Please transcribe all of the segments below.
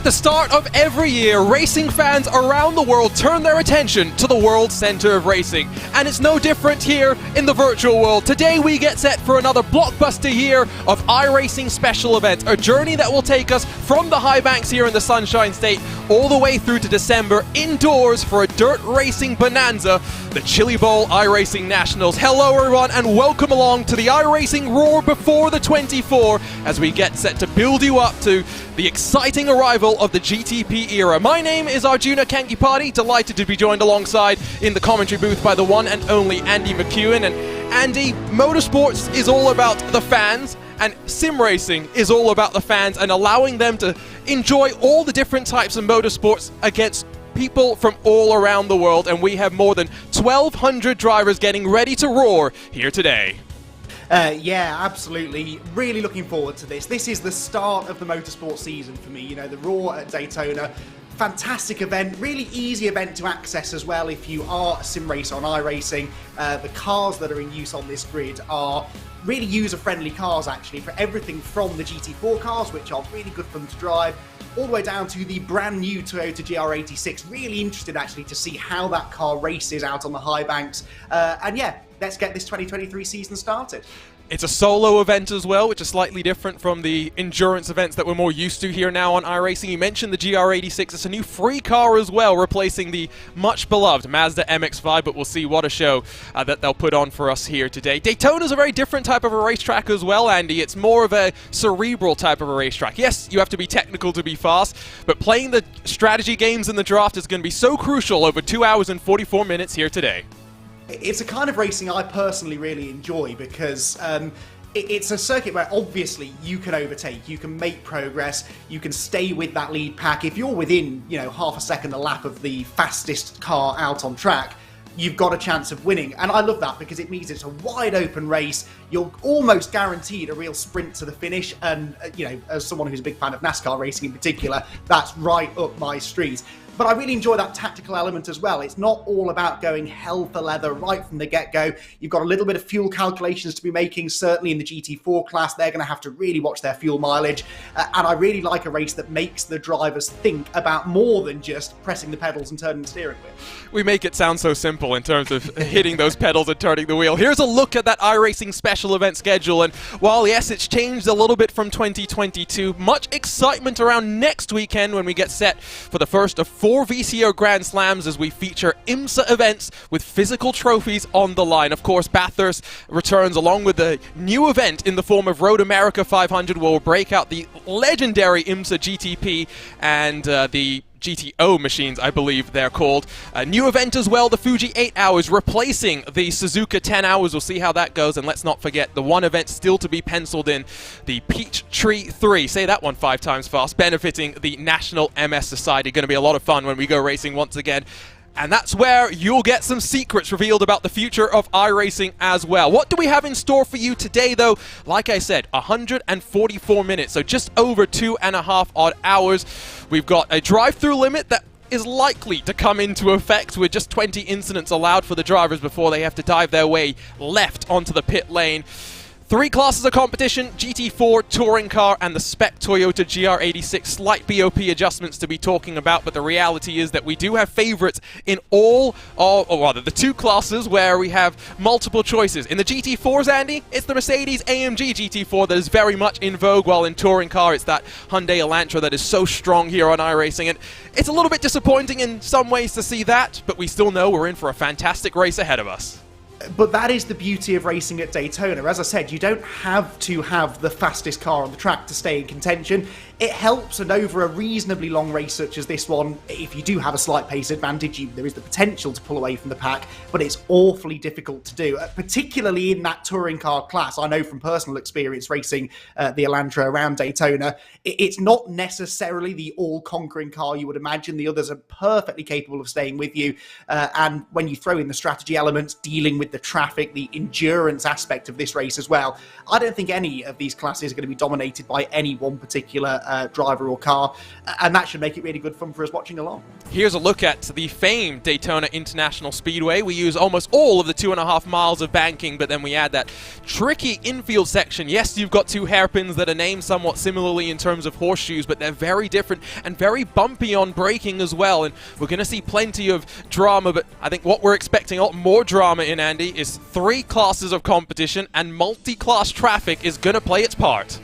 At the start of every year, racing fans around the world turn their attention to the world center of racing. And it's no different here in the virtual world. Today we get set for another blockbuster year of iRacing special events, a journey that will take us from the high banks here in the Sunshine State all the way through to December indoors for a dirt racing bonanza, the Chili Bowl iRacing Nationals. Hello everyone and welcome along to the iRacing Roar Before the 24 as we get set to build you up to the exciting arrival of the GTP era. My name is Arjuna Kankipati, delighted to be joined alongside in the commentary booth by the one and only Andy McEwen. And Andy, motorsports is all about the fans, and sim racing is all about the fans and allowing them to enjoy all the different types of motorsports against people from all around the world, and we have more than 1,200 drivers getting ready to roar here today. Yeah, absolutely. Really looking forward to this. This is the start of the motorsport season for me. You know, the Roar at Daytona, fantastic event, really easy event to access as well if you are a sim racer on iRacing. The cars that are in use on this grid are really user-friendly cars, actually, for everything from the GT4 cars, which are really good fun to drive, all the way down to the brand new Toyota GR86. Really interested, actually, to see how that car races out on the high banks. And yeah, let's get this 2023 season started. It's a solo event as well, which is slightly different from the endurance events that we're more used to here now on iRacing. You mentioned the GR86. It's a new free car as well, replacing the much beloved Mazda MX-5, but we'll see what a show that they'll put on for us here today. Daytona's a very different type of a racetrack as well, Andy. It's more of a cerebral type of a racetrack. Yes, you have to be technical to be fast, but playing the strategy games in the draft is going to be so crucial over 2 hours and 44 minutes here today. It's a kind of racing I personally really enjoy because it's a circuit where obviously you can overtake, you can make progress, you can stay with that lead pack. If you're within, you know, half a second a lap of the fastest car out on track, you've got a chance of winning. And I love that because it means it's a wide open race. You're almost guaranteed a real sprint to the finish. And, you know, as someone who's a big fan of NASCAR racing in particular, that's right up my street. But I really enjoy that tactical element as well. It's not all about going hell for leather right from the get-go. You've got a little bit of fuel calculations to be making, certainly in the GT4 class. They're going to have to really watch their fuel mileage. And I really like a race that makes the drivers think about more than just pressing the pedals and turning the steering wheel. We make it sound so simple in terms of hitting those pedals and turning the wheel. Here's a look at that iRacing special event schedule. And while, yes, it's changed a little bit from 2022, much excitement around next weekend when we get set for the first of 4 VCO Grand Slams as we feature IMSA events with physical trophies on the line. Of course, Bathurst returns along with a new event in the form of Road America 500, where we'll break out the legendary IMSA GTP and the GTO machines, I believe they're called. A new event as well, the Fuji 8 Hours, replacing the Suzuka 10 Hours. We'll see how that goes, and let's not forget the one event still to be penciled in, the Peachtree 3. Say that one 5 times fast, benefiting the National MS Society. Going to be a lot of fun when we go racing once again. And that's where you'll get some secrets revealed about the future of iRacing as well. What do we have in store for you today, though? Like I said, 144 minutes, so just over 2.5 odd hours. We've got a drive-through limit that is likely to come into effect with just 20 incidents allowed for the drivers before they have to dive their way left onto the pit lane. 3 classes of competition, GT4, Touring Car, and the spec Toyota GR86. Slight BOP adjustments to be talking about, but the reality is that we do have favorites in all, or rather, the 2 classes where we have multiple choices. In the GT4s, Andy, it's the Mercedes AMG GT4 that is very much in vogue, while in Touring Car, it's that Hyundai Elantra that is so strong here on iRacing. And it's a little bit disappointing in some ways to see that, but we still know we're in for a fantastic race ahead of us. But that is the beauty of racing at Daytona. As I said, you don't have to have the fastest car on the track to stay in contention. It helps, and over a reasonably long race such as this one, if you do have a slight pace advantage, there is the potential to pull away from the pack, but it's awfully difficult to do, particularly in that touring car class. I know from personal experience racing the Elantra around Daytona, it's not necessarily the all-conquering car you would imagine. The others are perfectly capable of staying with you, and when you throw in the strategy elements, dealing with with the traffic, the endurance aspect of this race as well. I don't think any of these classes are going to be dominated by any one particular driver or car, and that should make it really good fun for us watching along. Here's a look at the famed Daytona International Speedway. We use almost all of the 2.5 miles of banking, but then we add that tricky infield section. Yes, you've got two hairpins that are named somewhat similarly in terms of horseshoes, but they're very different and very bumpy on braking as well. And we're going to see plenty of drama, but I think what we're expecting a lot more drama in, Andy, is 3 classes of competition, and multi-class traffic is going to play its part.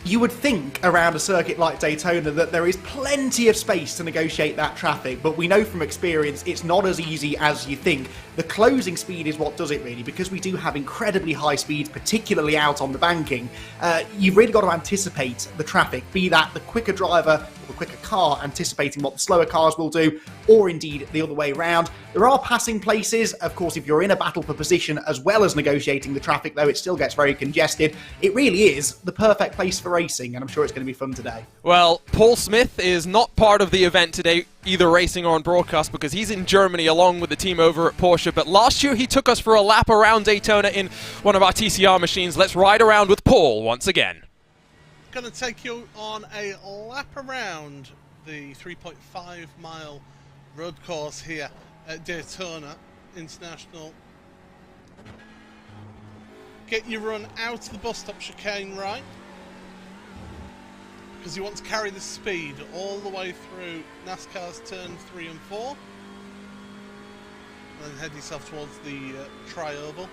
You would think around a circuit like Daytona that there is plenty of space to negotiate that traffic, but we know from experience it's not as easy as you think. The closing speed is what does it really, because we do have incredibly high speeds, particularly out on the banking. You've really got to anticipate the traffic, be that the quicker driver or the quicker car anticipating what the slower cars will do, or indeed the other way around. There are passing places. Of course, if you're in a battle for position as well as negotiating the traffic, though, it still gets very congested. It really is the perfect place for racing, and I'm sure it's going to be fun today. Well, Paul Smith is not part of the event today, either racing or on broadcast, because he's in Germany along with the team over at Porsche. But last year he took us for a lap around Daytona in one of our TCR machines. Let's ride around with Paul once again. Going to take you on a lap around the 3.5 mile road course here at Daytona International. Get your run out of the bus stop chicane right, because you want to carry the speed all the way through NASCAR's turn 3 and 4, and then head yourself towards the tri-oval.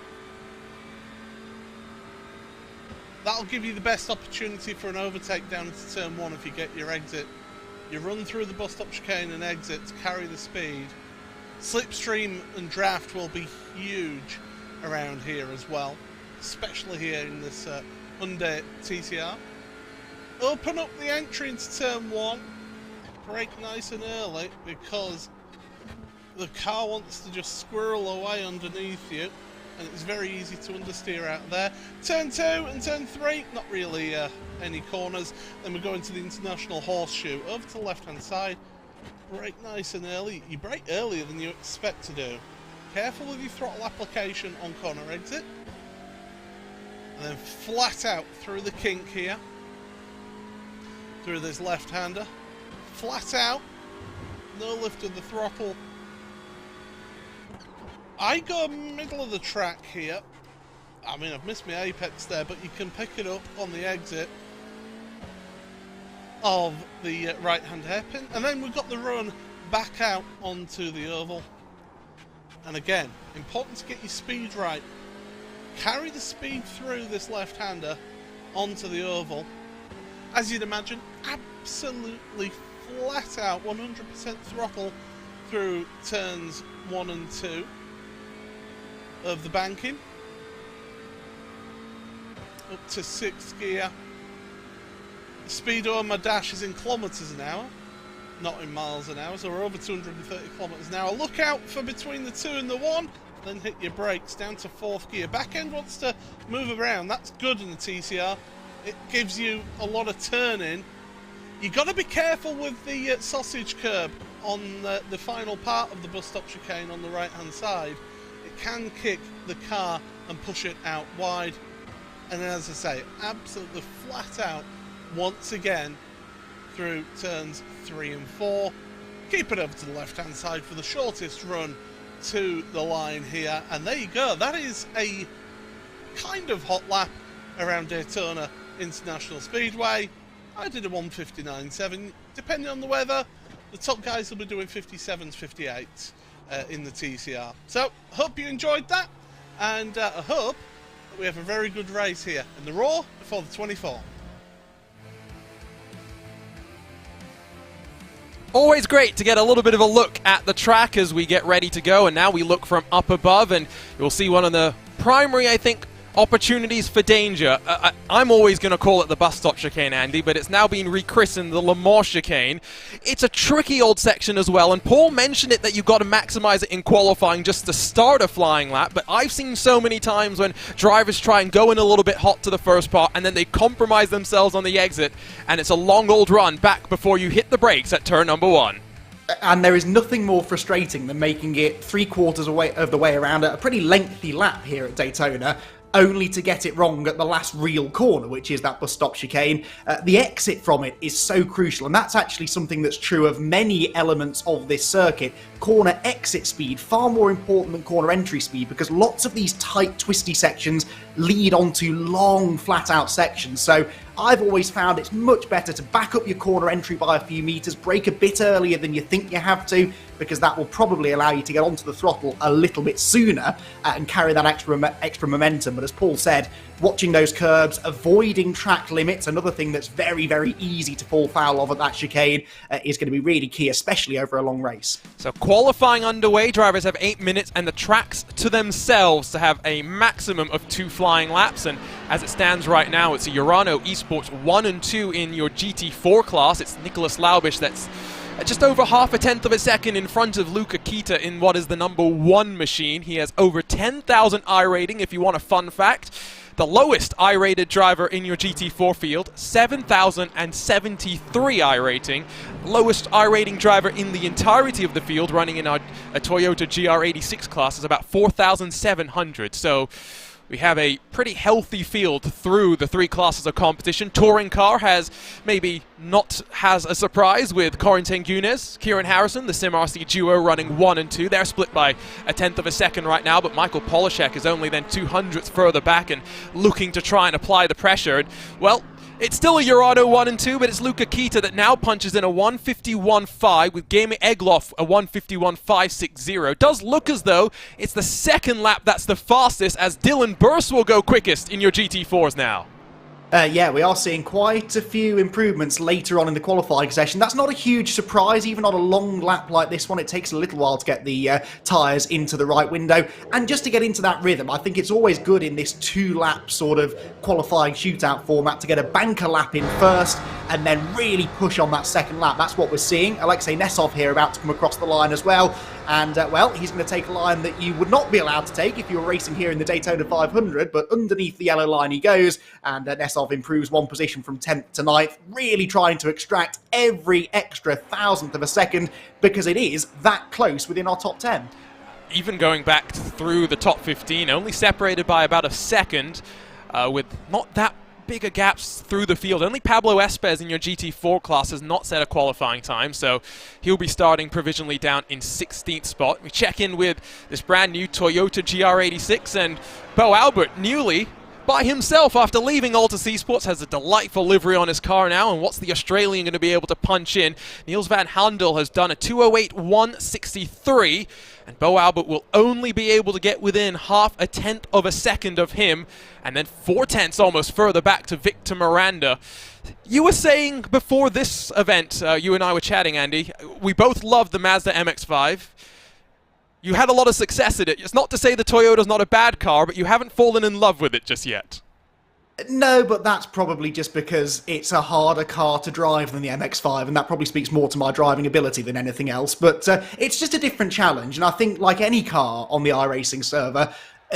That'll give you the best opportunity for an overtake down into turn 1 if you get your exit. You run through the bus stop chicane and exit to carry the speed. Slipstream and draft will be huge around here as well, especially here in this Hyundai TCR. Open up the entry into turn 1, brake nice and early, because the car wants to just squirrel away underneath you, and it's very easy to understeer out there. Turn 2 and turn 3, not really any corners. Then we go into the International Horseshoe, over to the left hand side, brake nice and early. You brake earlier than you expect to do. Careful with your throttle application on corner exit, and then flat out through the kink here, through this left-hander, flat out, no lift of the throttle. I go middle of the track here. I mean, I've missed my apex there, but you can pick it up on the exit of the right-hand hairpin. And then we've got the run back out onto the oval. And again, important to get your speed right. Carry the speed through this left-hander onto the oval. As you'd imagine, absolutely flat out, 100% throttle through turns 1 and 2 of the banking. Up to 6th gear. The speed on my dash is in kilometres an hour, not in miles an hour, so we're over 230 kilometres an hour. Look out for between the 2 and the 1, then hit your brakes down to 4th gear. Back end wants to move around, that's good in the TCR. It gives you a lot of turning. You've got to be careful with the sausage curb on the final part of the bus stop chicane on the right hand side. It can kick the car and push it out wide. And then, as I say, absolutely flat out once again through turns 3 and 4. Keep it over to the left hand side for the shortest run to the line here. And there you go. That is a kind of hot lap around Daytona International Speedway. I did a 1:59.7. Depending on the weather, the top guys will be doing 57s, 58s in the TCR. So, hope you enjoyed that, and I hope that we have a very good race here in the Roar Before the 24. Always great to get a little bit of a look at the track as we get ready to go, and now we look from up above, and you'll see one of the primary, I think, opportunities for danger. I'm always going to call it the bus stop chicane, Andy, but it's now been rechristened the Le Mans chicane. It's a tricky old section as well, and Paul mentioned it that you've got to maximize it in qualifying just to start a flying lap, but I've seen so many times when drivers try and go in a little bit hot to the first part, and then they compromise themselves on the exit, and it's a long old run back before you hit the brakes at turn number 1. And there is nothing more frustrating than making it 3/4 of the way around a pretty lengthy lap here at Daytona, only to get it wrong at the last real corner, which is that bus stop chicane. The exit from it is so crucial, and that's actually something that's true of many elements of this circuit. Corner exit speed, far more important than corner entry speed, because lots of these tight, twisty sections lead onto long, flat-out sections. So I've always found it's much better to back up your corner entry by a few meters, brake a bit earlier than you think you have to, because that will probably allow you to get onto the throttle a little bit sooner and carry that extra momentum. But as Paul said, watching those curbs, avoiding track limits, another thing that's very, very easy to fall foul of at that chicane, is going to be really key, especially over a long race. So qualifying underway, drivers have 8 minutes and the tracks to themselves to have a maximum of 2 flying laps. And as it stands right now, it's a Urano Esports 1 and 2 in your GT4 class. It's Nicholas Laubisch that's just over half a tenth of a second in front of Luca Kita in what is the #1 machine. He has over 10,000 iRating, if you want a fun fact. The lowest I-rated driver in your GT4 field, 7,073 I-rating. Lowest I-rating driver in the entirety of the field, running in a Toyota GR86 class, is about 4,700. So we have a pretty healthy field through the 3 classes of competition. Touring car has maybe not has a surprise with Corentin Gunes, Kieran Harrison, the SimRC duo running 1 and 2. They're split by a tenth of a second right now, but Michael Polishek is only then 200ths further back and looking to try and apply the pressure. And, well, it's still a Urano 1 and 2, but it's Luca Kita that now punches in a 151.5 with Jamie Egloff a 151.560. Does look as though it's the second lap that's the fastest, as Dylan Burse will go quickest in your GT4s now. Yeah, we are seeing quite a few improvements later on in the qualifying session. That's not a huge surprise, even on a long lap like this one. It takes a little while to get the tyres into the right window. And just to get into that rhythm, I think it's always good in this 2-lap sort of qualifying shootout format to get a banker lap in first and then really push on that second lap. That's what we're seeing. Alexei Nesov here about to come across the line as well. And, well, he's going to take a line that you would not be allowed to take if you were racing here in the Daytona 500, but underneath the yellow line he goes, and Nesov improves 1 position from 10th to 9th, really trying to extract every extra thousandth of a second, because it is that close within our top 10. Even going back through the top 15, only separated by about a second, with not that bigger gaps through the field. Only Pablo Espes in your GT4 class has not set a qualifying time, so he'll be starting provisionally down in 16th spot. We check in with this brand new Toyota GR86, and Bo Albert, newly by himself after leaving Altus Esports, has a delightful livery on his car now. And what's the Australian going to be able to punch in? Niels van Handel has done a 208.163, and Bo Albert will only be able to get within half a tenth of a second of him, and then 4 tenths almost further back to Victor Miranda. You were saying before this event, you and I were chatting, Andy, we both loved the Mazda MX-5. You had a lot of success in it. It's not to say the Toyota's not a bad car, but you haven't fallen in love with it just yet. No, but that's probably just because it's a harder car to drive than the MX-5, and that probably speaks more to my driving ability than anything else. But it's just a different challenge, and I think, like any car on the iRacing server,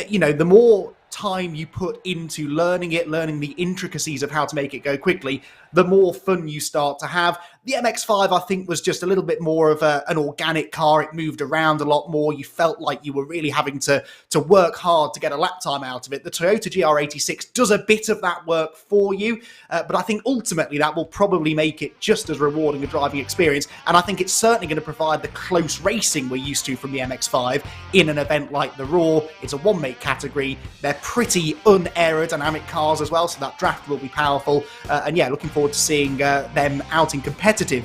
you know, the more time you put into learning it, learning the intricacies of how to make it go quickly, the more fun you start to have. The MX-5, I think, was just a little bit more of an organic car. It moved around a lot more. You felt like you were really having to work hard to get a lap time out of it. The Toyota GR86 does a bit of that work for you, but I think ultimately that will probably make it just as rewarding a driving experience. And I think it's certainly going to provide the close racing we're used to from the MX-5 in an event like the Roar. It's a one-make category. They're pretty unaerodynamic cars as well, so that draft will be powerful. And yeah, looking forward to seeing them out in competitive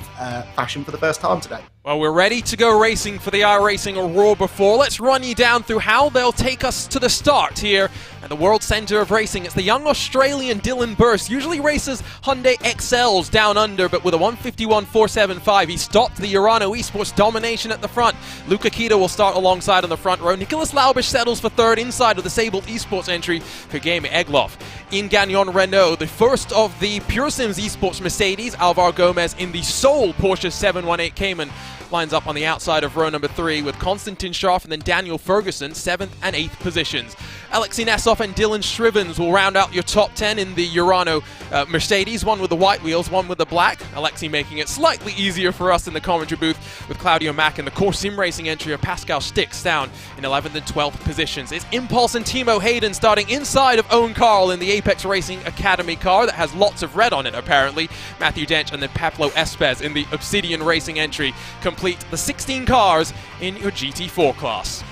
fashion for the first time today. Well, we're ready to go racing for the iRacing or Roar Before. Let's run you down through how they'll take us to the start here at the World Centre of Racing. It's the young Australian Dylan Burse. Usually races Hyundai XLs down under, but with a 151.475, he stopped the Urano Esports domination at the front. Luca Kita will start alongside on the front row. Nicholas Laubisch settles for third inside of the Sable Esports entry for Jamie Egloff. In Gagnon Renault, the first of the Pure Sims Esports Mercedes, Alvaro Gomez in the sole Porsche 718 Cayman lines up on the outside of row number 3 with Konstantin Scharf and then Daniel Ferguson, 7th and 8th positions. Alexei Nesov and Dylan Shrivens will round out your top 10 in the Urano Mercedes, one with the white wheels, one with the black. Alexei making it slightly easier for us in the commentary booth with Claudio Mack and the core sim racing entry of Pascal Stix down in 11th and 12th positions. It's Impulse and Timo Hayden starting inside of Owen Carl in the Apex Racing Academy car that has lots of red on it apparently. Matthew Dench and then Pablo Espez in the Obsidian Racing entry complete the 16 cars in your GT4 class.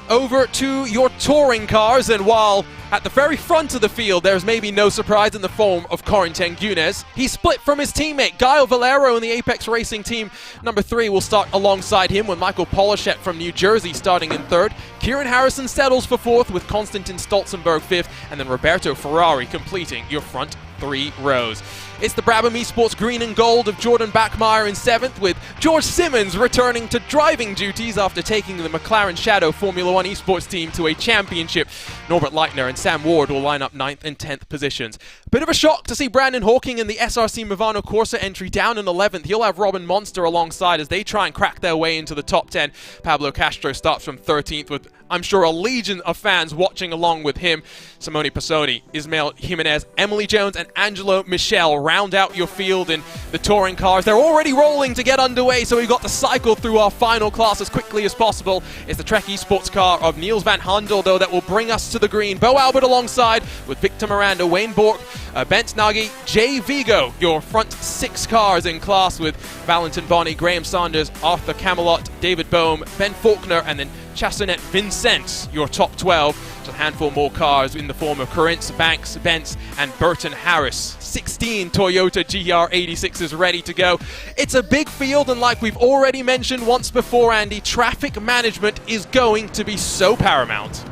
Over to your touring cars, and while at the very front of the field there's maybe no surprise in the form of Corentin Gunes, he split from his teammate Gaio Valero in the Apex Racing team. Number 3 will start alongside him with Michael Polachet from New Jersey starting in 3rd. Kieran Harrison settles for 4th with Konstantin Stolzenberg 5th, and then Roberto Ferrari completing your front 3 rows. It's the Brabham Esports green and gold of Jordan Bachmeyer in 7th, with George Simmons returning to driving duties after taking the McLaren Shadow Formula 1 Esports team to a championship. Norbert Leitner and Sam Ward will line up 9th and 10th positions. Bit of a shock to see Brandon Hawking in the SRC Movano Corsa entry down in 11th. He'll have Robin Monster alongside as they try and crack their way into the top 10. Pablo Castro starts from 13th with, I'm sure, a legion of fans watching along with him. Simone Passoni, Ismael Jimenez, Emily Jones and Angelo Michel round out your field in the touring cars. They're already rolling to get underway, so we've got to cycle through our final class as quickly as possible. It's the Trek Esports car of Niels van Handel, though, that will bring us to the green. Bo Albert alongside with Victor Miranda, Wayne Bork, Bent Nagy, Jay Vigo, your front 6 cars in class with Valentin Bonney, Graham Saunders, Arthur Camelot, David Bohm, Ben Faulkner, and then Chassonet Vincent, your top 12. Just a handful more cars in the form of Corintz, Banks, Bentz, and Burton Harris. 16 Toyota GR86s ready to go. It's a big field, and like we've already mentioned once before, Andy, traffic management is going to be so paramount.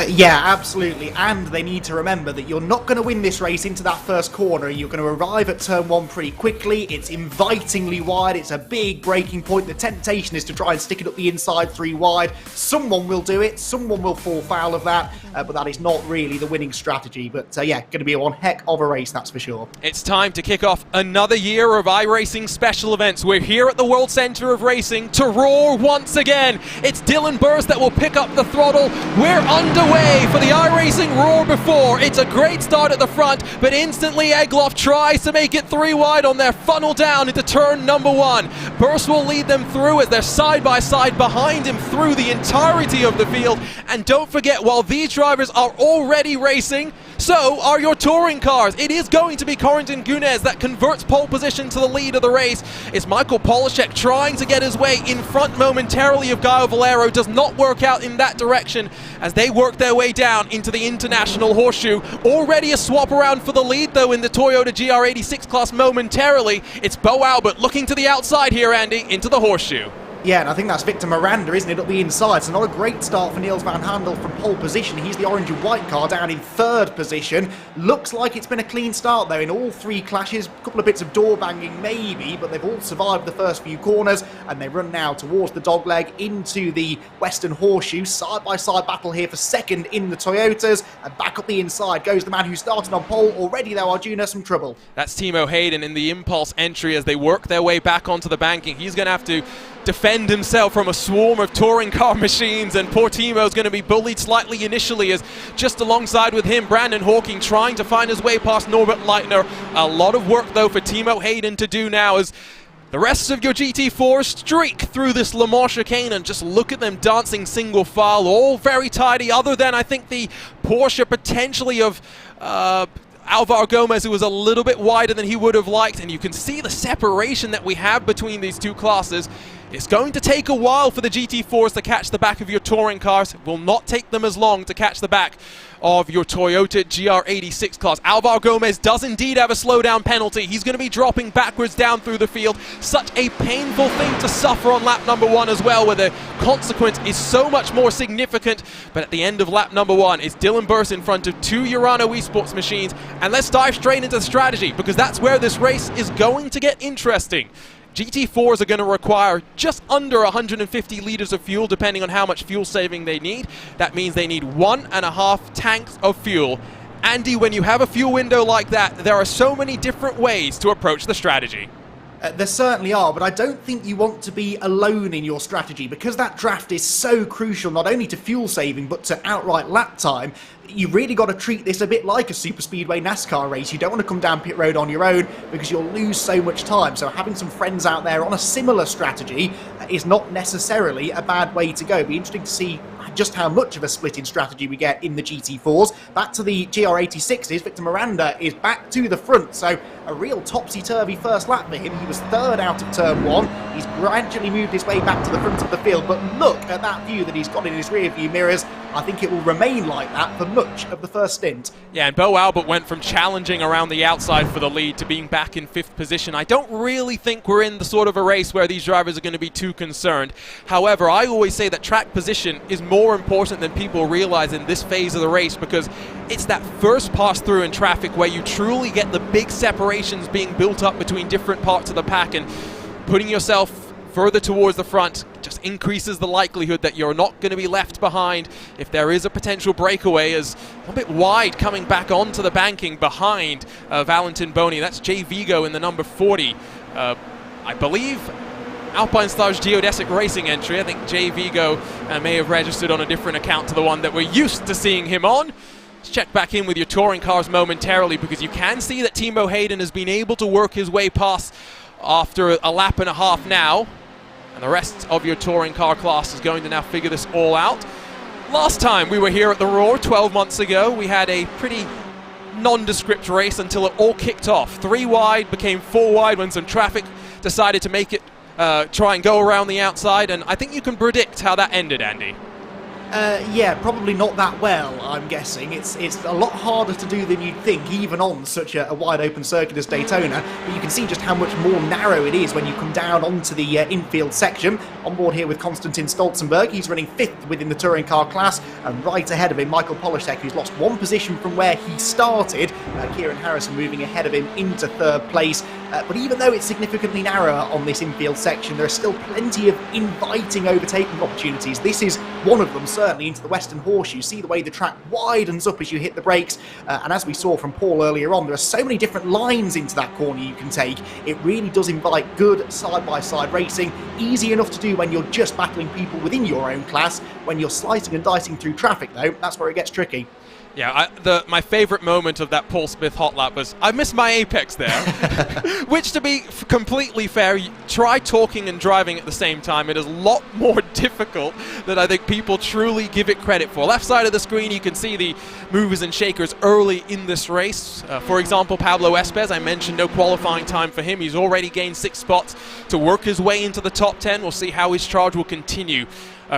Yeah, absolutely, and they need to remember that you're not going to win this race into that first corner. You're going to arrive at turn 1 pretty quickly. It's invitingly wide. It's a big braking point. The temptation is to try and stick it up the inside 3 wide. Someone will do it. Someone will fall foul of that, but that is not really the winning strategy. But yeah, going to be one heck of a race, that's for sure. It's time to kick off another year of iRacing special events. We're here at the World Centre of Racing to roar once again. It's Dylan Burst that will pick up the throttle. We're underway for the iRacing Roar Before. It's a great start at the front, but instantly Egloff tries to make it 3 wide on their funnel down into turn number 1. Burst will lead them through as they're side by side behind him through the entirety of the field. And don't forget, while these drivers are already racing, so are your touring cars. It is going to be Corentin Gunes that converts pole position to the lead of the race. It's Michael Polacek trying to get his way in front momentarily of Gaio Valero. Does not work out in that direction as they work their way down into the International Horseshoe. Already a swap around for the lead, though, in the Toyota GR86 class momentarily. It's Bo Albert looking to the outside here, Andy, into the Horseshoe. Yeah, and I think that's Victor Miranda, isn't it, up the inside? So not a great start for Niels van Handel from pole position. He's the orange and white car down in 3rd position. Looks like it's been a clean start, though, in all 3 clashes. A couple of bits of door banging, maybe, but they've all survived the first few corners, and they run now towards the dogleg into the Western Horseshoe. Side-by-side battle here for 2nd in the Toyotas, and back up the inside goes the man who started on pole. Already, though, Arjuna some trouble. That's Timo Hayden in the Impulse entry as they work their way back onto the banking. He's going to have to defend himself from a swarm of touring car machines, and poor Timo's going to be bullied slightly initially as just alongside with him, Brandon Hawking trying to find his way past Norbert Leitner. A lot of work, though, for Timo Hayden to do now as the rest of your GT4 streak through this Le Mans chicane, and just look at them dancing single file, all very tidy, other than, I think, the Porsche potentially of Alvaro Gomez, who was a little bit wider than he would have liked, and you can see the separation that we have between these 2 classes. It's going to take a while for the GT4s to catch the back of your touring cars. It will not take them as long to catch the back of your Toyota GR86 class. Alvaro Gomez does indeed have a slowdown penalty. He's going to be dropping backwards down through the field. Such a painful thing to suffer on lap number 1 as well, where the consequence is so much more significant. But at the end of lap number 1, it's Dylan Burst in front of 2 Urano Esports machines. And let's dive straight into the strategy, because that's where this race is going to get interesting. GT4s are going to require just under 150 litres of fuel, depending on how much fuel saving they need. That means they need 1.5 tanks of fuel. Andy, when you have a fuel window like that, there are so many different ways to approach the strategy. There certainly are, but I don't think you want to be alone in your strategy because that draft is so crucial not only to fuel saving but to outright lap time. You've really got to treat this a bit like a super speedway NASCAR race. You don't want to come down pit road on your own because you'll lose so much time. So having some friends out there on a similar strategy is not necessarily a bad way to go. It'll be interesting to see just how much of a split in strategy we get in the GT4s. Back to the GR86s, Victor Miranda is back to the front, so a real topsy-turvy first lap for him. He was third out of turn 1. He's gradually moved his way back to the front of the field, but look at that view that he's got in his rear view mirrors. I think it will remain like that for much of the first stint. Yeah, and Bo Albert went from challenging around the outside for the lead to being back in 5th position. I don't really think we're in the sort of a race where these drivers are going to be too concerned. However, I always say that track position is more important than people realize in this phase of the race, because it's that first pass through in traffic where you truly get the big separations being built up between different parts of the pack, and putting yourself further towards the front just increases the likelihood that you're not going to be left behind if there is a potential breakaway, as a bit wide coming back onto the banking behind Valentin Boni. That's Jay Vigo in the number 40. I believe Alpine Star's Geodesic Racing entry. I think Jay Vigo may have registered on a different account to the one that we're used to seeing him on. Let's check back in with your touring cars momentarily, because you can see that Timo Hayden has been able to work his way past after a lap and a half now. And the rest of your touring car class is going to now figure this all out. Last time we were here at the Roar 12 months ago, we had a pretty nondescript race until it all kicked off. 3 wide became 4 wide when some traffic decided to make it try and go around the outside, and I think you can predict how that ended, Andy. Yeah, probably not that well, I'm guessing. It's a lot harder to do than you'd think, even on such a wide open circuit as Daytona, but you can see just how much more narrow it is when you come down onto the infield section. On board here with Konstantin Stolzenberg, he's running 5th within the touring car class, and right ahead of him, Michael Polishek, who's lost 1 position from where he started. Kieran Harrison moving ahead of him into 3rd place. But even though it's significantly narrower on this infield section, there are still plenty of inviting overtaking opportunities. This is one of them, certainly into the Western Horseshoe. See the way the track widens up as you hit the brakes, and as we saw from Paul earlier on, there are so many different lines into that corner you can take. It really does invite good side-by-side racing, easy enough to do when you're just battling people within your own class. When you're slicing and dicing through traffic, though, that's where it gets tricky. Yeah, my favourite moment of that Paul Smith hot lap was, I missed my apex there. Which, to be completely fair, try talking and driving at the same time. It is a lot more difficult than I think people truly give it credit for. Left side of the screen, you can see the movers and shakers early in this race. For example, Pablo Espez, I mentioned no qualifying time for him. He's already gained 6 spots to work his way into the top 10. We'll see how his charge will continue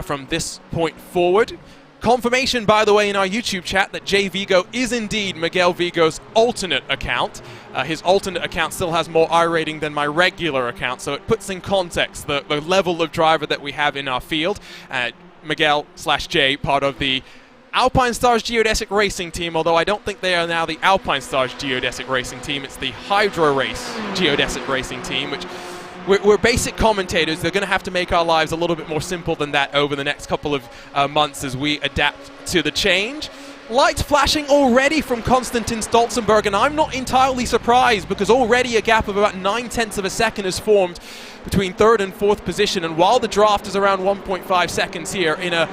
from this point forward. Confirmation, by the way, in our YouTube chat that Jay Vigo is indeed Miguel Vigo's alternate account. His alternate account still has more iRating than my regular account, so it puts in context the level of driver that we have in our field. Miguel/Jay, part of the Alpine Stars Geodesic Racing team, although I don't think they are now the Alpine Stars Geodesic Racing team. It's the Hydro Race Geodesic Racing team, which we're basic commentators. They're going to have to make our lives a little bit more simple than that over the next couple of months as we adapt to the change. Lights flashing already from Konstantin Stolzenberg, and I'm not entirely surprised, because already a gap of about 9/10 of a second has formed between 3rd and 4th position, and while the draft is around 1.5 seconds here, in a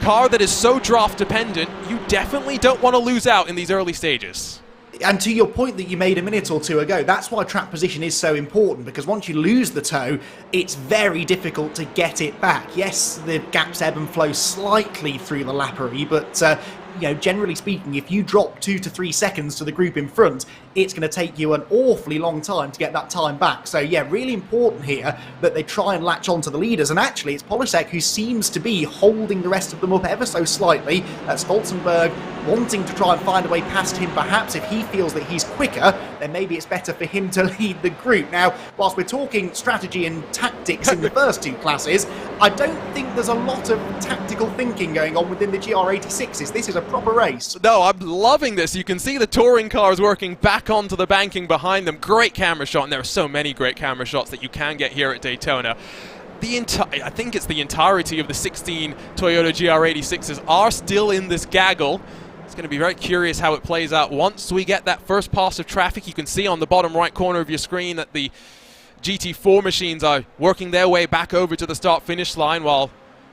car that is so draft dependent, you definitely don't want to lose out in these early stages. And to your point that you made a minute or two ago, that's why track position is so important, because once you lose the toe, it's very difficult to get it back. Yes, the gaps ebb and flow slightly through the lappery, but you know, generally speaking, if you drop 2 to 3 seconds to the group in front, it's going to take you an awfully long time to get that time back. So yeah, really important here that they try and latch on to the leaders. And actually, it's Polishek who seems to be holding the rest of them up ever so slightly. Stolzenberg wanting to try and find a way past him. Perhaps if he feels that he's quicker, then maybe it's better for him to lead the group. Now, whilst we're talking strategy and tactics in the first 2 classes, I don't think there's a lot of tactical thinking going on within the GR86s. This is a proper race. No, I'm loving this. You can see the touring cars working back onto the banking behind them. Great camera shot, and there are so many great camera shots that you can get here at Daytona. I think it's the entirety of the 16 Toyota GR86s are still in this gaggle. It's going to be very curious how it plays out once we get that first pass of traffic. You can see on the bottom right corner of your screen that the GT4 machines are working their way back over to the start-finish line, while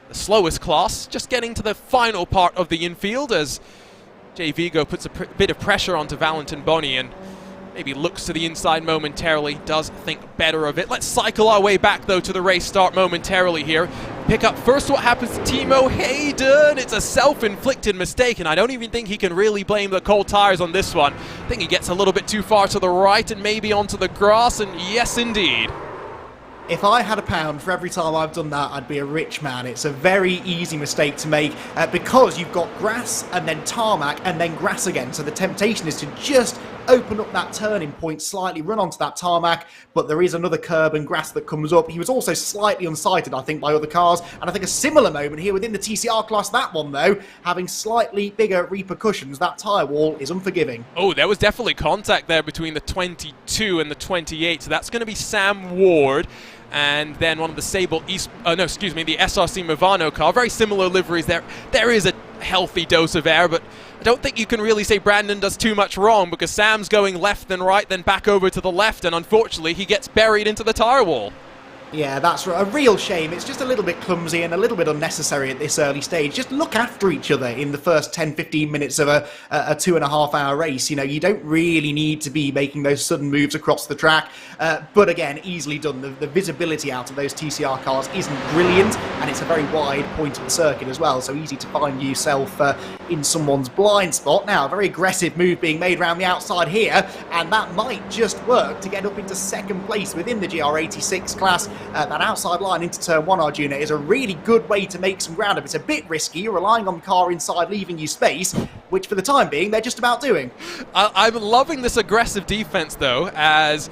the slowest class just getting to the final part of the infield as Jay Vigo puts a bit of pressure onto Valentin Boni and maybe looks to the inside momentarily, does think better of it. Let's cycle our way back, though, to the race start momentarily here. Pick up first what happens to Timo Hayden. It's a self-inflicted mistake, and I don't even think he can really blame the cold tires on this one. I think he gets a little bit too far to the right and maybe onto the grass, and yes, indeed. If I had £1 for every time I've done that, I'd be a rich man. It's a very easy mistake to make because you've got grass and then tarmac and then grass again. So the temptation is to just open up that turning point slightly, run onto that tarmac, but there is another curb and grass that comes up. He was also slightly unsighted, I think, by other cars, and I think a similar moment here within the TCR class. That one, though, having slightly bigger repercussions, that tyre wall is unforgiving. Oh, there was definitely contact there between the 22 and the 28, so that's going to be Sam Ward. And then one of the the SRC Movano car. Very similar liveries there. There is a healthy dose of air, but I don't think you can really say Brandon does too much wrong, because Sam's going left then right, then back over to the left, and unfortunately he gets buried into the tyre wall. Yeah, that's a real shame. It's just a little bit clumsy and a little bit unnecessary at this early stage. Just look after each other in the first 10-15 minutes of a 2.5-hour race. You know, you don't really need to be making those sudden moves across the track. But again, easily done. The visibility out of those TCR cars isn't brilliant, and it's a very wide point of the circuit as well, so easy to find yourself in someone's blind spot. Now, a very aggressive move being made around the outside here, and that might just work to get up into second place within the GR86 class. That outside line into turn 1, Arjuna, is a really good way to make some ground up. It's a bit risky. You're relying on the car inside, leaving you space, which for the time being, they're just about doing. I'm loving this aggressive defense, though, as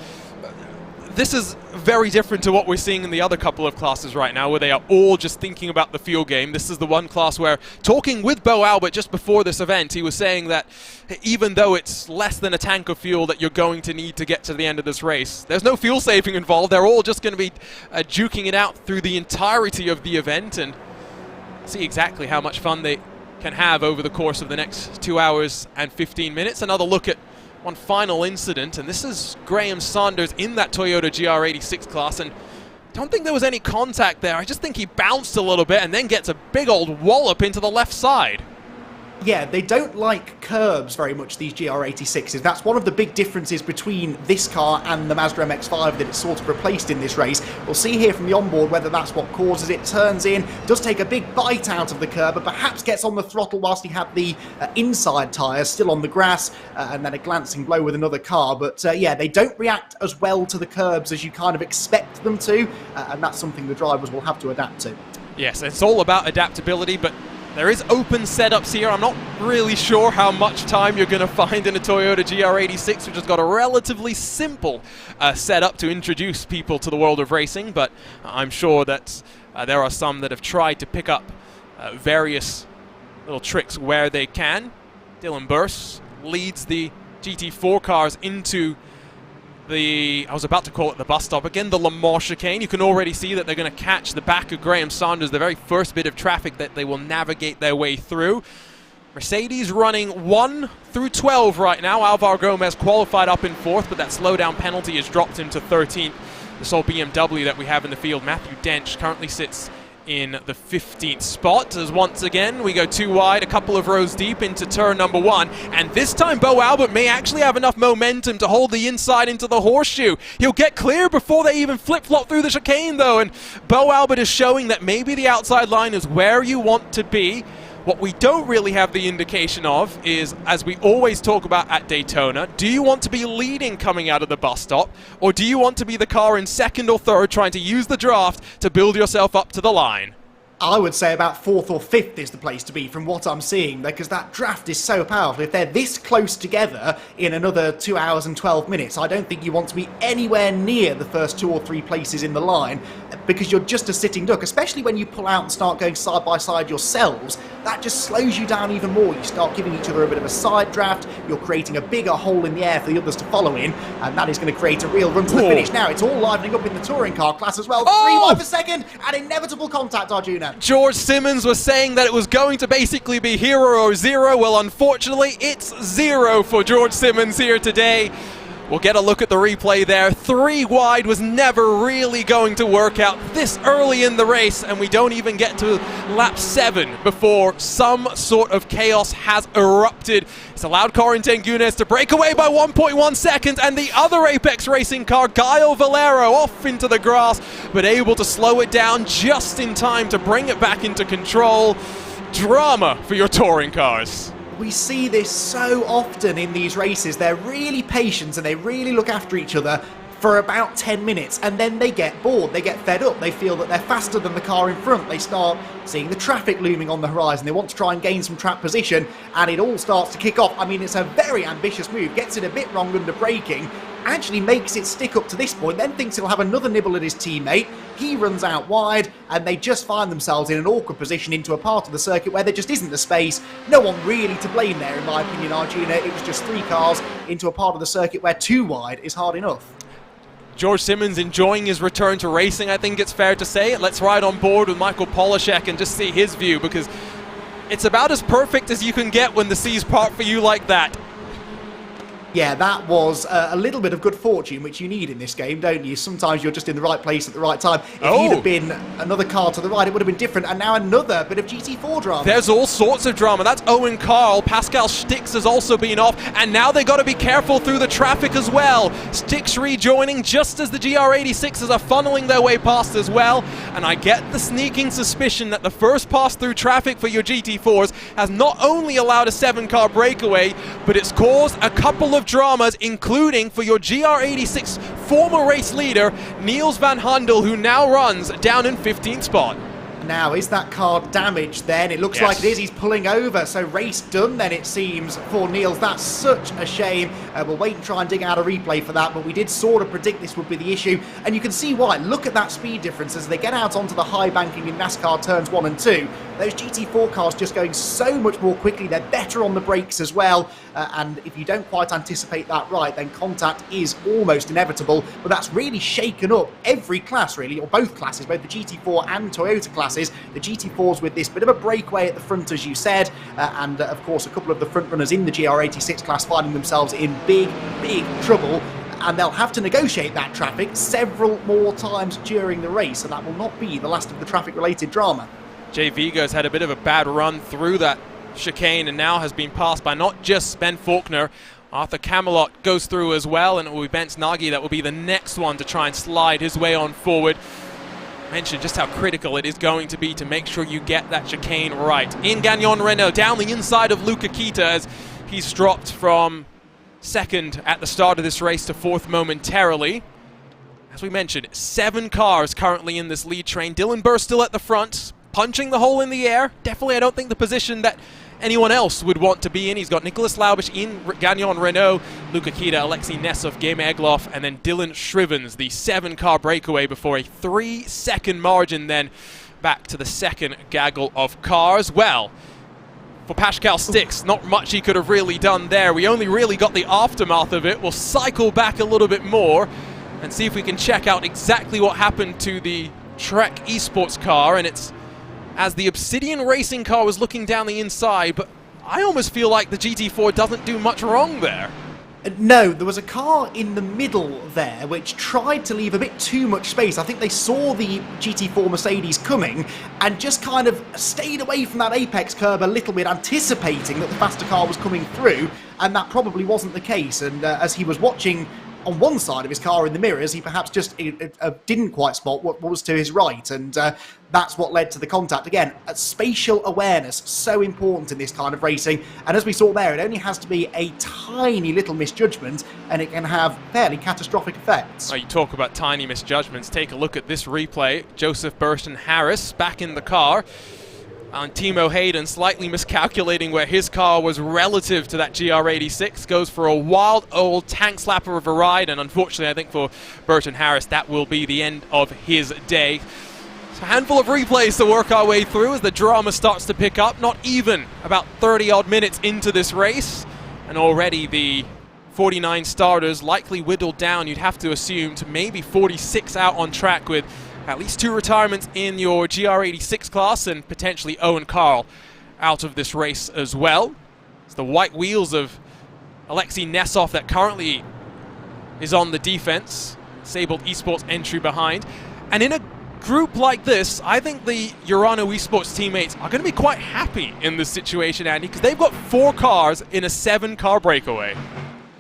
this is very different to what we're seeing in the other couple of classes right now, where they are all just thinking about the fuel game. This is the one class where, talking with Bo Albert just before this event, he was saying that even though it's less than a tank of fuel that you're going to need to get to the end of this race, there's no fuel saving involved. They're all just going to be juking it out through the entirety of the event, and see exactly how much fun they can have over the course of the next 2 hours and 15 minutes. Another look at one final incident, and this is Graham Saunders in that Toyota GR86 class, and don't think there was any contact there. I just think he bounced a little bit and then gets a big old wallop into the left side. Yeah, they don't like curbs very much, these GR86s. That's one of the big differences between this car and the Mazda MX-5 that it's sort of replaced in this race. We'll see here from the onboard whether that's what causes it. Turns in, does take a big bite out of the curb, but perhaps gets on the throttle whilst he had the inside tyres still on the grass, and then a glancing blow with another car. But yeah, they don't react as well to the curbs as you kind of expect them to, and that's something the drivers will have to adapt to. Yes, it's all about adaptability, but there is open setups here. I'm not really sure how much time you're going to find in a Toyota GR86, which has got a relatively simple setup to introduce people to the world of racing, but I'm sure that there are some that have tried to pick up various little tricks where they can. Dylan Burse leads the GT4 cars into I was about to call it the bus stop again, the Le Mans chicane. You can already see that they're going to catch the back of Graham Saunders, the very first bit of traffic that they will navigate their way through. Mercedes running 1 through 12 right now. Alvaro Gomez qualified up in 4th, but that slowdown penalty has dropped him to 13th. The sole BMW that we have in the field, Matthew Dench, currently sits in the 15th spot, as once again we go too wide, a couple of rows deep into turn number 1, and this time Bo Albert may actually have enough momentum to hold the inside into the horseshoe. He'll get clear before they even flip-flop through the chicane, though, and Bo Albert is showing that maybe the outside line is where you want to be. What we don't really have the indication of is, as we always talk about at Daytona, do you want to be leading coming out of the bus stop, or do you want to be the car in 2nd or 3rd trying to use the draft to build yourself up to the line? I would say about 4th or 5th is the place to be from what I'm seeing, because that draft is so powerful. If they're this close together in another 2 hours and 12 minutes, I don't think you want to be anywhere near the first 2 or 3 places in the line, because you're just a sitting duck, especially when you pull out and start going side by side yourselves. That just slows you down even more. You start giving each other a bit of a side draft, you're creating a bigger hole in the air for the others to follow in, and that is going to create a real run to the finish. Now, it's all livening up in the touring car class as well. 3 wide for second, and inevitable contact, Arjuna. George Simmons was saying that it was going to basically be hero or zero. Well, unfortunately, it's 0 for George Simmons here today. We'll get a look at the replay there. 3 wide was never really going to work out this early in the race, and we don't even get to lap 7 before some sort of chaos has erupted. It's allowed Corin Tengunes to break away by 1.1 seconds, and the other Apex Racing car, Gaio Valero, off into the grass, but able to slow it down just in time to bring it back into control. Drama for your touring cars. We see this so often in these races. They're really patient and they really look after each other for about 10 minutes, and then they get bored, they get fed up, they feel that they're faster than the car in front, they start seeing the traffic looming on the horizon, they want to try and gain some track position, and it all starts to kick off. I mean, it's a very ambitious move, gets it a bit wrong under braking, actually makes it stick up to this point, then thinks he'll have another nibble at his teammate, he runs out wide, and they just find themselves in an awkward position into a part of the circuit where there just isn't the space. No one really to blame there, in my opinion, Arjuna. It was just 3 cars into a part of the circuit where 2 wide is hard enough. George Simmons enjoying his return to racing, I think it's fair to say. Let's ride on board with Michael Polashek and just see his view, because it's about as perfect as you can get when the seas part for you like that. Yeah, that was a little bit of good fortune, which you need in this game, don't you? Sometimes you're just in the right place at the right time. If he'd have been another car to the right, it would have been different. And now another bit of GT4 drama. There's all sorts of drama. That's Owen Carl. Pascal Stix has also been off. And now they got to be careful through the traffic as well. Stix rejoining just as the GR86s are funneling their way past as well. And I get the sneaking suspicion that the first pass through traffic for your GT4s has not only allowed a 7-car breakaway, but it's caused a couple of dramas, including for your GR86 former race leader Niels van Hundel, who now runs down in 15th spot. Now, is that car damaged then? It looks like it is. He's pulling over, so race done then, it seems, for Niels. That's such a shame. We'll wait and try and dig out a replay for that, but we did sort of predict this would be the issue, and you can see why. Look at that speed difference as they get out onto the high banking in NASCAR turns 1 and 2. Those GT4 cars just going so much more quickly. They're better on the brakes as well, and if you don't quite anticipate that right, then contact is almost inevitable, but that's really shaken up every class, really, or both classes, both the GT4 and Toyota classes. The GT4s with this bit of a breakaway at the front, as you said, and of course a couple of the front runners in the GR86 class finding themselves in big trouble, and they'll have to negotiate that traffic several more times during the race, so that will not be the last of the traffic related drama. Jay Vigo's had a bit of a bad run through that chicane and now has been passed by not just Ben Faulkner. Arthur Camelot goes through as well, and it will be Bence Nagy that will be the next one to try and slide his way on forward. Mentioned just how critical it is going to be to make sure you get that chicane right. In Gagnon Renault, down the inside of Luca Kita as he's dropped from 2nd at the start of this race to 4th momentarily. As we mentioned, 7 cars currently in this lead train. Dylan Burr still at the front, punching the hole in the air. Definitely, I don't think the position that anyone else would want to be in. He's got Nicholas Laubish in Gagnon Renault, Luca Kita, Alexei Nesov, Game Egloff, and then Dylan Shrivens, the 7-car breakaway before a 3-second margin then back to the 2nd gaggle of cars. Well, for Pascal Stix, not much he could have really done there. We only really got the aftermath of it. We'll cycle back a little bit more and see if we can check out exactly what happened to the Trek Esports car, and it's as the Obsidian Racing car was looking down the inside, but I almost feel like the GT4 doesn't do much wrong there. No, there was a car in the middle there which tried to leave a bit too much space. I think they saw the GT4 Mercedes coming and just kind of stayed away from that apex curb a little bit, anticipating that the faster car was coming through, and that probably wasn't the case. And as he was watching on one side of his car in the mirrors, he perhaps just didn't quite spot what was to his right, and that's what led to the contact. Again, spatial awareness, so important in this kind of racing, and as we saw there, it only has to be a tiny little misjudgment and it can have fairly catastrophic effects. Oh, you talk about tiny misjudgments. Take a look at this replay. Joseph Burton Harris back in the car, and Timo Hayden slightly miscalculating where his car was relative to that GR86, goes for a wild old tank slapper of a ride, and unfortunately I think for Burton Harris that will be the end of his day. So a handful of replays to work our way through as the drama starts to pick up, not even about 30 odd minutes into this race, and already the 49 starters likely whittled down, you'd have to assume, to maybe 46 out on track, with at least 2 retirements in your GR86 class and potentially Owen Carl out of this race as well. It's the white wheels of Alexei Nesov that currently is on the defense. Disabled Esports entry behind. And in a group like this, I think the Urano Esports teammates are going to be quite happy in this situation, Andy, because they've got 4 cars in a 7-car breakaway.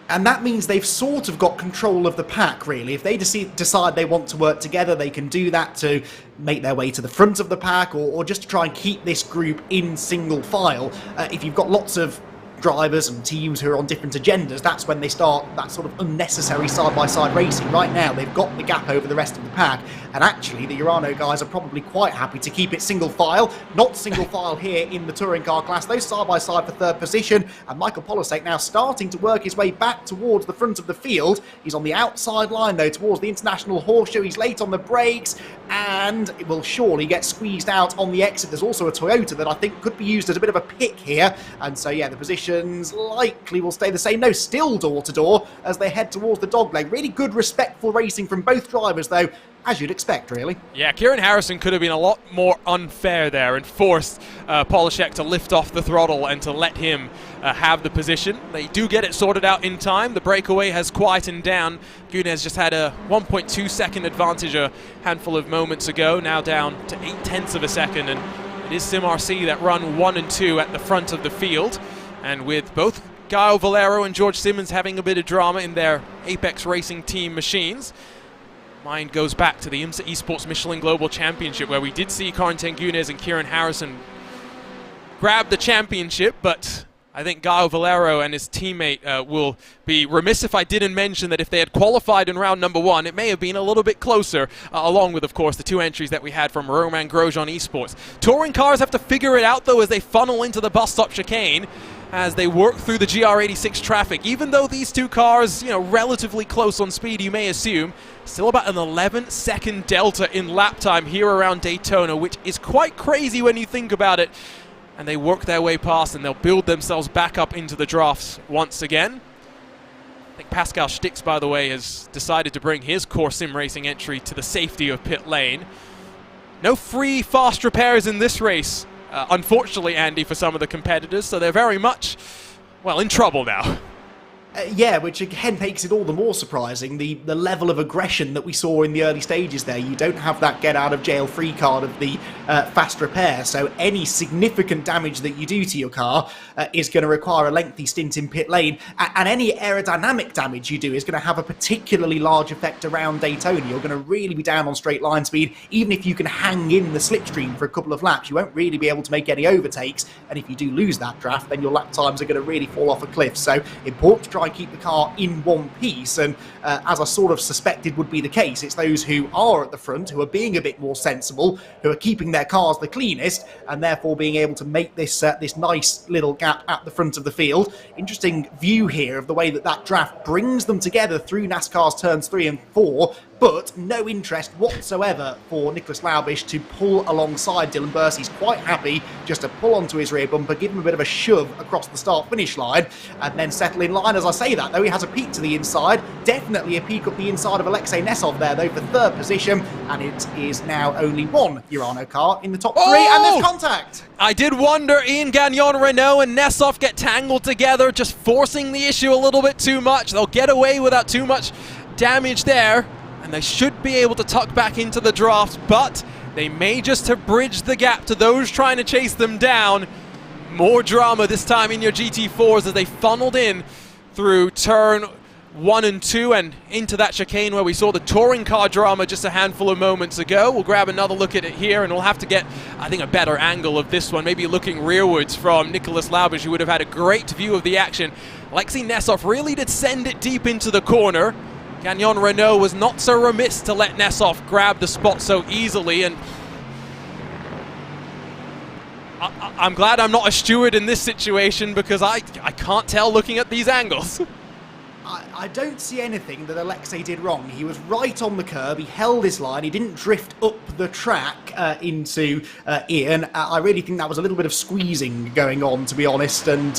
And that means they've sort of got control of the pack, really. If they decide they want to work together, they can do that to make their way to the front of the pack, or just to try and keep this group in single file. If you've got lots of drivers and teams who are on different agendas, that's when they start that sort of unnecessary side-by-side racing. Right now, they've got the gap over the rest of the pack, and actually, the Urano guys are probably quite happy to keep it single file. Not single file here in the touring car class, those side-by-side for 3rd position, and Michael Polisek now starting to work his way back towards the front of the field. He's on the outside line, though, towards the International Horseshoe. He's late on the brakes, and it will surely get squeezed out on the exit. There's also a Toyota that I think could be used as a bit of a pick here, and so, yeah, the position likely will stay the same. No, still door-to-door as they head towards the dogleg. Really good, respectful racing from both drivers, though, as you'd expect, really. Yeah, Kieran Harrison could have been a lot more unfair there and forced Polishek to lift off the throttle and to let him have the position. They do get it sorted out in time. The breakaway has quietened down. Gunez just had a 1.2 second advantage a handful of moments ago, now down to 0.8 of a second, and it is SimRC that run 1 and 2 at the front of the field. And with both Gaio Valero and George Simmons having a bit of drama in their Apex Racing team machines, mind goes back to the IMSA Esports Michelin Global Championship, where we did see Corentin Gunez and Kieran Harrison grab the championship, but I think Gaio Valero and his teammate will be remiss if I didn't mention that if they had qualified in round number 1, it may have been a little bit closer, along with, of course, the 2 entries that we had from Roman Grosjean Esports. Touring cars have to figure it out, though, as they funnel into the bus stop chicane, as they work through the GR86 traffic. Even though these 2 cars, relatively close on speed, you may assume, still about an 11-second delta in lap time here around Daytona, which is quite crazy when you think about it. And they work their way past, and they'll build themselves back up into the drafts once again. I think Pascal Stix, by the way, has decided to bring his core sim racing entry to the safety of pit lane. No free fast repairs in this race, unfortunately, Andy, for some of the competitors, so they're very much, well, in trouble now. Yeah, which again makes it all the more surprising, the level of aggression that we saw in the early stages there. You don't have that get-out-of-jail-free card of the fast repair, so any significant damage that you do to your car is going to require a lengthy stint in pit lane, and any aerodynamic damage you do is going to have a particularly large effect around Daytona. You're going to really be down on straight line speed. Even if you can hang in the slipstream for a couple of laps, you won't really be able to make any overtakes, and if you do lose that draft, then your lap times are going to really fall off a cliff. So important to try and keep the car in one piece, and as I sort of suspected would be the case, it's those who are at the front who are being a bit more sensible, who are keeping their cars the cleanest, and therefore being able to make this this nice little gap at the front of the field. Interesting view here of the way that draft brings them together through NASCAR's turns 3 and 4, but no interest whatsoever for Nicholas Laubish to pull alongside Dylan Burse. He's quite happy just to pull onto his rear bumper, give him a bit of a shove across the start-finish line, and then settle in line. As I say that, though, he has a peek to the inside. Definitely a peek up the inside of Alexei Nesov there, though, for 3rd position, and it is now only 1 Urano car in the top 3, and there's contact! I did wonder, Ian Gagnon, Renault and Nesov get tangled together, just forcing the issue a little bit too much. They'll get away without too much damage there, and they should be able to tuck back into the draft, but they may just have bridged the gap to those trying to chase them down. More drama this time in your GT4s as they funneled in through turn 1 and 2 and into that chicane where we saw the touring car drama just a handful of moments ago. We'll grab another look at it here, and we'll have to get, I think, a better angle of this one, maybe looking rearwards from Nicholas Laubish, who would have had a great view of the action. Alexei Nesov really did send it deep into the corner. Gagnon Renault was not so remiss to let Nesov grab the spot so easily, and I'm glad I'm not a steward in this situation, because I can't tell looking at these angles. I don't see anything that Alexei did wrong. He was right on the curb, he held his line, he didn't drift up the track into Ian. I really think that was a little bit of squeezing going on, to be honest, and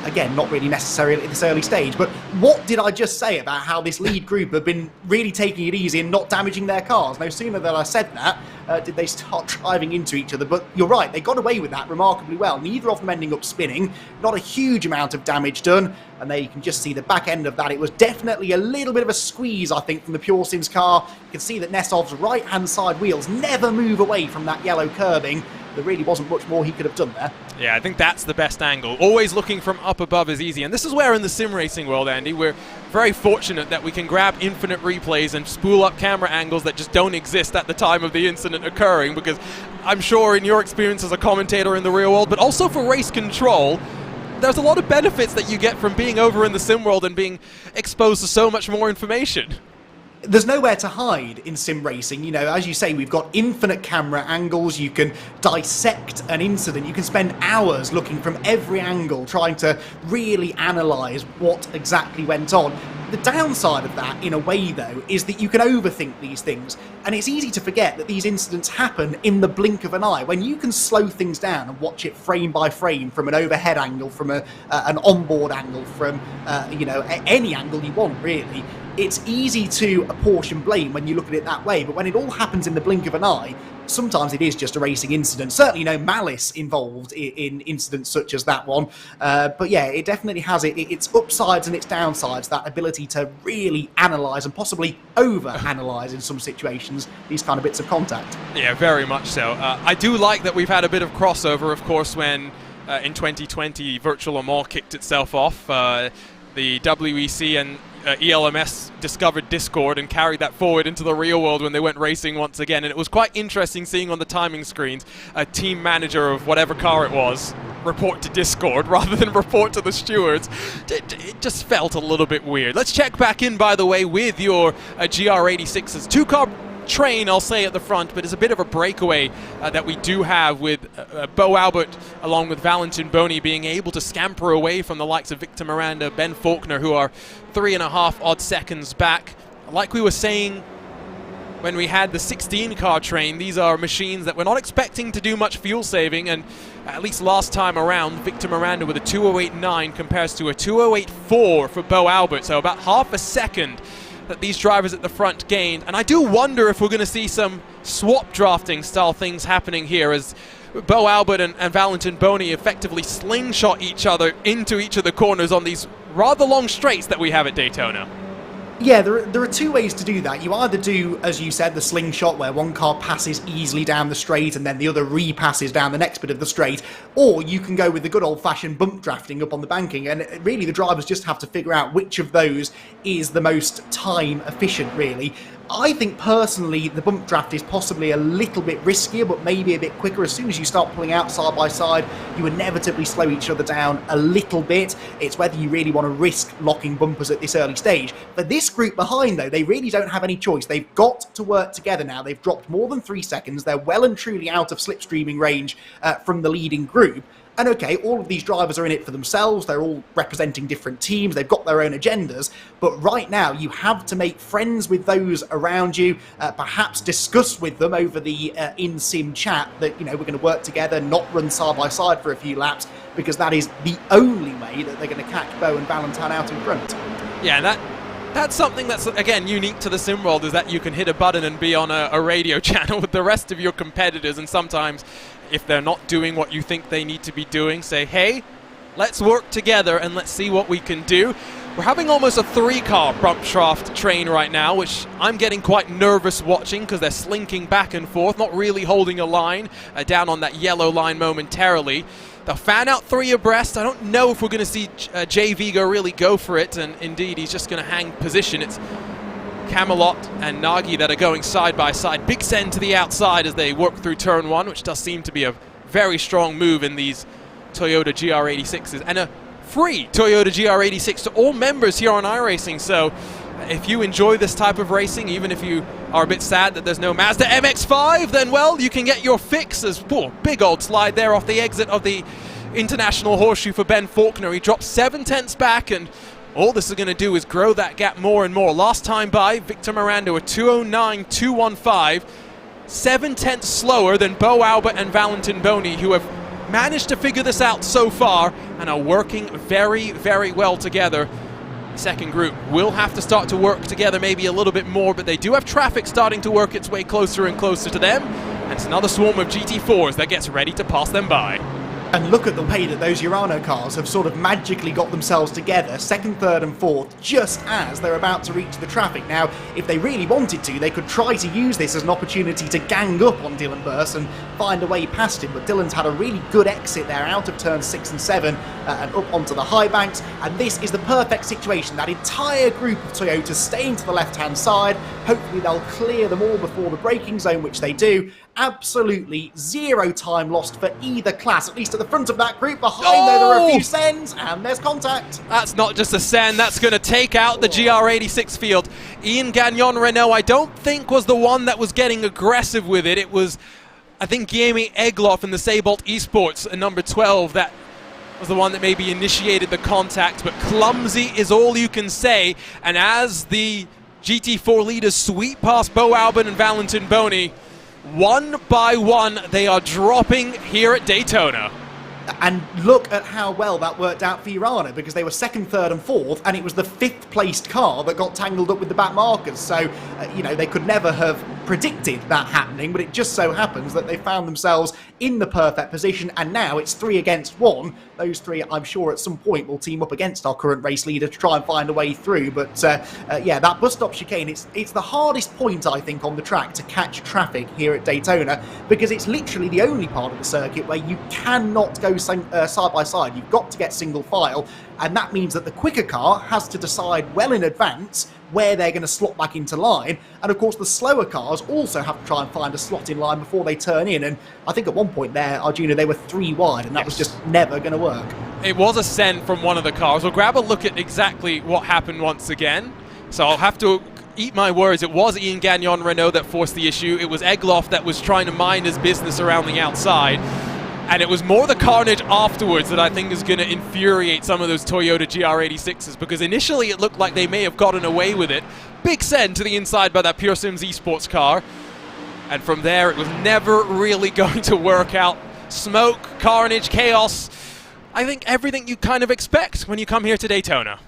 again, not really necessarily at this early stage. But what did I just say about how this lead group have been really taking it easy and not damaging their cars? No sooner than I said that, did they start driving into each other. But you're right, they got away with that remarkably well. Neither of them ending up spinning, not a huge amount of damage done. And there you can just see the back end of that. It was definitely a little bit of a squeeze, I think, from the Pure Sims car. You can see that Nesov's right-hand side wheels never move away from that yellow curbing. There really wasn't much more he could have done there. Yeah, I think that's the best angle. Always looking from up above is easy. And this is where in the sim racing world, Andy, we're very fortunate that we can grab infinite replays and spool up camera angles that just don't exist at the time of the incident occurring, because I'm sure in your experience as a commentator in the real world, but also for race control, there's a lot of benefits that you get from being over in the sim world and being exposed to so much more information. There's nowhere to hide in sim racing. You know, as you say, we've got infinite camera angles. You can dissect an incident. You can spend hours looking from every angle, trying to really analyse what exactly went on. The downside of that, in a way, though, is that you can overthink these things. And it's easy to forget that these incidents happen in the blink of an eye. When you can slow things down and watch it frame by frame, from an overhead angle, from an onboard angle, from, any angle you want, really, it's easy to apportion blame when you look at it that way. But when it all happens in the blink of an eye, sometimes it is just a racing incident. Certainly no malice involved in incidents such as that one. But yeah, it definitely has its upsides and its downsides, that ability to really analyse and possibly over-analyse in some situations these kind of bits of contact. Yeah, very much so. I do like that we've had a bit of crossover, of course, when in 2020 Virtual Le Mans kicked itself off. The WEC and ELMS discovered Discord and carried that forward into the real world when they went racing once again. And it was quite interesting seeing on the timing screens a team manager of whatever car it was report to Discord rather than report to the stewards. It just felt a little bit weird. Let's check back in, by the way, with your GR86's two-car train, I'll say, at the front, but it's a bit of a breakaway that we do have with Bo Albert along with Valentin Boni being able to scamper away from the likes of Victor Miranda, Ben Faulkner, who are 3.5 odd seconds back. Like we were saying when we had the 16-car train, these are machines that we're not expecting to do much fuel saving, and at least last time around, Victor Miranda with a 208.9 compares to a 208.4 for Bo Albert, so about half a second that these drivers at the front gained. And I do wonder if we're going to see some swap drafting style things happening here, as Bo Albert and Valentin Boni effectively slingshot each other into each of the corners on these rather long straights that we have at Daytona. Yeah, there are two ways to do that. You either do, as you said, the slingshot, where one car passes easily down the straight and then the other repasses down the next bit of the straight, or you can go with the good old-fashioned bump drafting up on the banking, and really the drivers just have to figure out which of those is the most time efficient, really. I think personally the bump draft is possibly a little bit riskier, but maybe a bit quicker. As soon as you start pulling out side by side, you inevitably slow each other down a little bit. It's whether you really want to risk locking bumpers at this early stage. For this group behind, though, they really don't have any choice. They've got to work together now. They've dropped more than 3 seconds. They're well and truly out of slipstreaming range from the leading group. And okay, all of these drivers are in it for themselves, they're all representing different teams, they've got their own agendas, but right now you have to make friends with those around you, perhaps discuss with them over the in-sim chat that, you know, we're going to work together, not run side by side for a few laps, because that is the only way that they're going to catch Bo and Valentine out in front. Yeah, that's something that's, again, unique to the sim world, is that you can hit a button and be on a radio channel with the rest of your competitors, and sometimes if they're not doing what you think they need to be doing, say, hey, let's work together and let's see what we can do. We're having almost a 3-car bump shaft train right now, which I'm getting quite nervous watching because they're slinking back and forth, not really holding a line down on that yellow line momentarily. They'll fan out 3 abreast. I don't know if we're going to see Jay Vigo really go for it, and indeed he's just going to hang position. It's Camelot and Nagy that are going side by side. Big send to the outside as they work through turn 1, which does seem to be a very strong move in these Toyota GR86s. And a free Toyota GR86 to all members here on iRacing. So if you enjoy this type of racing, even if you are a bit sad that there's no Mazda MX-5, then, well, you can get your fix. As big old slide there off the exit of the International Horseshoe for Ben Faulkner. He drops 7/10 back, and all this is going to do is grow that gap more and more. Last time by, Victor Miranda, a 209.215, 7/10 slower than Bo Albert and Valentin Boni, who have managed to figure this out so far and are working very, very well together. The second group will have to start to work together maybe a little bit more, but they do have traffic starting to work its way closer and closer to them, and it's another swarm of GT4s that gets ready to pass them by. And look at the way that those Urano cars have sort of magically got themselves together, second, third and fourth, just as they're about to reach the traffic. Now, if they really wanted to, they could try to use this as an opportunity to gang up on Dylan Burse and find a way past him, but Dylan's had a really good exit there out of turns 6 and 7 and up onto the high banks, and this is the perfect situation. That entire group of Toyotas staying to the left-hand side. Hopefully they'll clear them all before the braking zone, which they do. Absolutely zero time lost for either class, at least at the front of that group. Behind there are a few sends, and there's contact. That's not just a send, that's going to take out the GR86 field. Ian Gagnon Renault, I don't think was the one that was getting aggressive with it. It was, I think, Guillermo Egloff in the Seybold Esports, number 12, that was the one that maybe initiated the contact, but clumsy is all you can say. And as the GT4 leaders sweep past Bo Albon and Valentin Boni, one by one, they are dropping here at Daytona. And look at how well that worked out for Urano, because they were second, third and fourth, and it was the 5th placed car that got tangled up with the back markers. So, you know, they could never have predicted that happening, but it just so happens that they found themselves in the perfect position, and now it's 3 against 1. Those 3, I'm sure, at some point will team up against our current race leader to try and find a way through. But, yeah, that bus stop chicane, it's the hardest point, I think, on the track to catch traffic here at Daytona, because it's literally the only part of the circuit where you cannot go side by side. You've got to get single file, and that means that the quicker car has to decide well in advance where they're going to slot back into line, and of course the slower cars also have to try and find a slot in line before they turn in. And I think at one point there, Arjuna, they were 3 wide, and that was just never going to work. It was a send from one of the cars. We'll grab a look at exactly what happened once again. So I'll have to eat my words. It was Ian Gagnon Renault that forced the issue. It was Egloff that was trying to mind his business around the outside. And it was more the carnage afterwards that I think is going to infuriate some of those Toyota GR86s, because initially it looked like they may have gotten away with it. Big send to the inside by that Pure Sims Esports car. And from there, it was never really going to work out. Smoke, carnage, chaos. I think everything you kind of expect when you come here to Daytona.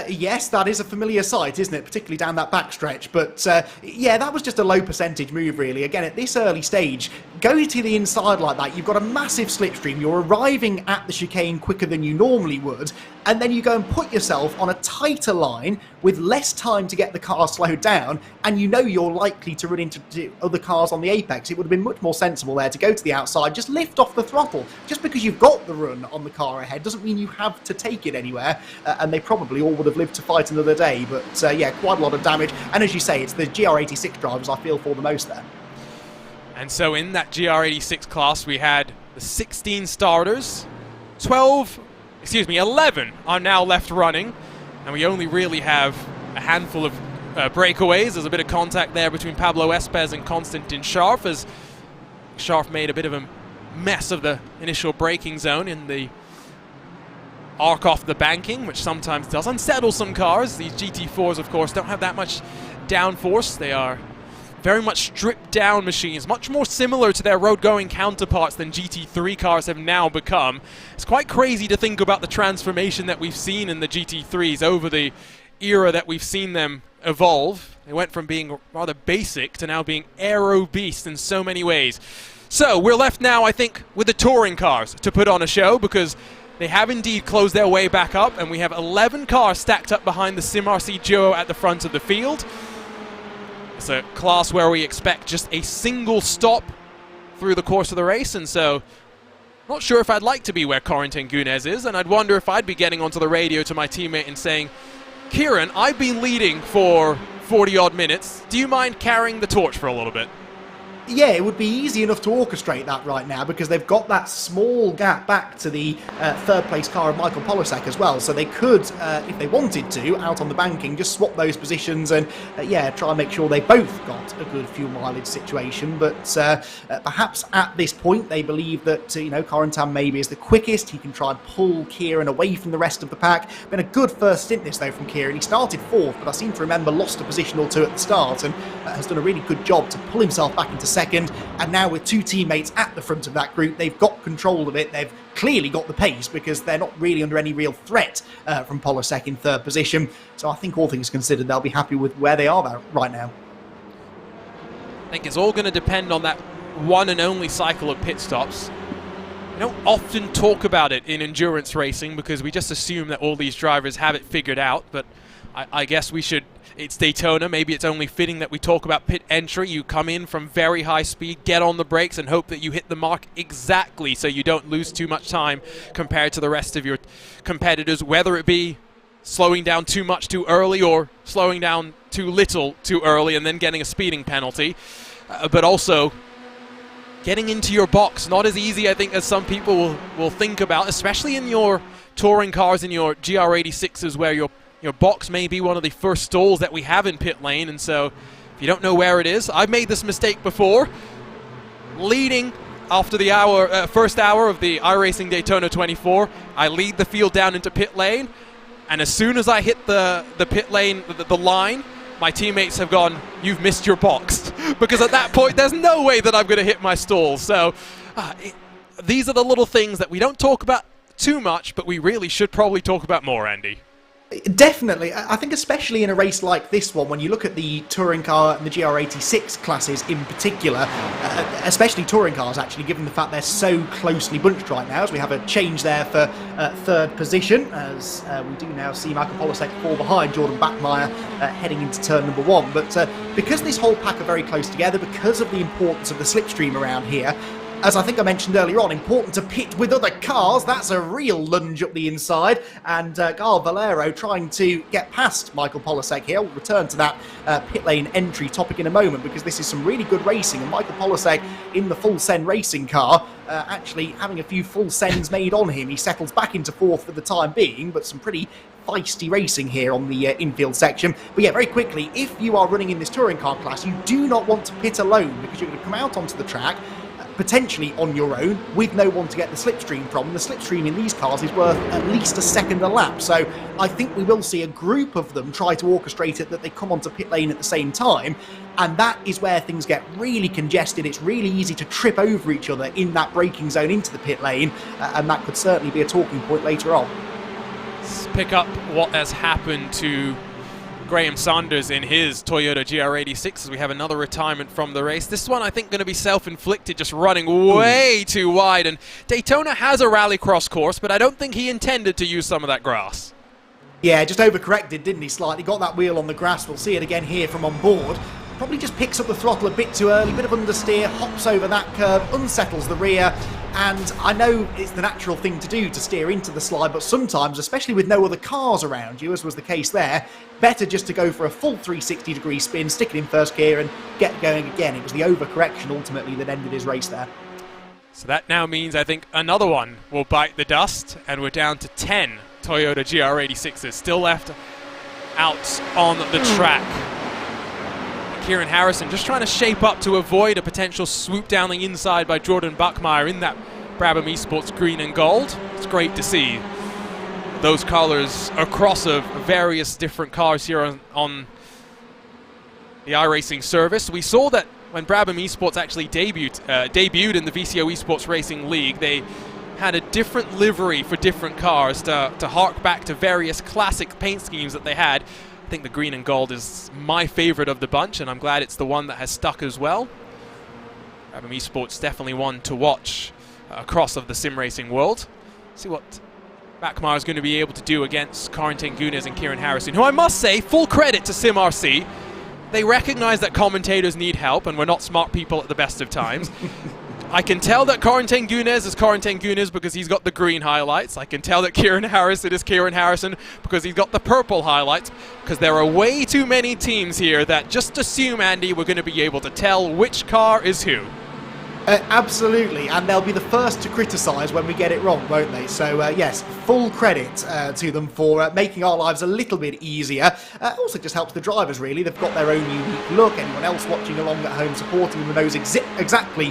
Yes, that is a familiar sight, isn't it? Particularly down that backstretch. But, yeah, that was just a low percentage move, really. Again, at this early stage, going to the inside like that, you've got a massive slipstream. You're arriving at the chicane quicker than you normally would. And then you go and put yourself on a tighter line with less time to get the car slowed down, and you know you're likely to run into other cars on the apex. It would have been much more sensible there to go to the outside, just lift off the throttle. Just because you've got the run on the car ahead doesn't mean you have to take it anywhere, and they probably all would have lived to fight another day. But yeah, quite a lot of damage, and as you say, it's the GR86 drivers I feel for the most there. And so in that GR86 class, we had the 16 starters, 11 are now left running, and we only really have a handful of breakaways. There's a bit of contact there between Pablo Espez and Konstantin Scharf, as Scharf made a bit of a mess of the initial braking zone in the arc off the banking, which sometimes does unsettle some cars. These GT4s, of course, don't have that much downforce. They are very much stripped down machines, much more similar to their road-going counterparts than GT3 cars have now become. It's quite crazy to think about the transformation that we've seen in the GT3s over the era that we've seen them evolve. They went from being rather basic to now being aero beasts in so many ways. So we're left now, I think, with the touring cars to put on a show, because they have indeed closed their way back up, and we have 11 cars stacked up behind the SimRC duo at the front of the field. It's a class where we expect just a single stop through the course of the race, and so not sure if I'd like to be where Corentin Gunez is, and I'd wonder if I'd be getting onto the radio to my teammate and saying, Kieran, I've been leading for 40-odd minutes. Do you mind carrying the torch for a little bit? Yeah, it would be easy enough to orchestrate that right now, because they've got that small gap back to the third place car of Michael Polisek as well, so they could, if they wanted to, out on the banking, just swap those positions and, yeah, try and make sure they both got a good fuel mileage situation. But perhaps at this point they believe that, you know, Corentin maybe is the quickest. He can try and pull Kieran away from the rest of the pack. Been a good first stint this, though, from Kieran. He started 4th, but I seem to remember lost a position or 2 at the start, and has done a really good job to pull himself back into 2nd second, and now with 2 teammates at the front of that group, they've got control of it. They've clearly got the pace because they're not really under any real threat from Polasek in 3rd position. So I think all things considered, they'll be happy with where they are right now. I think it's all going to depend on that one and only cycle of pit stops. We don't often talk about it in endurance racing because we just assume that all these drivers have it figured out, but I guess we should. It's Daytona, maybe it's only fitting that we talk about pit entry. You come in from very high speed, get on the brakes and hope that you hit the mark exactly so you don't lose too much time compared to the rest of your competitors, whether it be slowing down too much too early or slowing down too little too early and then getting a speeding penalty, but also getting into your box. Not as easy, I think, as some people will think about, especially in your touring cars, in your GR86s, where your box may be one of the first stalls that we have in pit lane. And so if you don't know where it is, I've made this mistake before. Leading after the first hour of the iRacing Daytona 24, I lead the field down into pit lane, and as soon as I hit the pit lane, the line, my teammates have gone, "You've missed your box," because at that point there's no way that I'm going to hit my stall. So these are the little things that we don't talk about too much, but we really should probably talk about more, Andy. Definitely. I think especially in a race like this one, when you look at the touring car and the GR86 classes in particular, especially touring cars actually, given the fact they're so closely bunched right now, as we have a change there for 3rd position, as we do now see Michael Polasek fall behind Jordan Bachmeier heading into turn number 1. But because this whole pack are very close together, because of the importance of the slipstream around here, as I think I mentioned earlier on, important to pit with other cars. That's a real lunge up the inside. And Carl Valero trying to get past Michael Polasek here. We'll return to that pit lane entry topic in a moment, because this is some really good racing. And Michael Polasek in the full send racing car, actually having a few full sends made on him. He settles back into 4th for the time being, but some pretty feisty racing here on the infield section. But yeah, very quickly, if you are running in this touring car class, you do not want to pit alone, because you're going to come out onto the track potentially on your own with no one to get the slipstream from. The slipstream in these cars is worth at least a second a lap, so I think we will see a group of them try to orchestrate it that they come onto pit lane at the same time, and that is where things get really congested. It's really easy to trip over each other in that braking zone into the pit lane, and that could certainly be a talking point later on. Let's pick up what has happened to Graham Saunders in his Toyota GR86 as we have another retirement from the race. This one I think going to be self-inflicted, just running way too wide. And Daytona has a rallycross course, but I don't think he intended to use some of that grass. Yeah, just overcorrected, didn't he, slightly? Got that wheel on the grass. We'll see it again here from on board. Probably just picks up the throttle a bit too early, bit of understeer, hops over that curve, unsettles the rear, and I know it's the natural thing to do to steer into the slide, but sometimes, especially with no other cars around you, as was the case there, better just to go for a full 360-degree spin, stick it in first gear and get going again. It was the overcorrection ultimately that ended his race there. So that now means I think another one will bite the dust, and we're down to 10 Toyota GR86s still left out on the track. Kieran Harrison just trying to shape up to avoid a potential swoop down the inside by Jordan Bachmeier in that Brabham Esports green and gold. It's great to see those colours across of various different cars here on the iRacing service. We saw that when Brabham Esports actually debuted in the VCO Esports Racing League, they had a different livery for different cars to hark back to various classic paint schemes that they had. I think the green and gold is my favorite of the bunch, and I'm glad it's the one that has stuck as well. Brabham Esports definitely one to watch across of the sim racing world. See what Bachmeier is going to be able to do against Corentin Gunes and Kieran Harrison, who I must say, full credit to SimRC. They recognize that commentators need help, and we're not smart people at the best of times. I can tell that Corentin Gunes is Corentin Gunes because he's got the green highlights. I can tell that Kieran Harrison is Kieran Harrison because he's got the purple highlights, because there are way too many teams here that just assume, Andy, we're going to be able to tell which car is who. Absolutely, and they'll be the first to criticise when we get it wrong, won't they? So yes, full credit to them for making our lives a little bit easier. Also just helps the drivers, really. They've got their own unique look. Anyone else watching along at home supporting them knows exactly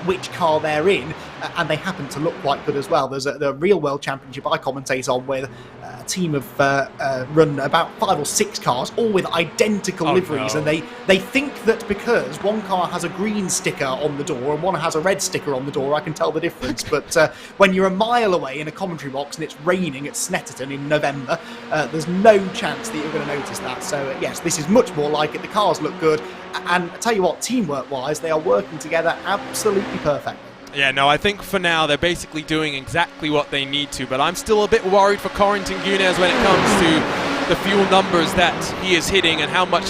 which car they're in. and they happen to look quite good as well. There's the Real World Championship I commentate on where a team have run about 5 or 6 cars, all with identical liveries, and they think that because one car has a green sticker on the door and one has a red sticker on the door, I can tell the difference. But when you're a mile away in a commentary box and it's raining at Snetterton in November, there's no chance that you're going to notice that. So yes, this is much more like it. The cars look good, and I tell you what, teamwork-wise, they are working together absolutely perfectly. Yeah, no, I think for now they're basically doing exactly what they need to, but I'm still a bit worried for Corentin Gunez when it comes to the fuel numbers that he is hitting and how much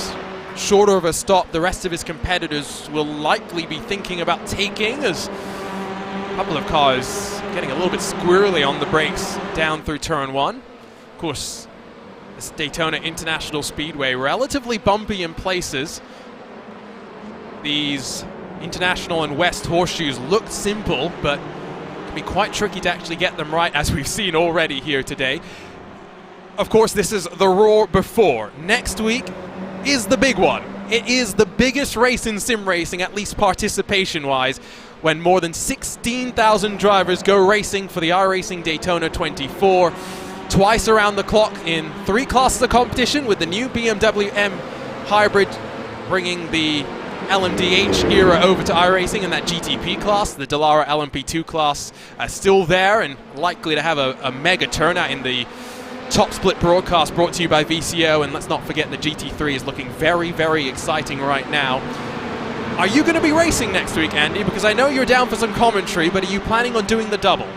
shorter of a stop the rest of his competitors will likely be thinking about taking, as a couple of cars getting a little bit squirrely on the brakes down through turn 1. Of course, this Daytona International Speedway, relatively bumpy in places. These International and West horseshoes look simple, but can be quite tricky to actually get them right, as we've seen already here today. Of course, this is the Roar Before. Next week is the big one. It is the biggest race in sim racing, at least participation-wise, when more than 16,000 drivers go racing for the iRacing Daytona 24. Twice around the clock in 3 classes of competition, with the new BMW M Hybrid bringing the LMDH era over to iRacing, and that GTP class, the Dallara LMP2 class, still there and likely to have a mega turnout in the top split broadcast brought to you by VCO. And let's not forget the GT3 is looking very, very exciting right now. Are you going to be racing next week, Andy? Because I know you're down for some commentary, but are you planning on doing the double?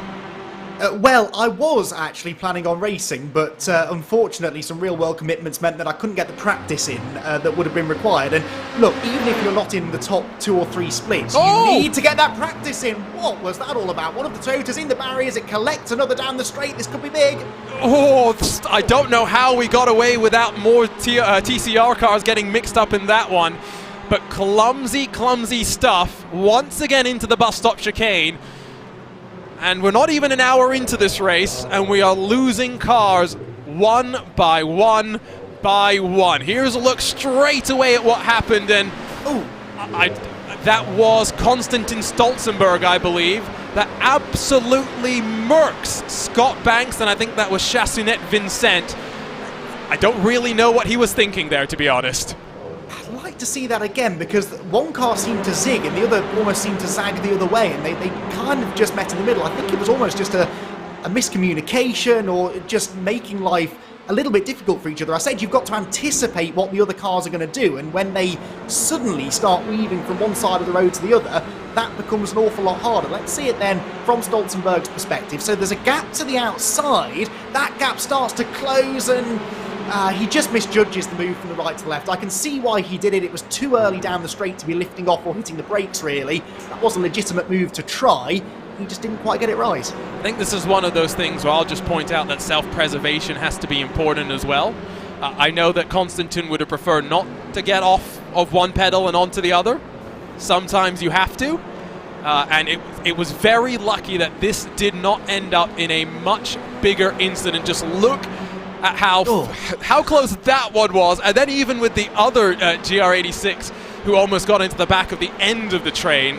Well, I was actually planning on racing, but unfortunately some real-world commitments meant that I couldn't get the practice in that would have been required. And look, even if you're not in the top 2 or 3 splits, you need to get that practice in. What was that all about? One of the Toyotas in the barriers, it collects another down the straight. This could be big. Oh, I don't know how we got away without more TCR cars getting mixed up in that one. But clumsy, clumsy stuff once again into the bus stop chicane. And we're not even an hour into this race, and we are losing cars one by one by one. Here's a look straight away at what happened, and that was Konstantin Stolzenberg, I believe, that absolutely murks Scott Banks, and I think that was Chassunet Vincent. I don't really know what he was thinking there, to be honest. I'd like to see that again, because one car seemed to zig and the other almost seemed to zag the other way, and they kind of just met in the middle. I think it was almost just a miscommunication, or just making life a little bit difficult for each other. I said you've got to anticipate what the other cars are going to do, and when they suddenly start weaving from one side of the road to the other, that becomes an awful lot harder. Let's see it then from Stolzenberg's perspective. So there's a gap to the outside, that gap starts to close, and he just misjudges the move from the right to the left. I can see why he did it. It was too early down the straight to be lifting off or hitting the brakes, really. That was a legitimate move to try. He just didn't quite get it right. I think this is one of those things where I'll just point out that self-preservation has to be important as well. I know that Konstantin would have preferred not to get off of one pedal and onto the other. Sometimes you have to. And it was very lucky that this did not end up in a much bigger incident. Just look at how close that one was, and then even with the other GR86 who almost got into the back of the end of the train,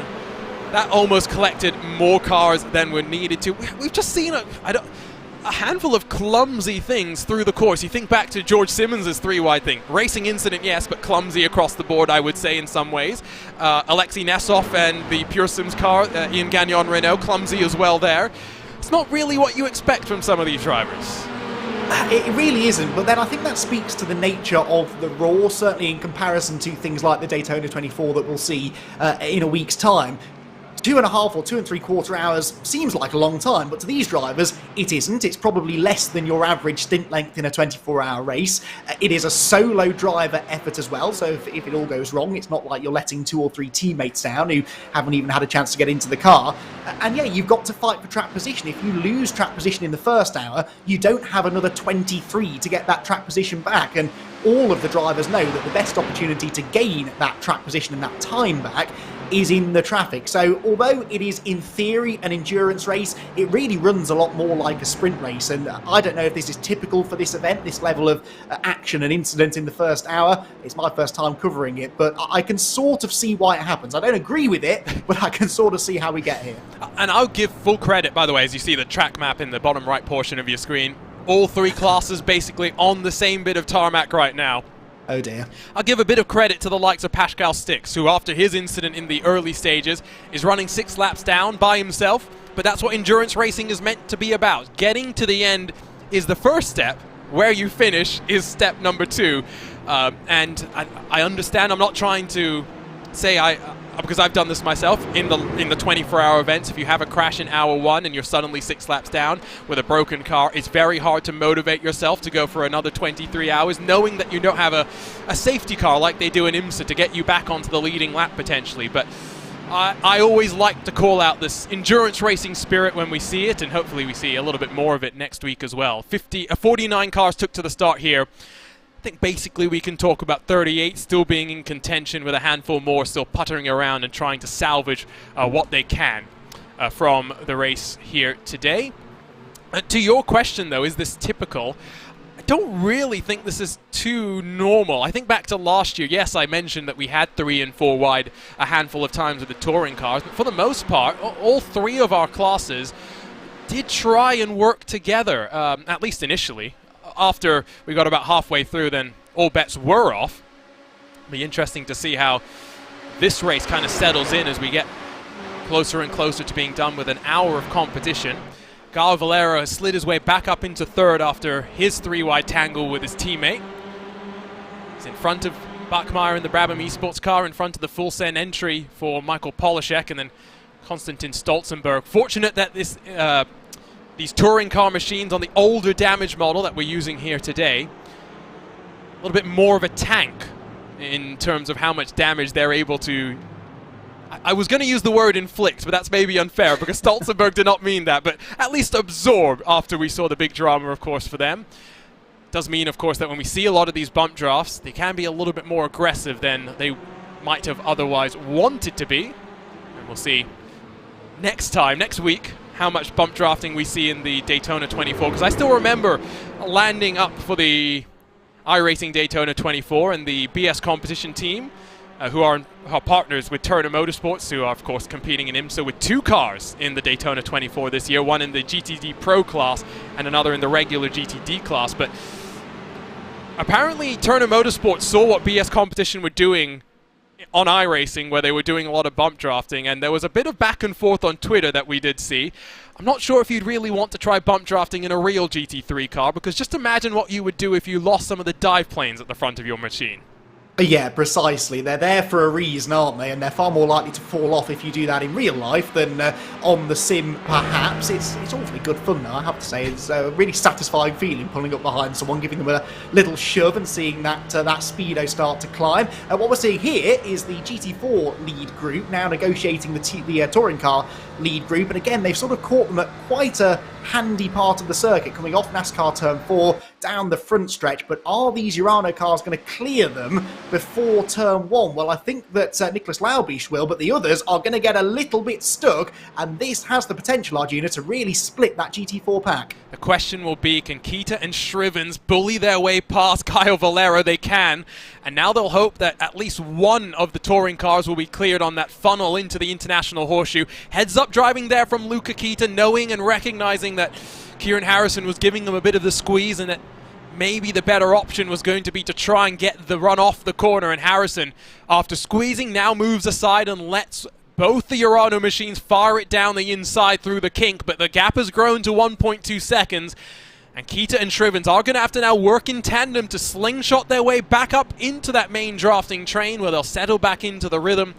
that almost collected more cars than were needed to. We've just seen a handful of clumsy things through the course. You think back to George Simmons' 3-wide thing. Racing incident, yes, but clumsy across the board, I would say, in some ways. Alexei Nesov and the Pure Sims car, Ian Gagnon Renault, clumsy as well there. It's not really what you expect from some of these drivers. It really isn't, but then I think that speaks to the nature of the Raw, certainly in comparison to things like the Daytona 24 that we'll see in a week's time. 2.5 or 2 3/4 hours seems like a long time, but to these drivers, it isn't. It's probably less than your average stint length in a 24-hour race. It is a solo driver effort as well, so if it all goes wrong, it's not like you're letting 2 or 3 teammates down who haven't even had a chance to get into the car. And yeah, you've got to fight for track position. If you lose track position in the first hour, you don't have another 23 to get that track position back. And all of the drivers know that the best opportunity to gain that track position and that time back is in the traffic. So although it is in theory an endurance race, it really runs a lot more like a sprint race. And I don't know if this is typical for this event, this level of action and incident in the first hour. It's my first time covering it, but I can sort of see why it happens. I don't agree with it, but I can sort of see how we get here. And I'll give full credit, by the way, as you see the track map in the bottom right portion of your screen. All three classes basically on the same bit of tarmac right now. Oh dear. I'll give a bit of credit to the likes of Pascal Stix, who after his incident in the early stages is running 6 laps down by himself, but that's what endurance racing is meant to be about. Getting to the end is the first step. Where you finish is step number 2. And I understand, I'm not trying to say because I've done this myself in the 24-hour events. If you have a crash in hour 1 and you're suddenly 6 laps down with a broken car, it's very hard to motivate yourself to go for another 23 hours, knowing that you don't have a safety car like they do in IMSA to get you back onto the leading lap potentially. But I always like to call out this endurance racing spirit when we see it, and hopefully we see a little bit more of it next week as well. 49 cars took to the start here. I think basically we can talk about 38 still being in contention, with a handful more still puttering around and trying to salvage what they can from the race here today. To your question though, is this typical? I don't really think this is too normal. I think back to last year, yes, I mentioned that we had 3 and 4 wide a handful of times with the touring cars, but for the most part, all 3 of our classes did try and work together, at least initially. After we got about halfway through, then all bets were off. It'll be interesting to see how this race kind of settles in as we get closer and closer to being done with an hour of competition. Gal Valero has slid his way back up into 3rd after his 3-wide tangle with his teammate. He's in front of Bachmeier in the Brabham Esports car, in front of the full send entry for Michael Polishek, and then Konstantin Stolzenberg. Fortunate that these touring car machines on the older damage model that we're using here today, a little bit more of a tank in terms of how much damage they're able to... I was going to use the word inflict, but that's maybe unfair because Stolzenberg did not mean that, but at least absorb after we saw the big drama, of course, for them. Does mean, of course, that when we see a lot of these bump drafts, they can be a little bit more aggressive than they might have otherwise wanted to be. And we'll see next week, how much bump drafting we see in the Daytona 24, because I still remember landing up for the iRacing Daytona 24 and the BS competition team, who are partners with Turner Motorsports, who are of course competing in IMSA with 2 cars in the Daytona 24 this year, one in the GTD Pro class and another in the regular GTD class. But apparently Turner Motorsports saw what BS competition were doing on iRacing, where they were doing a lot of bump drafting, and there was a bit of back and forth on Twitter that we did see. I'm not sure if you'd really want to try bump drafting in a real GT3 car, because just imagine what you would do if you lost some of the dive planes at the front of your machine. Yeah, precisely. They're there for a reason, aren't they? And they're far more likely to fall off if you do that in real life than on the sim, perhaps. It's awfully good fun, though, I have to say. It's a really satisfying feeling pulling up behind someone, giving them a little shove and seeing that speedo start to climb. What we're seeing here is the GT4 lead group now negotiating the touring car lead group. And again, they've sort of caught them at quite a handy part of the circuit, coming off NASCAR Turn 4 down the front stretch. But are these Urano cars going to clear them before Turn 1? Well, I think that Nicholas Laubisch will, but the others are going to get a little bit stuck, and this has the potential, Arjuna, to really split that GT4 pack. The question will be, can Kita and Shrivens bully their way past Kyle Valero? They can, and now they'll hope that at least one of the touring cars will be cleared on that funnel into the International Horseshoe. Heads up driving there from Luca Kita, knowing and recognizing that Kieran Harrison was giving them a bit of the squeeze, and that maybe the better option was going to be to try and get the run off the corner. And Harrison, after squeezing, now moves aside and lets both the Urano machines fire it down the inside through the kink, but the gap has grown to 1.2 seconds. And Kita and Shrivens are going to have to now work in tandem to slingshot their way back up into that main drafting train, where they'll settle back into the rhythm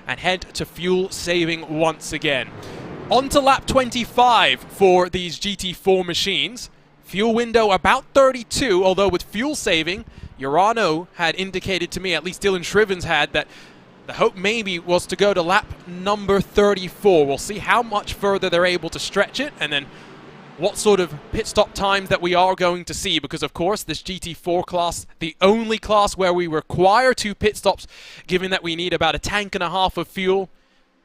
and head to fuel saving once again. On to lap 25 for these GT4 machines. Fuel window about 32, although with fuel saving, Urano had indicated to me, at least Dylan Shrivens had, that the hope maybe was to go to lap number 34. We'll see how much further they're able to stretch it, and then what sort of pit stop times that we are going to see, because of course this GT4 class, the only class where we require 2 pit stops, given that we need about a tank and a half of fuel,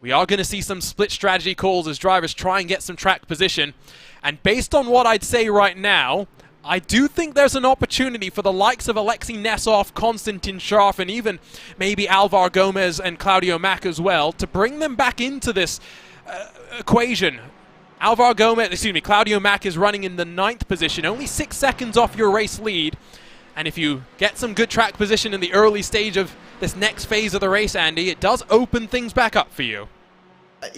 We are going to see some split strategy calls as drivers try and get some track position. And based on what I'd say right now, I do think there's an opportunity for the likes of Alexei Nesov, Konstantin Scharf, and even maybe Alvar Gomez and Claudio Mack as well, to bring them back into this equation. Claudio Mack is running in the 9th position, only 6 seconds off your race lead. And if you get some good track position in the early stage of this next phase of the race, Andy, it does open things back up for you.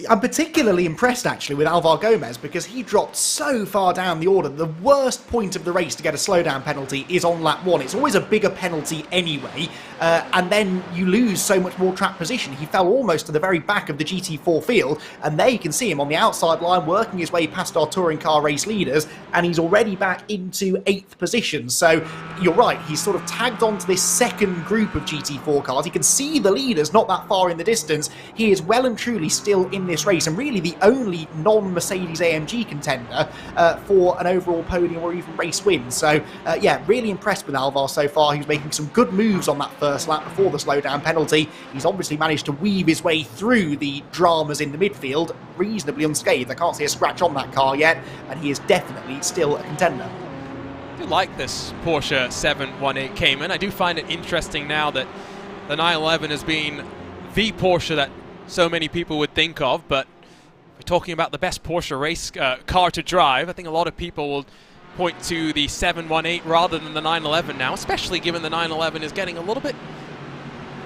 I'm particularly impressed, actually, with Alvar Gomez because he dropped so far down the order. The worst point of the race to get a slowdown penalty is on lap 1. It's always a bigger penalty anyway, and then you lose so much more track position. He fell almost to the very back of the GT4 field, and there you can see him on the outside line working his way past our touring car race leaders, and he's already back into 8th position. So you're right, he's sort of tagged onto this second group of GT4 cars. He can see the leaders not that far in the distance. He is well and truly still in this race, and really the only non-Mercedes AMG contender for an overall podium or even race win. So yeah, really impressed with Alvar so far. He was making some good moves on that first lap before the slowdown penalty. He's obviously managed to weave his way through the dramas in the midfield reasonably unscathed. I can't see a scratch on that car yet, and he is definitely still a contender. I do like this Porsche 718 Cayman. I do find it interesting now that the 911 has been the Porsche that so many people would think of, but we're talking about the best Porsche race car to drive. I think a lot of people will point to the 718 rather than the 911 now, especially given the 911 is getting a little bit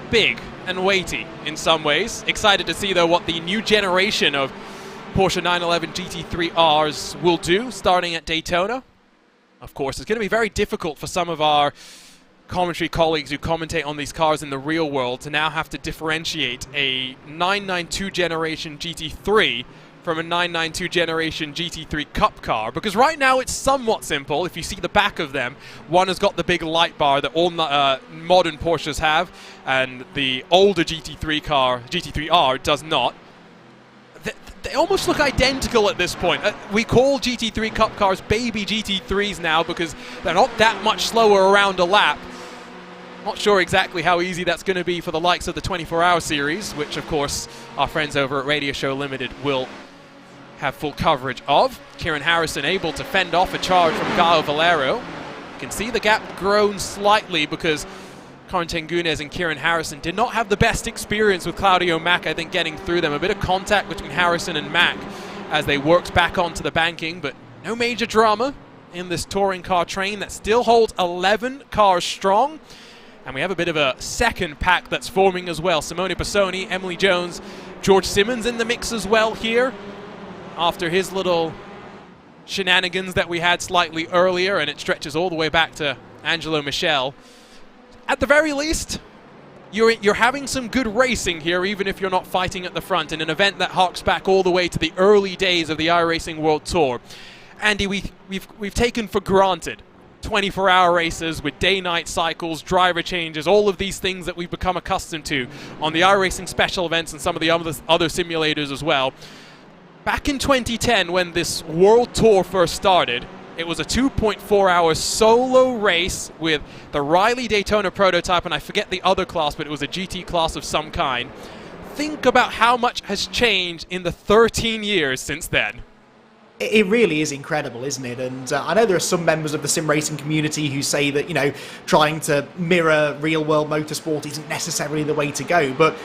big and weighty in some ways. Excited to see, though, what the new generation of Porsche 911 GT3Rs will do starting at Daytona. Of course, it's going to be very difficult for some of our commentary colleagues who commentate on these cars in the real world to now have to differentiate a 992 generation GT3 from a 992 generation GT3 Cup car, because right now it's somewhat simple. If you see the back of them, one has got the big light bar that all modern Porsches have, and the older GT3R does not. They almost look identical at this point. We call GT3 Cup cars baby GT3s now because they're not that much slower around a lap. Not sure exactly how easy that's going to be for the likes of the 24-hour series, which, of course, our friends over at Radio Show Limited will have full coverage of. Kieran Harrison able to fend off a charge from Gaio Valero. You can see the gap grown slightly because Corentin Gunes and Kieran Harrison did not have the best experience with Claudio Mack, I think, getting through them. A bit of contact between Harrison and Mack as they worked back onto the banking, but no major drama in this touring car train that still holds 11 cars strong. And we have a bit of a second pack that's forming as well. Simone Bassoni, Emily Jones, George Simmons in the mix as well here after his little shenanigans that we had slightly earlier, and it stretches all the way back to Angelo Michel. At the very least, you're having some good racing here, even if you're not fighting at the front, in an event that harks back all the way to the early days of the iRacing World Tour. Andy, we've taken for granted 24-hour races with day-night cycles, driver changes, all of these things that we've become accustomed to on the iRacing special events and some of the other simulators as well. Back in 2010, when this World Tour first started, it was a 2.4-hour solo race with the Riley Daytona prototype, and I forget the other class, but it was a GT class of some kind. Think about how much has changed in the 13 years since then. It really is incredible, isn't it? And I know there are some members of the sim racing community who say that, you know, trying to mirror real-world motorsport isn't necessarily the way to go. But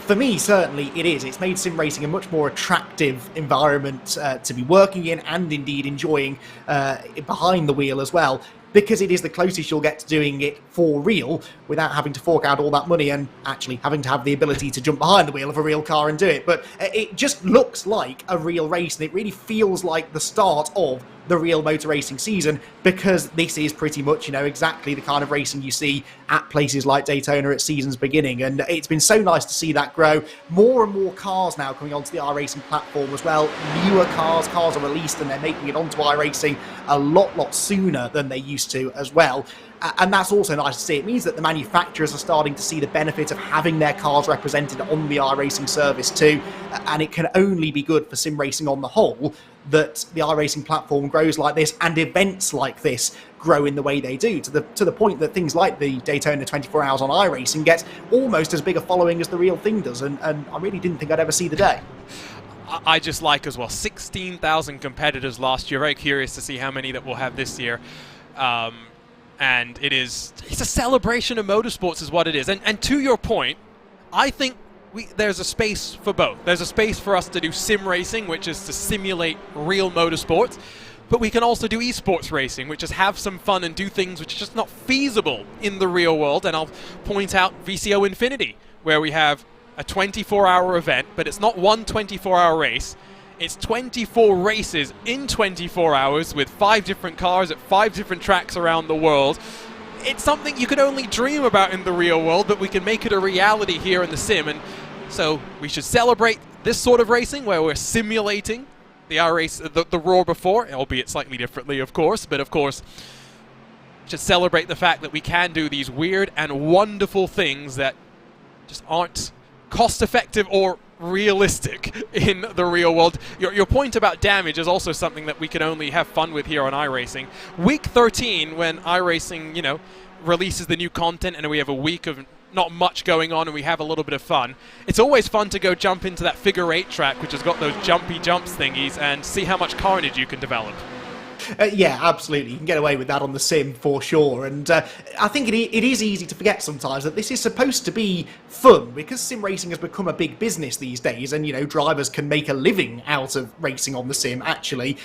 for me, certainly it is. It's made sim racing a much more attractive environment to be working in and indeed enjoying behind the wheel as well, because it is the closest you'll get to doing it for real without having to fork out all that money and actually having to have the ability to jump behind the wheel of a real car and do it. But it just looks like a real race, and it really feels like the start of the real motor racing season, because this is pretty much, you know, exactly the kind of racing you see at places like Daytona at season's beginning. And it's been so nice to see that grow. More and more cars now coming onto the iRacing platform as well. Newer cars are released and they're making it onto iRacing a lot sooner than they used to as well. And that's also nice to see. It means that the manufacturers are starting to see the benefit of having their cars represented on the iRacing service too. And it can only be good for sim racing on the whole that the iRacing platform grows like this, and events like this grow in the way they do, to the point that things like the Daytona 24 Hours on iRacing gets almost as big a following as the real thing does, and I really didn't think I'd ever see the day. I just like as well 16,000 competitors last year. Very curious to see how many that we'll have this year. And it's a celebration of motorsports is what it is. And to your point, I think there's a space for both. There's a space for us to do sim racing, which is to simulate real motorsports, but we can also do esports racing, which is have some fun and do things which are just not feasible in the real world. And I'll point out VCO Infinity, where we have a 24-hour event, but it's not one 24-hour race. It's 24 races in 24 hours with 5 different cars at 5 different tracks around the world. It's something you could only dream about in the real world, but we can make it a reality here in the sim. And so we should celebrate this sort of racing where we're simulating the the Roar Before, albeit slightly differently, of course. But of course, should celebrate the fact that we can do these weird and wonderful things that just aren't cost-effective or realistic in the real world. Your point about damage is also something that we can only have fun with here on iRacing. Week 13, when iRacing, releases the new content and we have a week of not much going on and we have a little bit of fun, it's always fun to go jump into that figure 8 track, which has got those jumpy jumps thingies, and see how much carnage you can develop. Yeah, absolutely. You can get away with that on the sim for sure. And I think it is easy to forget sometimes that this is supposed to be fun, because sim racing has become a big business these days, and for can make a living out of racing on the sim. Actually,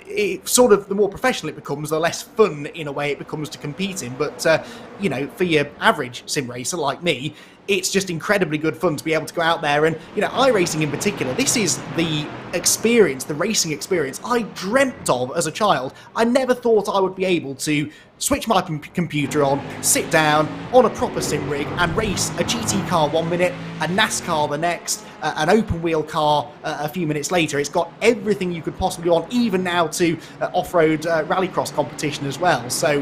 it sort of, the more professional it becomes, the less fun in a way it becomes to compete in. But for your average sim racer like me, it's just incredibly good fun to be able to go out there and, iRacing in particular, this is the experience, the racing experience I dreamt of as a child. I never thought I would be able to switch my computer on, sit down on a proper sim rig and race a GT car 1 minute, a NASCAR the next, an open wheel car a few minutes later. It's got everything you could possibly want, even now to off-road rallycross competition as well. So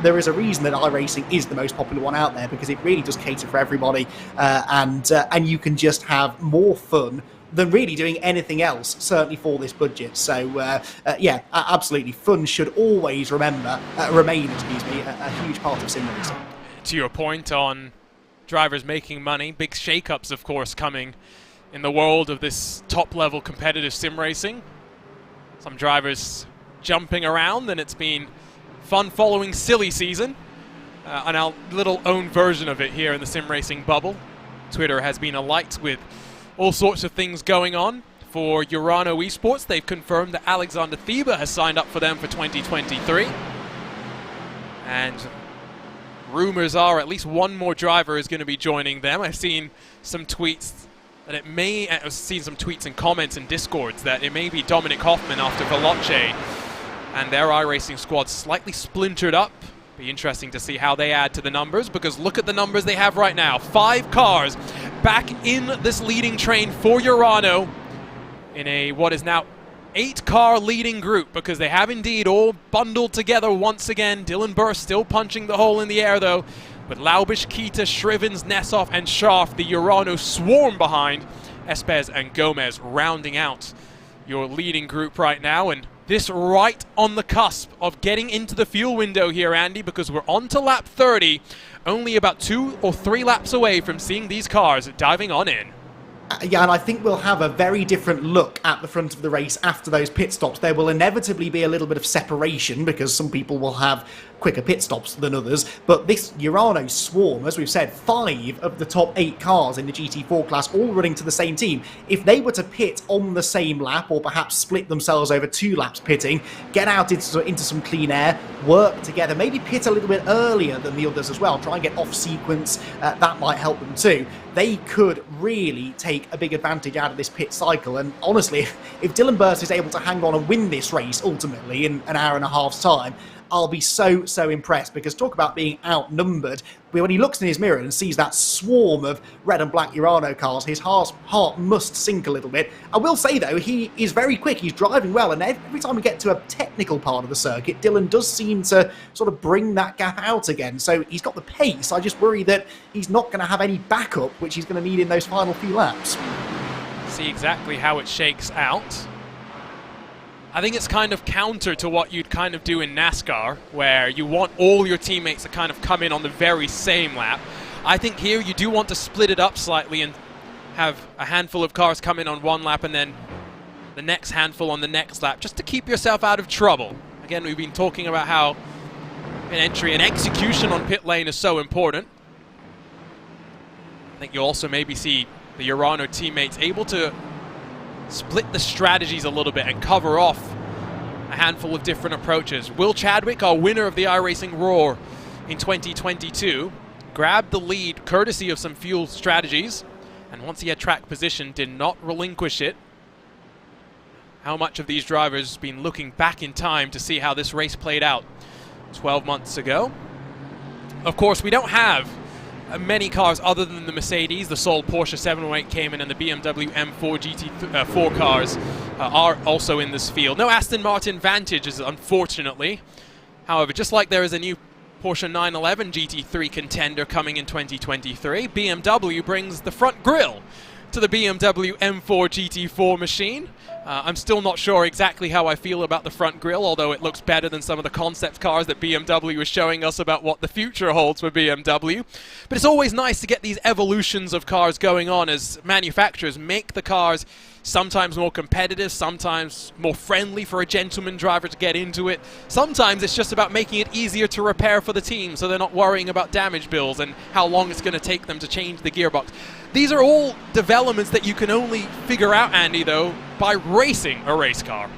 there is a reason that iRacing is the most popular one out there, because it really does cater for everybody, and you can just have more fun than really doing anything else, certainly for this budget. So absolutely, fun should always remain a huge part of sim racing. To your point on drivers making money, big shakeups, of course, coming in the world of this top-level competitive sim racing. Some drivers jumping around, and it's been fun following silly season, on our little own version of it here in the sim racing bubble. Twitter has been alight with all sorts of things going on. For Urano Esports, they've confirmed that Alexander Thieber has signed up for them for 2023. And rumors are at least one more driver is going to be joining them. I've seen some tweets that I've seen some tweets and comments in Discords that it may be Dominic Hoffman after Veloce, and their iRacing squad slightly splintered up. Be interesting to see how they add to the numbers, because look at the numbers they have right now. 5 cars back in this leading train for Urano in what is now 8-car leading group, because they have indeed all bundled together once again. Dylan Burr still punching the hole in the air though, with Laubish, Kita, Shrivens, Nessoff and Scharf, the Urano swarm behind. Espez and Gomez rounding out your leading group right now, and this right on the cusp of getting into the fuel window here, Andy, because we're on to lap 30, only about 2 or 3 laps away from seeing these cars diving on in. Yeah, and I think we'll have a very different look at the front of the race after those pit stops. There will inevitably be a little bit of separation, because some people will have quicker pit stops than others, but this Urano swarm, as we've said, 5 of the top 8 cars in the GT4 class all running to the same team. If they were to pit on the same lap, or perhaps split themselves over 2 laps pitting, get out into some clean air, work together, maybe pit a little bit earlier than the others as well, try and get off sequence, that might help them too. They could really take a big advantage out of this pit cycle. And honestly, if Dylan Burst is able to hang on and win this race ultimately in an hour and a half's time, I'll be so impressed, because talk about being outnumbered. When he looks in his mirror and sees that swarm of red and black Urano cars, his heart must sink a little bit. I will say, though, he is very quick. He's driving well, and every time we get to a technical part of the circuit, Dylan does seem to sort of bring that gap out again. So he's got the pace. I just worry that he's not going to have any backup, which he's going to need in those final few laps. See exactly how it shakes out. I think it's kind of counter to what you'd kind of do in NASCAR, where you want all your teammates to kind of come in on the very same lap. I think here you do want to split it up slightly and have a handful of cars come in on one lap and then the next handful on the next lap, just to keep yourself out of trouble. Again, we've been talking about how an entry and execution on pit lane is so important. I think you also maybe see the Urano teammates able to split the strategies a little bit and cover off a handful of different approaches. Will Chadwick, our winner of the iRacing Roar in 2022, grabbed the lead courtesy of some fuel strategies, and once he had track position, did not relinquish it. How much of these drivers been looking back in time to see how this race played out 12 months ago? Of course, we don't have many cars other than the Mercedes. The sole Porsche 708 Cayman and the BMW M4 GT4 cars are also in this field. No Aston Martin Vantages, unfortunately. However, just like there is a new Porsche 911 GT3 contender coming in 2023, BMW brings the front grille to the BMW M4 GT4 machine. I'm still not sure exactly how I feel about the front grille, although it looks better than some of the concept cars that BMW is showing us about what the future holds for BMW. But it's always nice to get these evolutions of cars going on as manufacturers make the cars sometimes more competitive, sometimes more friendly for a gentleman driver to get into it. Sometimes it's just about making it easier to repair for the team so they're not worrying about damage bills and how long it's going to take them to change the gearbox. These are all developments that you can only figure out, Andy, though, by racing a race car.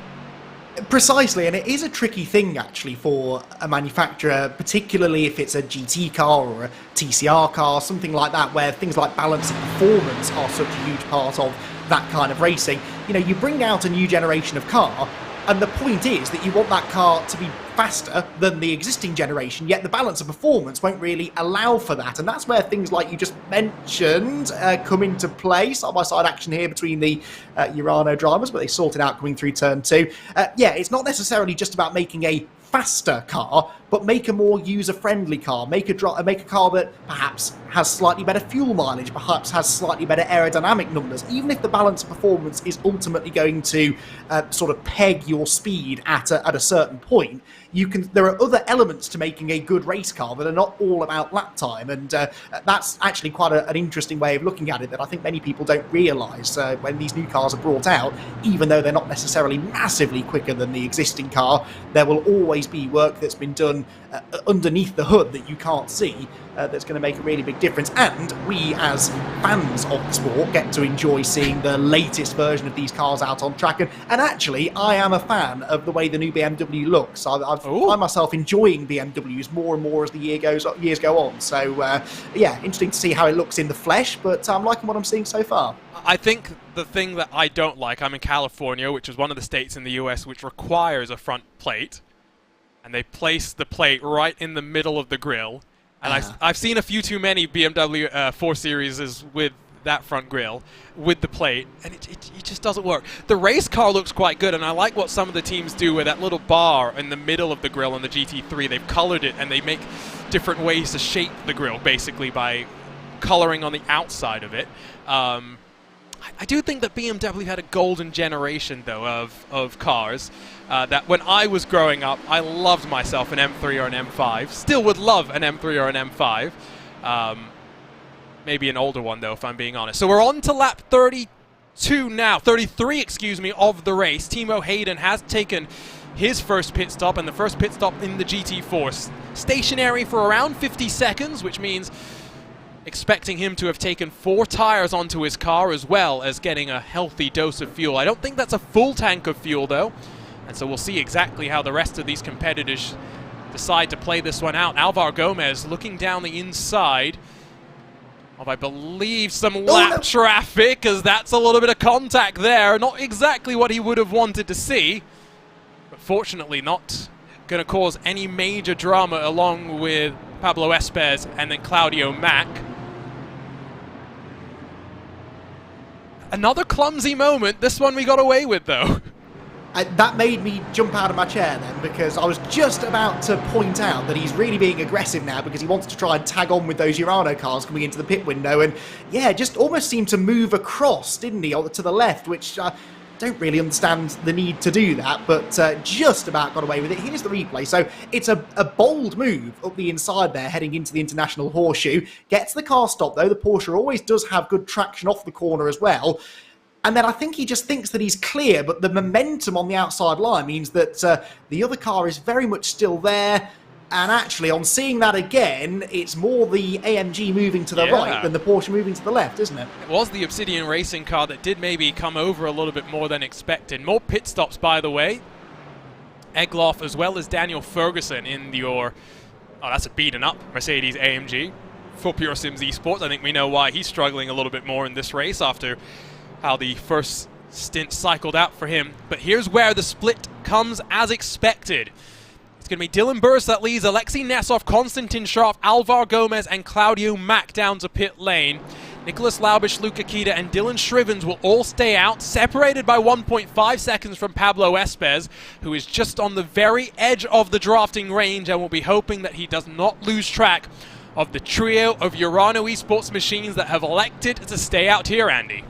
Precisely, and it is a tricky thing actually for a manufacturer, particularly if it's a GT car or a TCR car, something like that, where things like balance and performance are such a huge part of that kind of racing. You know, you bring out a new generation of car, and the point is that you want that car to be faster than the existing generation, yet the balance of performance won't really allow for that. And that's where things like you just mentioned come into play. Side-by-side action here between the Urano drivers, but they sorted out coming through turn 2. Yeah, it's not necessarily just about making a faster car, but make a more user-friendly car, make a car that perhaps has slightly better fuel mileage, perhaps has slightly better aerodynamic numbers. Even if the balance of performance is ultimately going to sort of peg your speed at a certain point, there are other elements to making a good race car that are not all about lap time, and that's actually quite an interesting way of looking at it that I think many people don't realise when these new cars are brought out. Even though they're not necessarily massively quicker than the existing car, there will always be work that's been done underneath the hood that you can't see that's going to make a really big difference. And we, as fans of the sport, get to enjoy seeing the latest version of these cars out on track. And actually, I am a fan of the way the new BMW looks. I find myself enjoying BMWs more and more as the years go on. So, yeah, interesting to see how it looks in the flesh, but I'm liking what I'm seeing so far. I think the thing that I don't like, I'm in California, which is one of the states in the US which requires a front plate, and they place the plate right in the middle of the grille. And I've seen a few too many BMW 4 Series with that front grille, with the plate, and it just doesn't work. The race car looks quite good, and I like what some of the teams do with that little bar in the middle of the grille on the GT3. They've colored it, and they make different ways to shape the grille, basically, by coloring on the outside of it. I do think that BMW had a golden generation, though, of cars. That when I was growing up, I loved myself an M3 or an M5. Still would love an M3 or an M5. Maybe an older one, though, if I'm being honest. So we're on to lap 33, excuse me, of the race. Timo Hayden has taken his first pit stop, and the first pit stop in the GT4. Stationary for around 50 seconds, which means expecting him to have taken 4 tires onto his car, as well as getting a healthy dose of fuel. I don't think that's a full tank of fuel, though. And so we'll see exactly how the rest of these competitors decide to play this one out. Alvar Gomez looking down the inside of, I believe, some lap traffic, as that's a little bit of contact there. Not exactly what he would have wanted to see, but fortunately not going to cause any major drama along with Pablo Espes and then Claudio Mack. Another clumsy moment. This one we got away with, though. That made me jump out of my chair then, because I was just about to point out that he's really being aggressive now because he wants to try and tag on with those Urano cars coming into the pit window, and yeah, just almost seemed to move across, didn't he, to the left, which don't really understand the need to do that, but just about got away with it. Here's the replay. So it's a bold move up the inside there, heading into the International Horseshoe. Gets the car stopped, though. The Porsche always does have good traction off the corner as well. And then I think he just thinks that he's clear, but the momentum on the outside line means that the other car is very much still there. And actually, on seeing that again, it's more the AMG moving to the right than the Porsche moving to the left, isn't it? It was the Obsidian Racing car that did maybe come over a little bit more than expected. More pit stops, by the way. Egloff as well as Daniel Ferguson in your... Oh, that's a beaten up Mercedes AMG for Pure Sims Esports. I think we know why he's struggling a little bit more in this race after how the first stint cycled out for him. But here's where the split comes as expected. It's going to be Dylan Burst that leads Alexei Nesov, Konstantin Scharf, Alvar Gomez, and Claudio Mack down to pit lane. Nicholas Laubish, Luca Kita, and Dylan Shrivens will all stay out, separated by 1.5 seconds from Pablo Espez, who is just on the very edge of the drafting range and will be hoping that he does not lose track of the trio of Urano Esports machines that have elected to stay out here, Andy.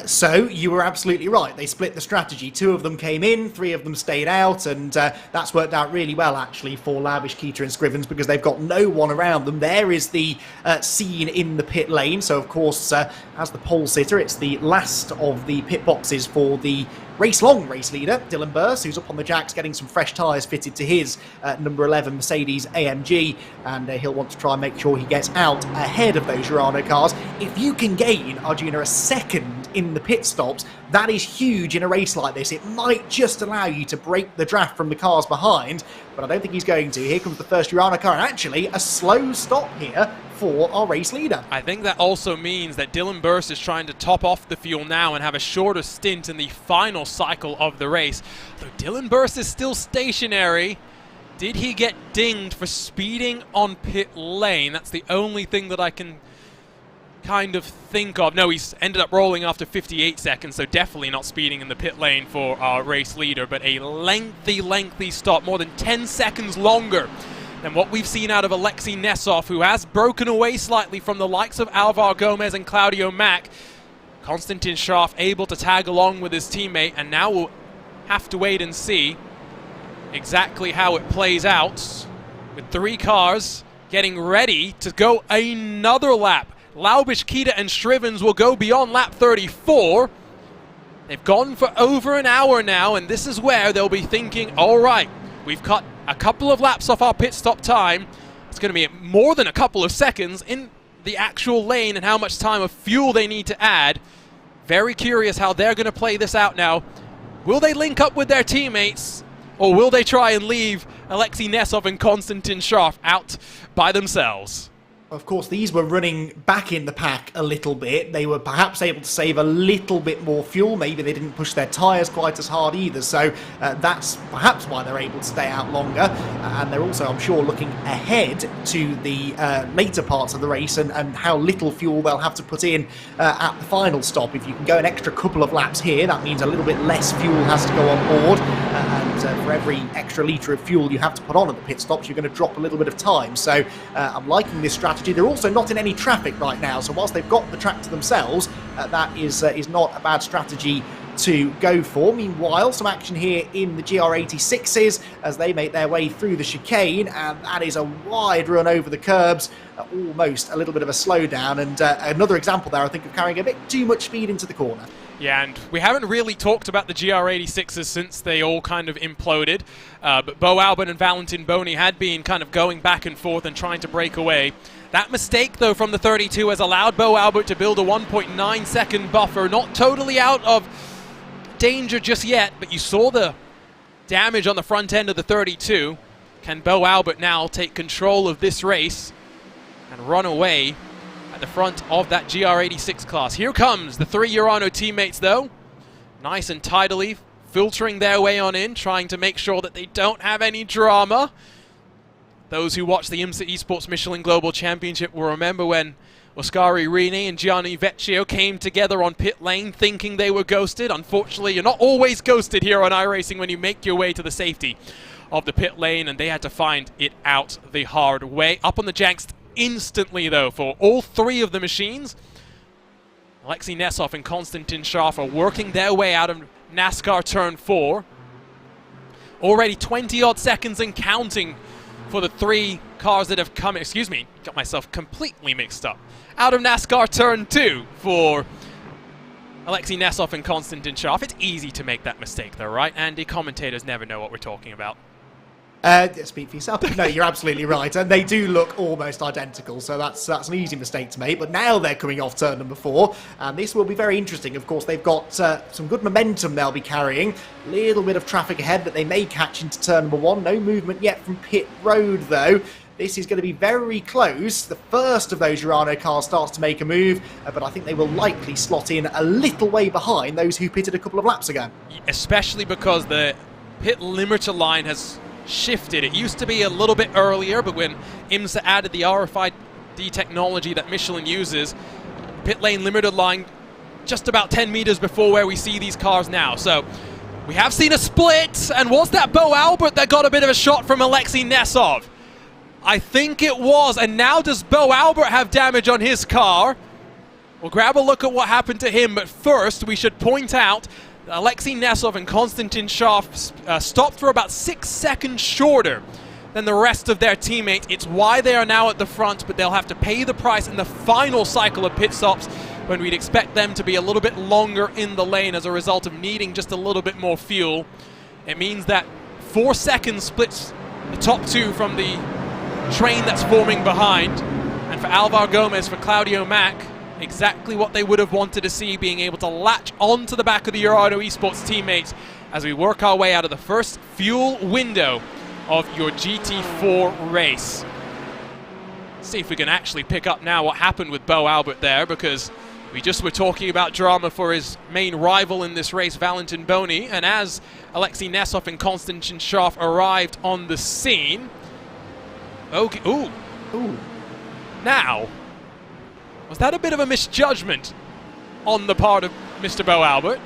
So, you were absolutely right. They split the strategy. 2 of them came in, 3 of them stayed out, and that's worked out really well, actually, for Laubish, Keita and Scrivens, because they've got no one around them. There is the scene in the pit lane. So, of course, as the pole sitter, it's the last of the pit boxes for the race-long race leader, Dylan Burst, who's up on the jacks getting some fresh tyres fitted to his number 11 Mercedes AMG, and he'll want to try and make sure he gets out ahead of those Urano cars. If you can gain, Arjuna, a second in the pit stops, that is huge in a race like this. It might just allow you to break the draft from the cars behind, but I don't think he's going to. Here comes the first Urano car, and actually a slow stop here for our race leader. I think that also means that Dylan Burst is trying to top off the fuel now and have a shorter stint in the final cycle of the race. Though Dylan Burst is still stationary, did he get dinged for speeding on pit lane? That's the only thing that I can kind of think of. No, he's ended up rolling after 58 seconds, so definitely not speeding in the pit lane for our race leader, but a lengthy stop, more than 10 seconds longer than what we've seen out of Alexei Nesov, who has broken away slightly from the likes of Alvar Gomez and Claudio Mack. Konstantin Scharf able to tag along with his teammate, and now we'll have to wait and see exactly how it plays out, with 3 cars getting ready to go another lap. Laubish, Kita, and Shrivens will go beyond lap 34. They've gone for over an hour now, and this is where they'll be thinking, all right, we've cut a couple of laps off our pit stop time. It's going to be more than a couple of seconds in the actual lane and how much time of fuel they need to add. Very curious how they're going to play this out now. Will they link up with their teammates, or will they try and leave Alexei Nesov and Konstantin Scharf out by themselves? Of course, these were running back in the pack a little bit. They were perhaps able to save a little bit more fuel. Maybe they didn't push their tyres quite as hard either. So that's perhaps why they're able to stay out longer. And they're also, I'm sure, looking ahead to the later parts of the race and how little fuel they'll have to put in at the final stop. If you can go an extra couple of laps here, that means a little bit less fuel has to go on board. And for every extra litre of fuel you have to put on at the pit stops, you're going to drop a little bit of time. So I'm liking this strategy. They're also not in any traffic right now, so whilst they've got the track to themselves, that is not a bad strategy to go for. Meanwhile, some action here in the GR86s as they make their way through the chicane, and that is a wide run over the curbs, almost a little bit of a slowdown, and another example there, I think, of carrying a bit too much speed into the corner. Yeah, and we haven't really talked about the GR86s since they all kind of imploded, but Bo Albert and Valentin Boni had been kind of going back and forth and trying to break away. That mistake, though, from the 32 has allowed Bo Albert to build a 1.9 second buffer. Not totally out of danger just yet, but you saw the damage on the front end of the 32. Can Bo Albert now take control of this race and run away at the front of that GR86 class? Here comes the 3 Urano teammates, though. Nice and tidily filtering their way on in, trying to make sure that they don't have any drama. Those who watch the IMSA Esports Michelin Global Championship will remember when Oscari Rini and Gianni Vecchio came together on pit lane thinking they were ghosted. Unfortunately, you're not always ghosted here on iRacing when you make your way to the safety of the pit lane, and they had to find it out the hard way. Up on the janks instantly, though, for all 3 of the machines. Alexei Nesov and Konstantin Scharf are working their way out of NASCAR Turn 4. Already 20-odd seconds and counting for the 3 cars that have come, excuse me, got myself completely mixed up. Out of NASCAR Turn 2 for Alexei Nesov and Konstantin Sharf. It's easy to make that mistake though, right, Andy? Commentators never know what we're talking about. Speak for yourself. No, you're absolutely right. And they do look almost identical, so that's an easy mistake to make. But now they're coming off turn number 4, and this will be very interesting. Of course, they've got some good momentum they'll be carrying. A little bit of traffic ahead that they may catch into turn number 1. No movement yet from pit road, though. This is going to be very close. The first of those Urano cars starts to make a move, but I think they will likely slot in a little way behind those who pitted a couple of laps ago. Especially because the pit limiter line has shifted. It used to be a little bit earlier, but when IMSA added the RFID technology that Michelin uses, pit lane limiter line just about 10 meters before where we see these cars now. So we have seen a split, and was that Bo Albert that got a bit of a shot from Alexei Nesov? I think it was, and now does Bo Albert have damage on his car? We'll grab a look at what happened to him, but first we should point out Alexei Nesov and Konstantin Sharf stopped for about 6 seconds shorter than the rest of their teammates. It's why they are now at the front, but they'll have to pay the price in the final cycle of pit stops when we'd expect them to be a little bit longer in the lane as a result of needing just a little bit more fuel. It means that 4 seconds splits the top 2 from the train that's forming behind. And for Alvar Gomez, for Claudio Mack, exactly what they would have wanted to see, being able to latch onto the back of the Urano Esports teammates as we work our way out of the first fuel window of your GT4 race. Let's see if we can actually pick up now what happened with Bo Albert there, because we just were talking about drama for his main rival in this race, Valentin Boni, and as Alexei Nesov and Konstantin Sharf arrived on the scene... Okay, ooh. Now... was that a bit of a misjudgment on the part of Mr. Bo Albert?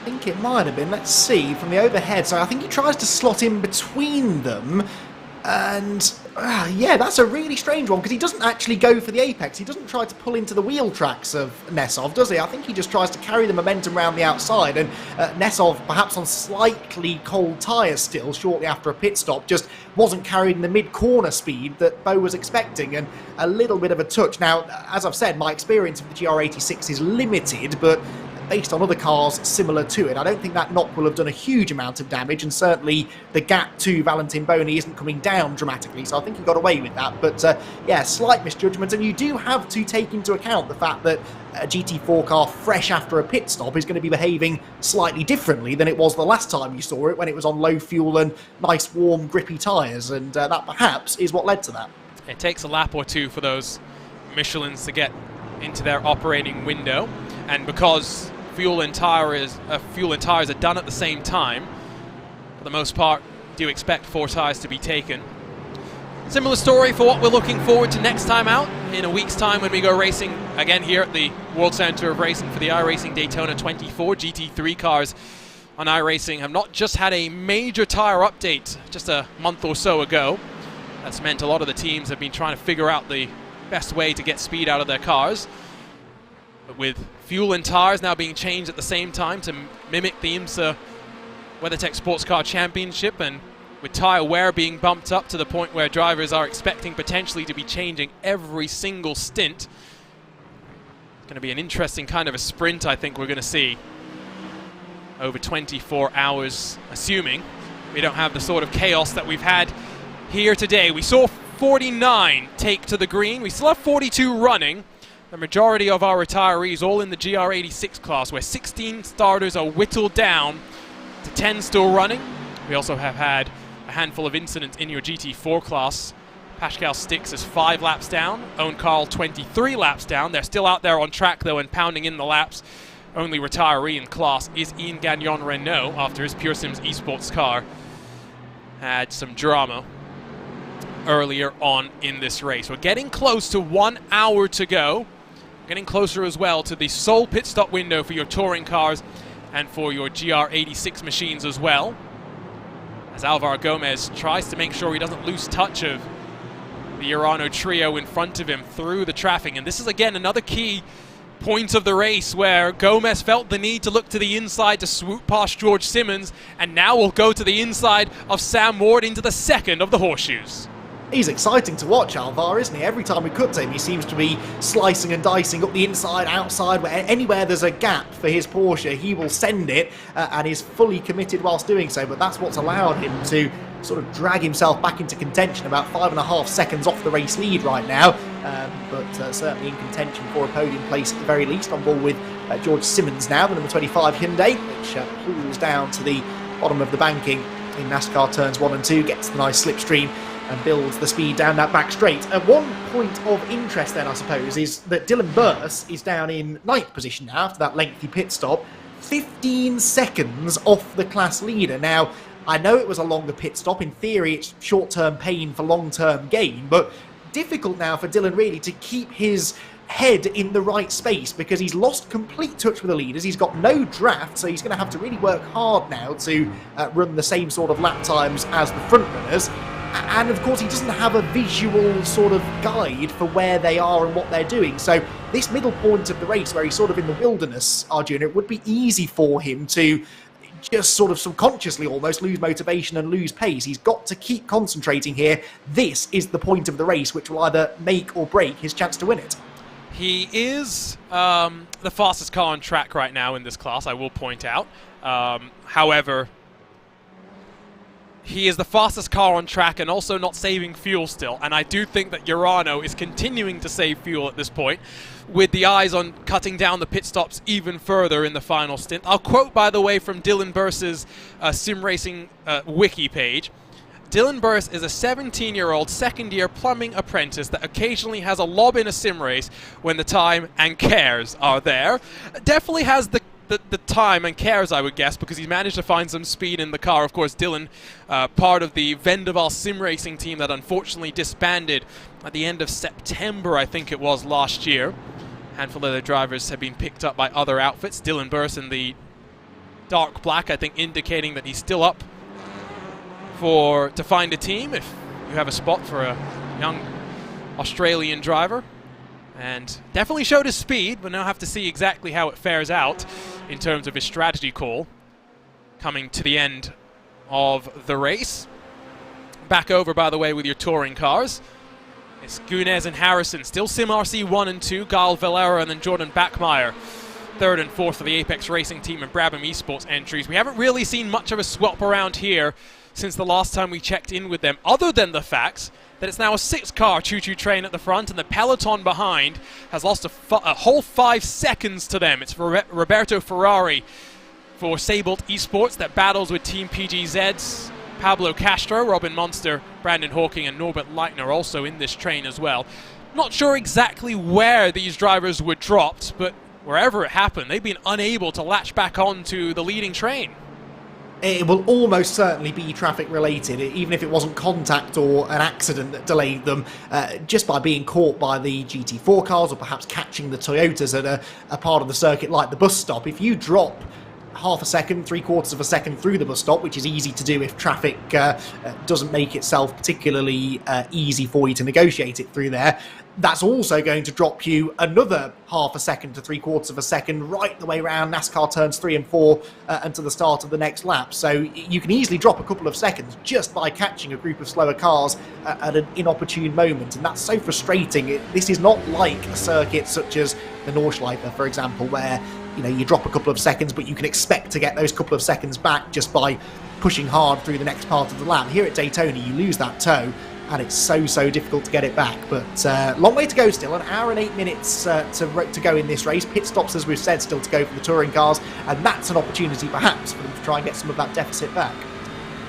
I think it might have been. Let's see from the overhead. So I think he tries to slot in between them. And yeah, that's a really strange one, because he doesn't actually go for the apex. He doesn't try to pull into the wheel tracks of Nesov, does he? I think he just tries to carry the momentum around the outside. And Nesov, perhaps on slightly cold tyres still, shortly after a pit stop, just wasn't carrying the mid-corner speed that Bo was expecting, and a little bit of a touch. Now, as I've said, my experience of the GR86 is limited, but based on other cars similar to it, I don't think that knock will have done a huge amount of damage, and certainly the gap to Valentin Boni isn't coming down dramatically, so I think he got away with that. But yeah, slight misjudgment, and you do have to take into account the fact that a GT4 car fresh after a pit stop is going to be behaving slightly differently than it was the last time you saw it, when it was on low fuel and nice warm grippy tyres, and that perhaps is what led to that. It takes a lap or two for those Michelins to get into their operating window, and because fuel and tires are done at the same time, for the most part, do expect 4 tires to be taken. Similar story for what we're looking forward to next time out, in a week's time when we go racing again here at the World Center of Racing for the iRacing Daytona 24. GT3 cars on iRacing have not just had a major tire update just a month or so ago. That's meant a lot of the teams have been trying to figure out the best way to get speed out of their cars. But with fuel and tires now being changed at the same time to mimic the IMSA WeatherTech Sports Car Championship, and with tire wear being bumped up to the point where drivers are expecting potentially to be changing every single stint, it's going to be an interesting kind of a sprint I think we're going to see over 24 hours, assuming we don't have the sort of chaos that we've had here today. We saw 49 take to the green. We still have 42 running. The majority of our retirees all in the GR86 class, where 16 starters are whittled down to 10 still running. We also have had a handful of incidents in your GT4 class. Pascal Stix is 5 laps down. Owen Carl 23 laps down. They're still out there on track though and pounding in the laps. Only retiree in class is Ian Gagnon Renault after his Pure Sims esports car had some drama earlier on in this race. We're getting close to 1 hour to go. Getting closer as well to the sole pit stop window for your touring cars and for your GR86 machines as well, as Alvar Gomez tries to make sure he doesn't lose touch of the Urano trio in front of him through the traffic. And this is again another key point of the race where Gomez felt the need to look to the inside to swoop past George Simmons, and now will go to the inside of Sam Ward into the second of the horseshoes. He's exciting to watch, Alvar, isn't he? Every time we cut to him, he seems to be slicing and dicing up the inside, outside, anywhere there's a gap for his Porsche, he will send it, and is fully committed whilst doing so. But that's what's allowed him to sort of drag himself back into contention, about 5.5 seconds off the race lead right now, but certainly in contention for a podium place at the very least, on ball with George Simmons now, the number 25 Hyundai, which pulls down to the bottom of the banking in NASCAR turns 1 and 2, gets the nice slipstream and builds the speed down that back straight. One point of interest then, I suppose, is that Dylan Burse is down in 9th position now after that lengthy pit stop, 15 seconds off the class leader. Now, I know it was a longer pit stop. In theory, it's short-term pain for long-term gain, but difficult now for Dylan really to keep his head in the right space because he's lost complete touch with the leaders. He's got no draft, so he's going to have to really work hard now to run the same sort of lap times as the front runners. And of course, he doesn't have a visual sort of guide for where they are and what they're doing. So this middle point of the race, where he's sort of in the wilderness, Arjuna, it would be easy for him to just sort of subconsciously almost lose motivation and lose pace. He's got to keep concentrating here. This is the point of the race which will either make or break his chance to win it. He is the fastest car on track right now in this class, I will point out. However, he is the fastest car on track and also not saving fuel still. And I do think that Urano is continuing to save fuel at this point, with the eyes on cutting down the pit stops even further in the final stint. I'll quote, by the way, from Dylan Burse's Sim Racing wiki page. Dylan Burse is a 17-year-old second-year plumbing apprentice that occasionally has a lob in a sim race when the time and cares are there. Definitely has the time and cares, I would guess, because he's managed to find some speed in the car. Of course, Dylan, part of the Vendaval sim racing team that unfortunately disbanded at the end of September, I think it was, last year. A handful of their drivers have been picked up by other outfits. Dylan Burse in the dark black, I think, indicating that he's still up to find a team if you have a spot for a young Australian driver. And definitely showed his speed, but now have to see exactly how it fares out in terms of his strategy call coming to the end of the race. Back over, by the way, with your touring cars. It's Gunez and Harrison, still Sim RC 1 and 2, Gal Valera and then Jordan Backmeyer, 3rd and 4th for the Apex Racing Team and Brabham Esports entries. We haven't really seen much of a swap around here since the last time we checked in with them, other than the fact that it's now a 6-car choo-choo train at the front, and the peloton behind has lost a whole 5 seconds to them. It's Roberto Ferrari for Sabled Esports that battles with Team PGZ's Pablo Castro, Robin Monster, Brandon Hawking, and Norbert Leitner also in this train as well. Not sure exactly where these drivers were dropped, but wherever it happened, they've been unable to latch back onto the leading train. It will almost certainly be traffic related, even if it wasn't contact or an accident that delayed them, just by being caught by the GT4 cars or perhaps catching the Toyotas at a part of the circuit like the bus stop. If you drop half a second, 3/4 of a second through the bus stop, which is easy to do if traffic doesn't make itself particularly easy for you to negotiate it through there, that's also going to drop you another half a second to 3/4 of a second right the way around NASCAR turns 3 and 4 and to the start of the next lap. So you can easily drop a couple of seconds just by catching a group of slower cars at an inopportune moment, and that's so frustrating. This is not like a circuit such as the Nordschleife, for example, where you drop a couple of seconds, but you can expect to get those couple of seconds back just by pushing hard through the next part of the lap. Here at Daytona, you lose that toe, and it's so difficult to get it back. But long way to go still, an hour and 8 minutes to go in this race. Pit stops, as we've said, still to go for the touring cars, and that's an opportunity perhaps for them to try and get some of that deficit back.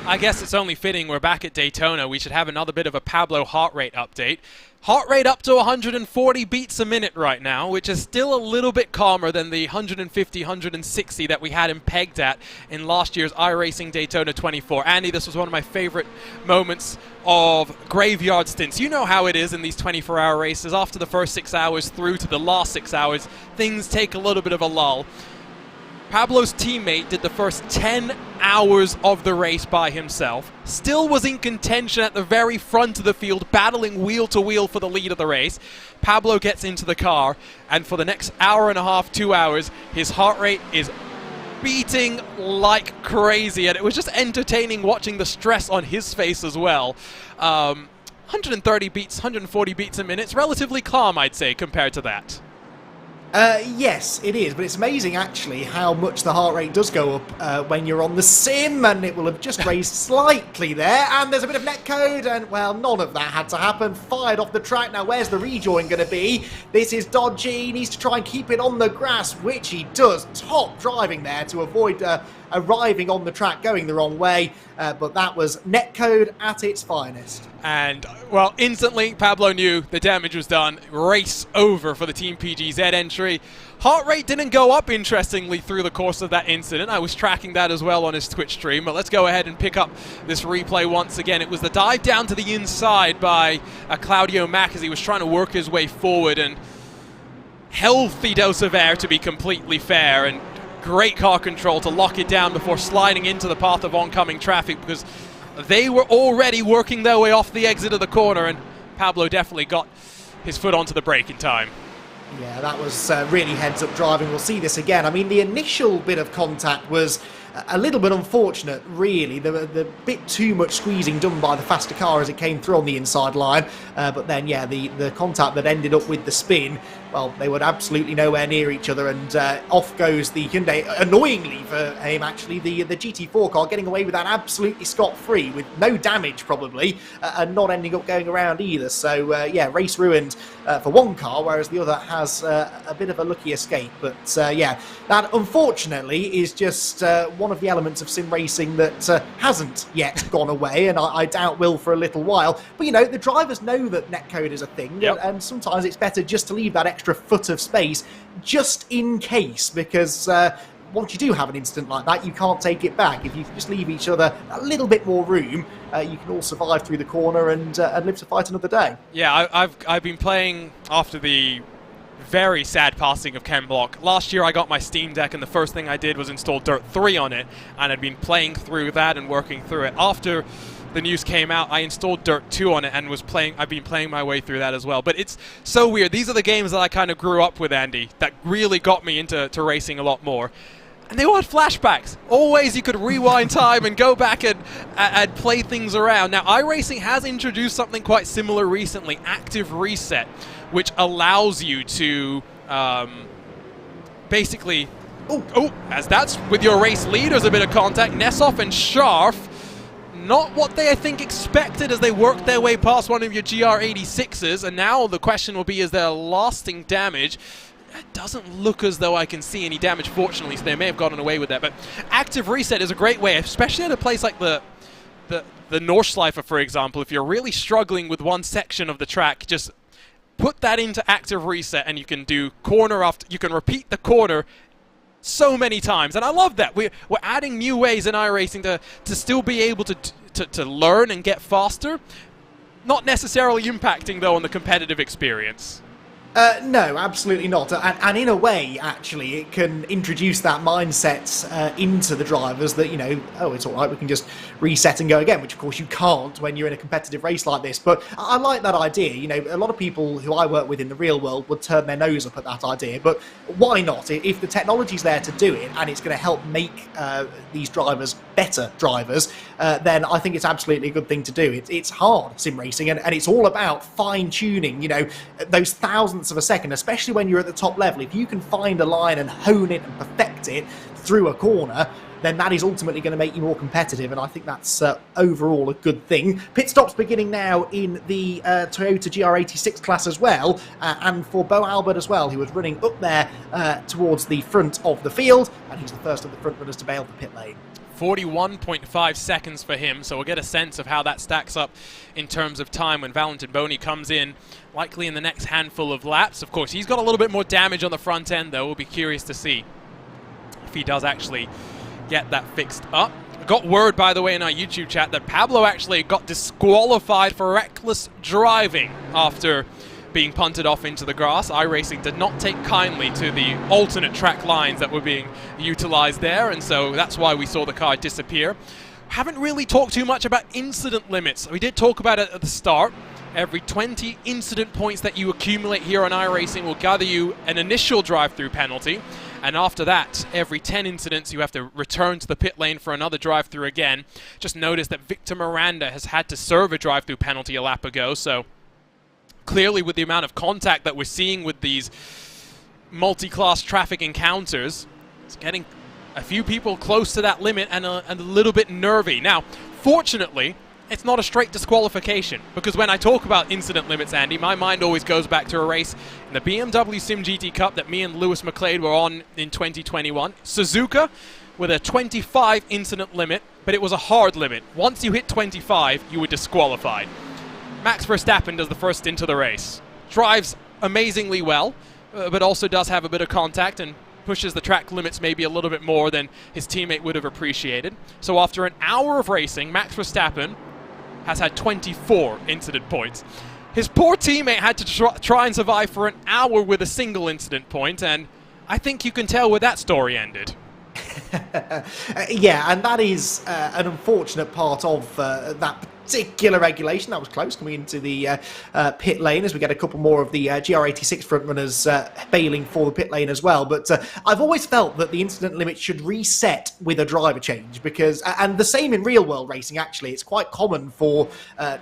I guess it's only fitting we're back at Daytona. We should have another bit of a Pablo heart rate update. Heart rate up to 140 beats a minute right now, which is still a little bit calmer than the 150, 160 that we had him pegged at in last year's iRacing Daytona 24. Andy, this was one of my favorite moments of graveyard stints. You know how it is in these 24-hour races. After the first 6 hours through to the last 6 hours, things take a little bit of a lull. Pablo's teammate did the first 10 hours of the race by himself, still was in contention at the very front of the field, battling wheel to wheel for the lead of the race. Pablo gets into the car, and for the next hour and a half, 2 hours, his heart rate is beating like crazy, and it was just entertaining watching the stress on his face as well. 130 beats, 140 beats a minute. It's relatively calm, I'd say, compared to that. Yes, it is, but it's amazing actually how much the heart rate does go up when you're on the sim, and it will have just raised slightly there, and there's a bit of netcode, and well, none of that had to happen. Fired off the track. Now where's the rejoin going to be? This is dodgy. He needs to try and keep it on the grass, which he does. Top driving there to avoid arriving on the track going the wrong way, but that was netcode at its finest. And, well, instantly Pablo knew the damage was done. Race over for the Team PGZ entry. Heart rate didn't go up, interestingly, through the course of that incident. I was tracking that as well on his Twitch stream, but let's go ahead and pick up this replay once again. It was the dive down to the inside by Claudio Mack as he was trying to work his way forward, and healthy dose of air, to be completely fair, and great car control to lock it down before sliding into the path of oncoming traffic, because they were already working their way off the exit of the corner, and Pablo definitely got his foot onto the brake in time. Yeah, that was really heads-up driving. We'll see this again. I mean, the initial bit of contact was a little bit unfortunate, really. The bit too much squeezing done by the faster car as it came through on the inside line. But then, yeah, the contact that ended up with the spin, well, they were absolutely nowhere near each other, and off goes the Hyundai. Annoyingly for him, actually, the GT4 car getting away with that absolutely scot-free, with no damage probably, and not ending up going around either. So, yeah, race ruined for one car, whereas the other has a bit of a lucky escape. But, yeah, that unfortunately is just one of the elements of sim racing that hasn't yet gone away, and I doubt will for a little while. But, you know, the drivers know that netcode is a thing, yep. and sometimes it's better just to leave that extra foot of space just in case, because once you do have an incident like that, you can't take it back. If you just leave each other a little bit more room, you can all survive through the corner and live to fight another day. Yeah, I've been playing after the very sad passing of Ken Block. Last year I got my Steam Deck, and the first thing I did was install Dirt 3 on it, and I'd been playing through that and working through it. After the news came out, I installed Dirt 2 on it and I've been playing my way through that as well. But it's so weird. These are the games that I kind of grew up with, Andy, that really got me into racing a lot more. And they all had flashbacks. Always you could rewind time and go back and play things around. Now, iRacing has introduced something quite similar recently, Active Reset, which allows you to basically... Oh, as that's with your race leaders, a bit of contact. Nessoff and Scharf, not what they, I think, expected as they worked their way past one of your GR86s, and now the question will be, is there lasting damage? It doesn't look as though I can see any damage, fortunately, so they may have gotten away with that. But Active Reset is a great way, especially at a place like the Nordschleife, for example. If you're really struggling with one section of the track, just put that into Active Reset, and you can do corner after, you can repeat the corner so many times, and I love that. We're adding new ways in iRacing to still be able to learn and get faster, not necessarily impacting, though, on the competitive experience. No, absolutely not. And in a way, actually, it can introduce that mindset into the drivers that, you know, oh, it's all right, we can just reset and go again, which, of course, you can't when you're in a competitive race like this. But I like that idea. You know, a lot of people who I work with in the real world would turn their nose up at that idea. But why not? If the technology's there to do it and it's going to help make these drivers better drivers, then I think it's absolutely a good thing to do. It's hard, sim racing, and it's all about fine-tuning, you know, those thousandths of a second, especially when you're at the top level. If you can find a line and hone it and perfect it through a corner, then that is ultimately going to make you more competitive, and I think that's overall a good thing. Pit stops beginning now in the Toyota GR86 class as well, and for Bo Albert as well, who was running up there towards the front of the field, and he's the first of the front runners to bail the pit lane. 41.5 seconds for him, so we'll get a sense of how that stacks up in terms of time when Valentin Boni comes in, likely in the next handful of laps. Of course, he's got a little bit more damage on the front end, though. We'll be curious to see if he does actually get that fixed up. I got word, by the way, in our YouTube chat that Pablo actually got disqualified for reckless driving after being punted off into the grass. iRacing did not take kindly to the alternate track lines that were being utilized there, and so that's why we saw the car disappear. Haven't really talked too much about incident limits. We did talk about it at the start. Every 20 incident points that you accumulate here on iRacing will gather you an initial drive-through penalty, and after that, every 10 incidents you have to return to the pit lane for another drive-through again. Just notice that Victor Miranda has had to serve a drive-through penalty a lap ago, so clearly with the amount of contact that we're seeing with these multi-class traffic encounters, it's getting a few people close to that limit and a little bit nervy. Now, fortunately, it's not a straight disqualification, because when I talk about incident limits, Andy, my mind always goes back to a race in the BMW Sim GT Cup that me and Lewis McLeod were on in 2021. Suzuka with a 25 incident limit, but it was a hard limit. Once you hit 25, you were disqualified. Max Verstappen does the first stint of the race. Drives amazingly well, but also does have a bit of contact and pushes the track limits maybe a little bit more than his teammate would have appreciated. So after an hour of racing, Max Verstappen has had 24 incident points. His poor teammate had to try and survive for an hour with a single incident point, and I think you can tell where that story ended. Yeah, and that is an unfortunate part of that particular regulation. That was close coming into the pit lane, as we get a couple more of the GR86 frontrunners bailing for the pit lane as well. But I've always felt that the incident limit should reset with a driver change, because, and the same in real world racing actually, it's quite common for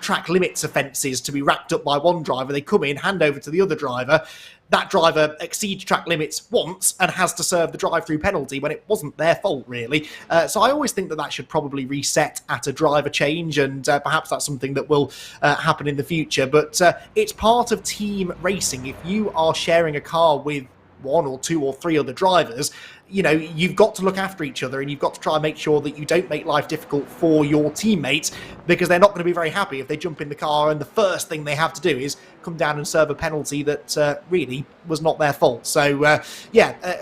track limits offences to be racked up by one driver. They come in, hand over to the other driver. That driver exceeds track limits once and has to serve the drive-through penalty when it wasn't their fault, really. So I always think that that should probably reset at a driver change, and perhaps that's something that will happen in the future. But it's part of team racing. If you are sharing a car with one or two or three other drivers, you know, you've got to look after each other, and you've got to try and make sure that you don't make life difficult for your teammates, because they're not going to be very happy if they jump in the car and the first thing they have to do is come down and serve a penalty that really was not their fault. So,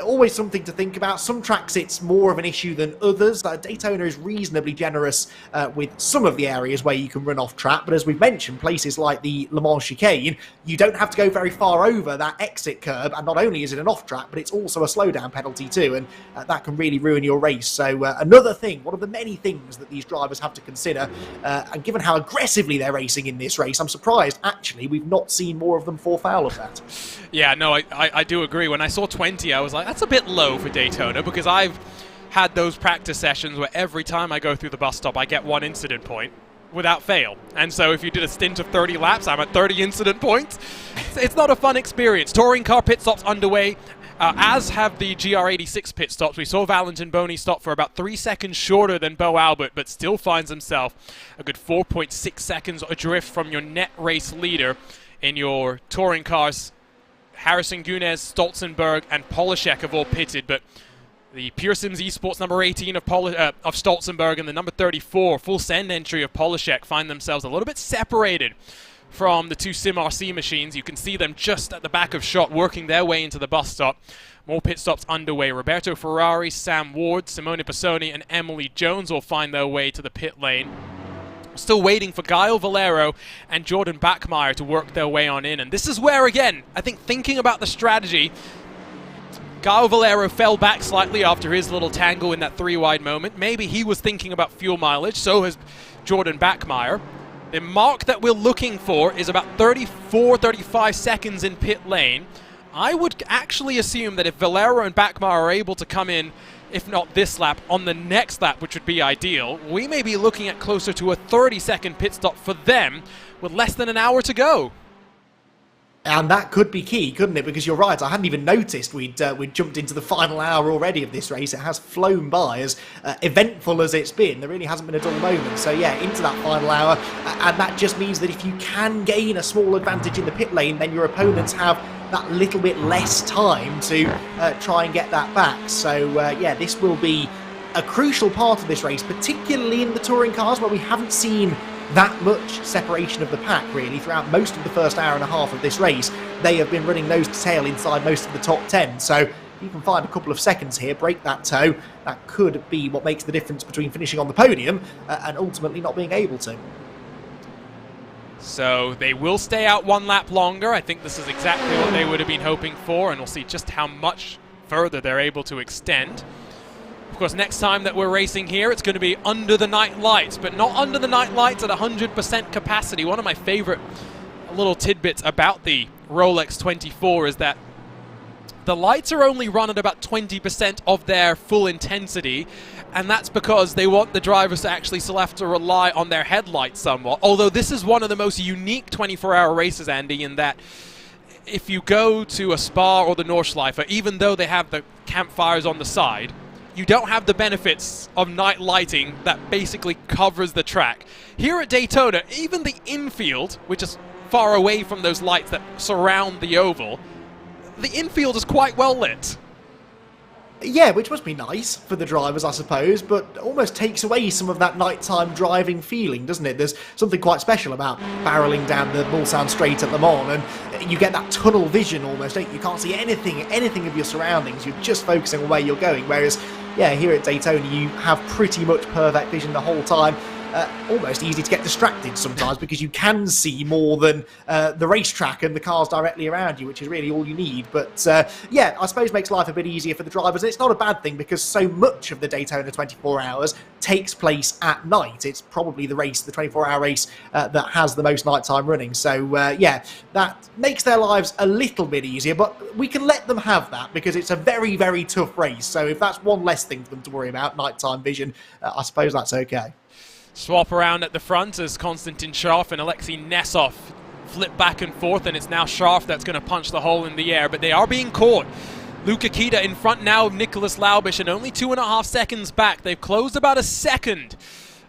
always something to think about. Some tracks it's more of an issue than others. Daytona is reasonably generous with some of the areas where you can run off track, but as we've mentioned, places like the Le Mans chicane, you don't have to go very far over that exit curb, and not only is it an off track, but it's also a slowdown penalty too, and that can really ruin your race. So another thing, one of the many things that these drivers have to consider, and given how aggressively they're racing in this race, I'm surprised actually we've not seen more of them fall foul of that. Yeah, no, I do agree. When I saw 20, I was like, that's a bit low for Daytona, because I've had those practice sessions where every time I go through the bus stop, I get one incident point without fail. And so if you did a stint of 30 laps, I'm at 30 incident points. It's not a fun experience. Touring car pit stops underway, as have the GR86 pit stops. We saw Valentin Boni stop for about 3 seconds shorter than Bo Albert, but still finds himself a good 4.6 seconds adrift from your net race leader in your touring cars. Harrison Gunez, Stolzenberg, and Polishek have all pitted, but the Pure Sims Esports number 18 of Stolzenberg and the number 34 full send entry of Polishek find themselves a little bit separated from the two Sim RC machines. You can see them just at the back of shot working their way into the bus stop. More pit stops underway. Roberto Ferrari, Sam Ward, Simone Passoni, and Emily Jones will find their way to the pit lane. Still waiting for Gaio Valero and Jordan Bachmeier to work their way on in. And this is where, again, I think thinking about the strategy, Gaio Valero fell back slightly after his little tangle in that three-wide moment. Maybe he was thinking about fuel mileage, so has Jordan Bachmeier. The mark that we're looking for is about 34-35 seconds in pit lane. I would actually assume that if Valero and Bachmeier are able to come in, if not this lap, on the next lap, which would be ideal, we may be looking at closer to a 30-second pit stop for them with less than an hour to go. And that could be key, couldn't it? Because you're right, I hadn't even noticed we'd jumped into the final hour already of this race. It has flown by, as eventful as it's been. There really hasn't been a dull moment. So yeah, into that final hour, and that just means that if you can gain a small advantage in the pit lane, then your opponents have that little bit less time to try and get that back. So yeah, this will be a crucial part of this race, particularly in the touring cars, where we haven't seen that much separation of the pack really throughout most of the first hour and a half of this race. They have been running nose to tail inside most of the top 10, so if you can find a couple of seconds here, break that toe, that could be what makes the difference between finishing on the podium and ultimately not being able to. So they will stay out 1 lap longer. I think this is exactly what they would have been hoping for, and we'll see just how much further they're able to extend. Of course, next time that we're racing here, it's going to be under the night lights, but not under the night lights at 100% capacity. One of my favorite little tidbits about the Rolex 24 is that the lights are only run at about 20% of their full intensity, and that's because they want the drivers to actually still have to rely on their headlights somewhat. Although this is one of the most unique 24-hour races, Andy, in that if you go to a Spa or the Nordschleife, even though they have the campfires on the side, you don't have the benefits of night lighting that basically covers the track. Here at Daytona, even the infield, which is far away from those lights that surround the oval, the infield is quite well lit. Yeah, which must be nice for the drivers, I suppose, but almost takes away some of that nighttime driving feeling, doesn't it? There's something quite special about barreling down the Mulsanne Straight at Le Mans, and you get that tunnel vision almost, don't you? You can't see anything of your surroundings. You're just focusing on where you're going, whereas, yeah, here at Daytona, you have pretty much perfect vision the whole time. Almost easy to get distracted sometimes because you can see more than the racetrack and the cars directly around you, which is really all you need. But yeah, I suppose makes life a bit easier for the drivers. And it's not a bad thing because so much of the Daytona 24 hours takes place at night. It's probably the 24-hour race that has the most nighttime running. So yeah, that makes their lives a little bit easier, but we can let them have that because it's a very, very tough race. So if that's one less thing for them to worry about, nighttime vision, I suppose that's okay. Swap around at the front as Konstantin Scharf and Alexei Nesov flip back and forth, and it's now Scharf that's going to punch the hole in the air, but they are being caught. Luka Kita in front now of Nicholas Laubish, and only 2.5 seconds back. They've closed about a second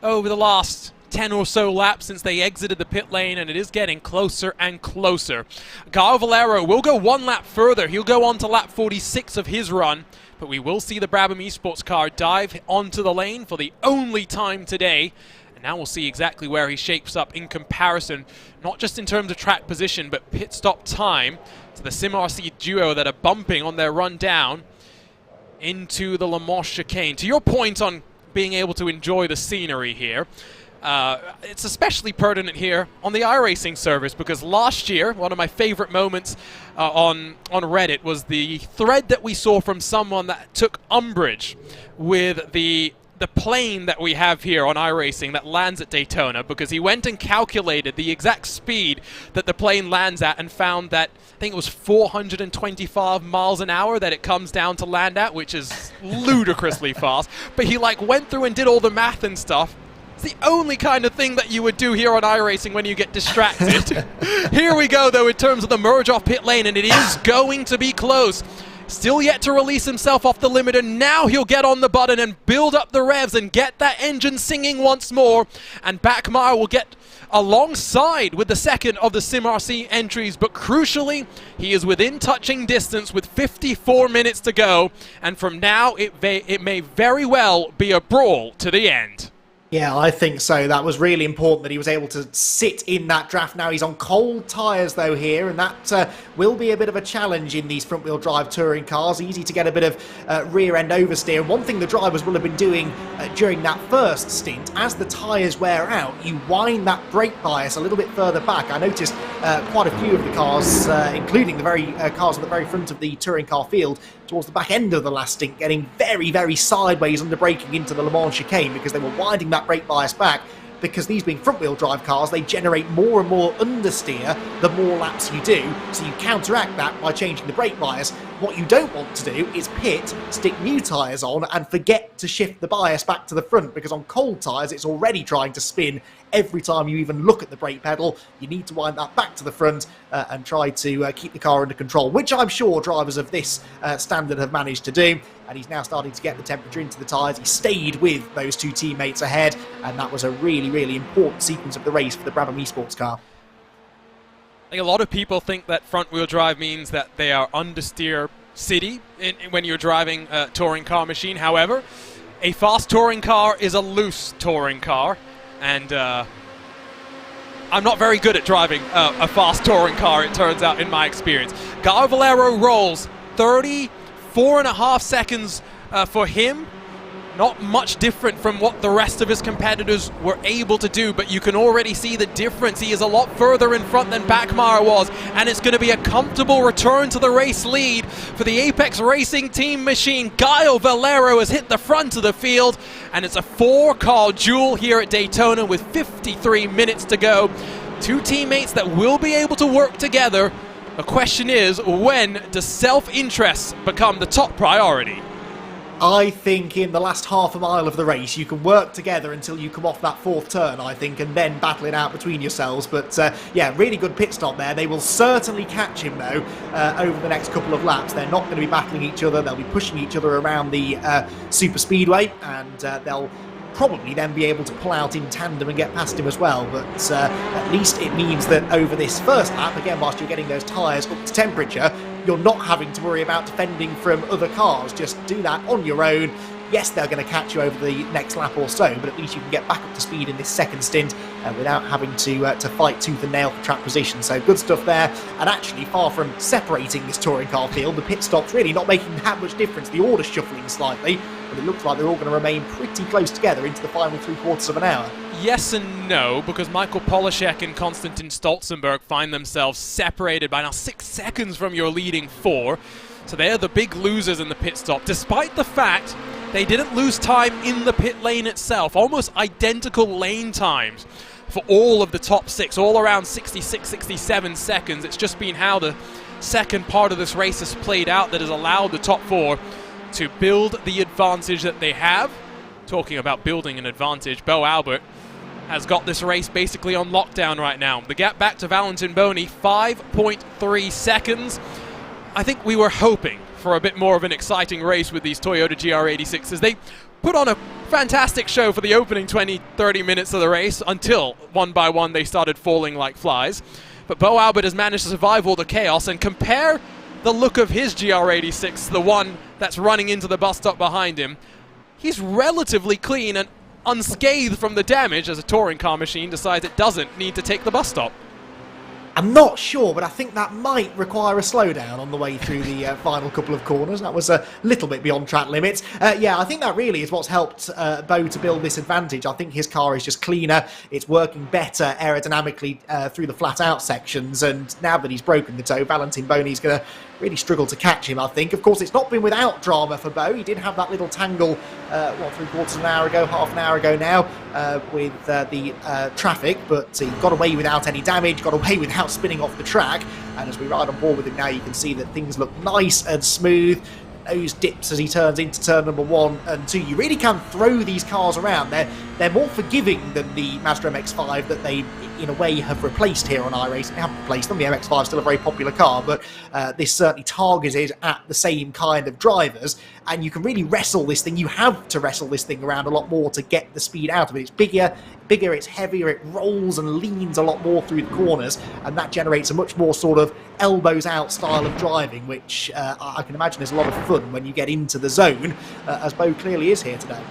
over the last 10 or so laps since they exited the pit lane, and it is getting closer and closer. Gaio Valero will go 1 lap further. He'll go on to lap 46 of his run, but we will see the Brabham Esports car dive onto the lane for the only time today. And now we'll see exactly where he shapes up in comparison, not just in terms of track position, but pit stop time to the Sim RC duo that are bumping on their run down into the Le Mans chicane. To your point on being able to enjoy the scenery here, it's especially pertinent here on the iRacing service, because last year, one of my favorite moments on Reddit was the thread that we saw from someone that took umbrage with the plane that we have here on iRacing that lands at Daytona, because he went and calculated the exact speed that the plane lands at and found that, I think it was 425 miles an hour that it comes down to land at, which is ludicrously fast. But he went through and did all the math and stuff. It's the only kind of thing that you would do here on iRacing when you get distracted. Here we go, though, in terms of the merge off pit lane, and it is going to be close. Still yet to release himself off the limiter. Now he'll get on the button and build up the revs and get that engine singing once more. And Backmeyer will get alongside with the second of the Sim RC entries. But crucially, he is within touching distance with 54 minutes to go. And from now, it may very well be a brawl to the end. Yeah, I think so. That was really important that he was able to sit in that draft. Now he's on cold tyres, though, here, and that will be a bit of a challenge in these front-wheel drive touring cars. Easy to get a bit of rear-end oversteer. And one thing the drivers will have been doing during that first stint, as the tyres wear out, you wind that brake bias a little bit further back. I noticed quite a few of the cars, including the very cars at the very front of the touring car field, towards the back end of the last stint, getting very, very sideways under braking into the Le Mans chicane because they were winding that brake bias back. Because these being front-wheel drive cars, they generate more and more understeer the more laps you do, so you counteract that by changing the brake bias. What you don't want to do is pit, stick new tyres on, and forget to shift the bias back to the front, because on cold tyres it's already trying to spin every time you even look at the brake pedal. You need to wind that back to the front and try to keep the car under control, which I'm sure drivers of this standard have managed to do. And he's now starting to get the temperature into the tyres. He stayed with those two teammates ahead, and that was a really, really important sequence of the race for the Brabham Esports car. I think a lot of people think that front-wheel drive means that they are understeer city when you're driving a touring car machine. However, a fast touring car is a loose touring car, and I'm not very good at driving a fast touring car, it turns out, in my experience. Gaio Valero rolls 34.5 seconds for him. Not much different from what the rest of his competitors were able to do, but you can already see the difference. He is a lot further in front than Backmeyer was, and it's going to be a comfortable return to the race lead for the Apex Racing team machine. Gaio Valero has hit the front of the field, and it's a 4-car duel here at Daytona with 53 minutes to go. Two teammates that will be able to work together. The question is, when does self-interest become the top priority? I think in the last half a mile of the race, you can work together until you come off that 4th turn, I think, and then battle it out between yourselves. But yeah, really good pit stop there. They will certainly catch him, though, over the next couple of laps. They're not going to be battling each other. They'll be pushing each other around the super speedway, and they'll probably then be able to pull out in tandem and get past him as well. But at least it means that over this first lap, again, whilst you're getting those tyres up to temperature, you're not having to worry about defending from other cars. Just do that on your own. Yes, they're going to catch you over the next lap or so, but at least you can get back up to speed in this second stint without having to fight tooth and nail for track position. So good stuff there. And actually, far from separating this touring car field, the pit stop's really not making that much difference. The order's shuffling slightly, but it looks like they're all going to remain pretty close together into the final 3/4 of an hour. Yes and no, because Michael Polishek and Konstantin Stolzenberg find themselves separated by now 6 seconds from your leading 4. So they're the big losers in the pit stop, despite the fact they didn't lose time in the pit lane itself. Almost identical lane times for all of the top 6, all around 66, 67 seconds. It's just been how the second part of this race has played out that has allowed the top 4 to build the advantage that they have. Talking about building an advantage, Bo Albert has got this race basically on lockdown right now. The gap back to Valentin Boni, 5.3 seconds. I think we were hoping for a bit more of an exciting race with these Toyota GR86s. They put on a fantastic show for the opening 20-30 minutes of the race until one by one they started falling like flies. But Bo Albert has managed to survive all the chaos, and compare the look of his GR86, the one that's running into the bus stop behind him. He's relatively clean and unscathed from the damage as a touring car machine decides it doesn't need to take the bus stop. I'm not sure, but I think that might require a slowdown on the way through the final couple of corners. That was a little bit beyond track limits. Yeah, I think that really is what's helped Bo to build this advantage. I think his car is just cleaner. It's working better aerodynamically through the flat-out sections. And now that he's broken the toe, Valentin Boni's going to really struggle to catch him, I think. Of course, it's not been without drama for Bo. He did have that little tangle, 3/4 of an hour ago, half an hour ago now, with the traffic, but he got away without any damage, got away without spinning off the track, and as we ride on board with him now, you can see that things look nice and smooth. Nose dips as he turns into turn number 1 and 2. You really can throw these cars around. They're more forgiving than the Mazda MX-5 that they, in a way, have replaced here on iRacing. They haven't replaced them. The MX-5 is still a very popular car, but this certainly targeted at the same kind of drivers, and you can really wrestle this thing. You have to wrestle this thing around a lot more to get the speed out of it. It's bigger, it's heavier, it rolls and leans a lot more through the corners, and that generates a much more sort of elbows out style of driving, which I can imagine is a lot of fun when you get into the zone, as Bo clearly is here today.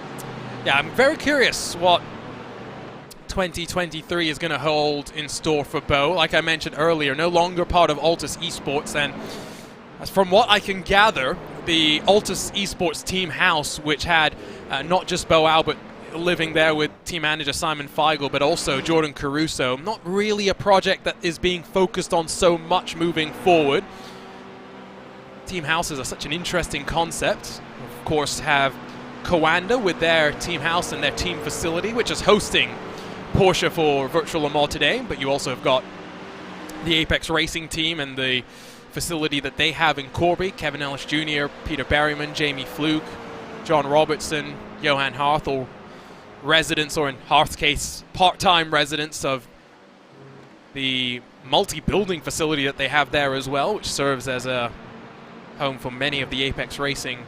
Yeah, I'm very curious what 2023 is going to hold in store for Bo. Like I mentioned earlier, no longer part of Altus Esports, and from what I can gather, the Altus Esports team house, which had not just Bo Albert living there with team manager Simon Feigl, but also Jordan Caruso, not really a project that is being focused on so much moving forward. Team houses are such an interesting concept. Of course, have Coanda with their team house and their team facility, which is hosting Porsche for Virtual Le Mans today, but you also have got the Apex Racing team and the facility that they have in Corby. Kevin Ellis Jr., Peter Berryman, Jamie Fluke, John Robertson, Johan Harth, all residents, or in Harth's case, part-time residents of the multi-building facility that they have there as well, which serves as a home for many of the Apex Racing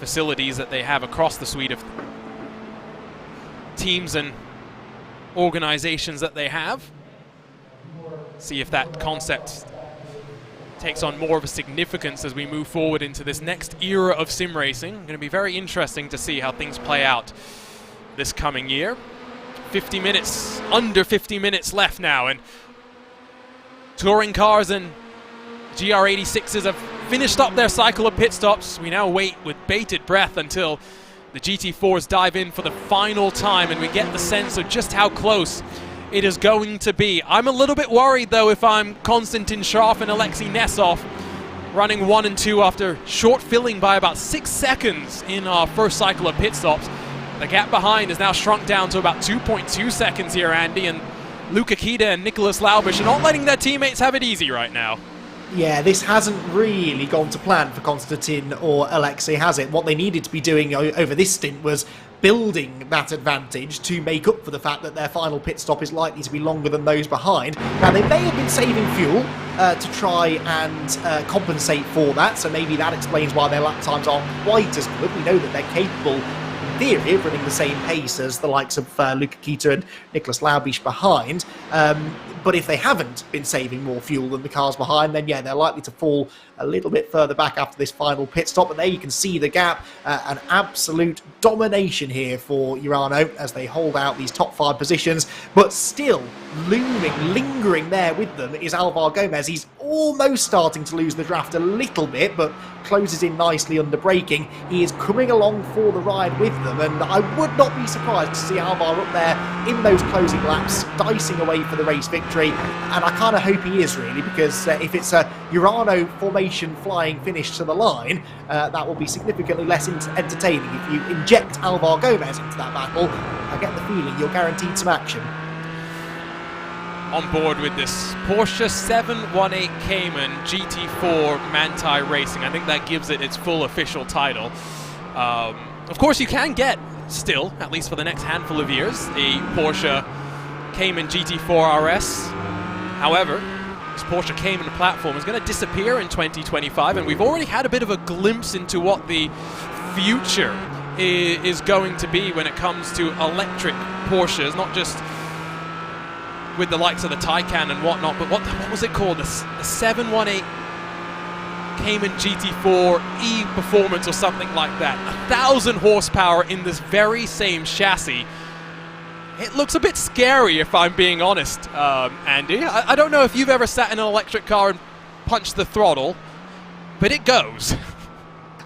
facilities that they have across the suite of teams and organizations that they have. See if that concept takes on more of a significance as we move forward into this next era of sim racing. Going to be very interesting to see how things play out this coming year. 50 minutes, under 50 minutes left now, and touring cars and GR86s have finished up their cycle of pit stops. We now wait with bated breath until the GT4s dive in for the final time and we get the sense of just how close it is going to be. I'm a little bit worried though if I'm Konstantin Scharf and Alexei Nesov, running 1 and 2 after short filling by about 6 seconds in our first cycle of pit stops. The gap behind is now shrunk down to about 2.2 seconds here, Andy, and Luca Kita and Nicholas Laubish are not letting their teammates have it easy right now. Yeah, this hasn't really gone to plan for Konstantin or Alexei, has it? What they needed to be doing over this stint was building that advantage to make up for the fact that their final pit stop is likely to be longer than those behind. Now, they may have been saving fuel to try and compensate for that, so maybe that explains why their lap times aren't quite as good. We know that they're capable, in theory, of running the same pace as the likes of Luca Kita and Nicholas Laubish behind. But if they haven't been saving more fuel than the cars behind, then yeah, they're likely to fall a little bit further back after this final pit stop. And there you can see the gap, an absolute domination here for Urano as they hold out these top 5 positions. But still looming, lingering there with them is Alvar Gomez. He's almost starting to lose the draft a little bit, but closes in nicely under braking. He is coming along for the ride with them, and I would not be surprised to see Alvar up there in those closing laps, dicing away for the race victory. And I kind of hope he is, really, because if it's a Urano formation flying finish to the line, that will be significantly less entertaining. If you inject Alvar Gomez into that battle, I get the feeling you're guaranteed some action. On board with this Porsche 718 Cayman GT4 Manthey Racing. I think that gives it its full official title. Of course, you can get still, at least for the next handful of years, a Porsche Cayman GT4 RS. However, this Porsche Cayman platform is going to disappear in 2025, and we've already had a bit of a glimpse into what the future is going to be when it comes to electric Porsches, not just with the likes of the Taycan and whatnot, but what was it called? The 718 Cayman GT4 E Performance or something like that. 1,000 horsepower in this very same chassis. It looks a bit scary, if I'm being honest, Andy. I don't know if you've ever sat in an electric car and punched the throttle, but it goes.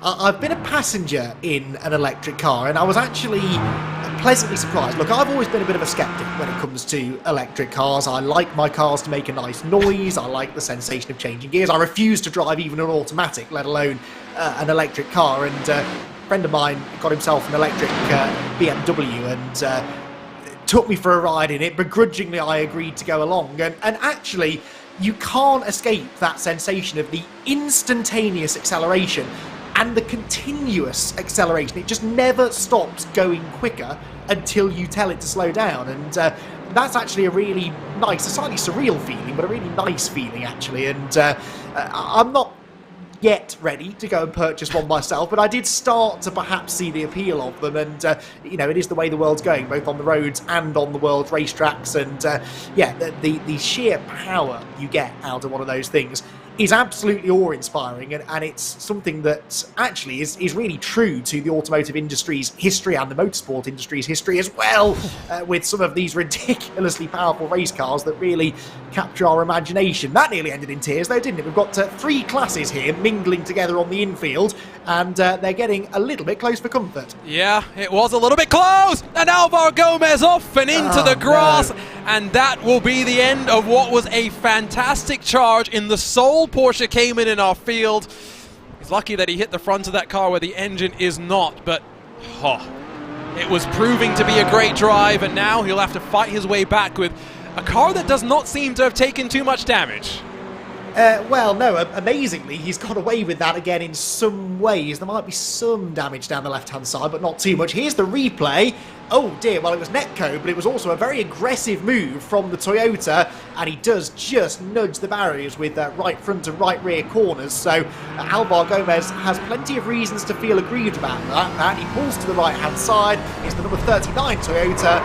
I've been a passenger in an electric car, and I was actually pleasantly surprised. Look, I've always been a bit of a skeptic when it comes to electric cars. I like my cars to make a nice noise. I like the sensation of changing gears. I refuse to drive even an automatic, let alone an electric car. And a friend of mine got himself an electric BMW and took me for a ride in it. Begrudgingly, I agreed to go along. And actually, you can't escape that sensation of the instantaneous acceleration and the continuous acceleration. It just never stops going quicker until you tell it to slow down. And that's actually a really nice, a slightly surreal feeling, but a really nice feeling, actually. And I'm not yet ready to go and purchase one myself, but I did start to perhaps see the appeal of them. And, you know, it is the way the world's going, both on the roads and on the world's racetracks. And, yeah, the sheer power you get out of one of those things is absolutely awe-inspiring, and it's something that actually is really true to the automotive industry's history and the motorsport industry's history as well, with some of these ridiculously powerful race cars that really capture our imagination. That nearly ended in tears though, didn't it? We've got 3 classes here mingling together on the infield, and they're getting a little bit close for comfort. Yeah, it was a little bit close, and Alvar Gomez off and into the grass, no. And that will be the end of what was a fantastic charge in the sole Porsche Cayman in our field. He's lucky that he hit the front of that car where the engine is not, but it was proving to be a great drive, and now he'll have to fight his way back with a car that does not seem to have taken too much damage. Well, no, amazingly, he's got away with that again in some ways. There might be some damage down the left-hand side, but not too much. Here's the replay. Oh dear, well, it was netcode, but it was also a very aggressive move from the Toyota, and he does just nudge the barriers with right front and right rear corners. So Alvar Gomez has plenty of reasons to feel aggrieved about that. He pulls to the right-hand side. It's the number 39 Toyota.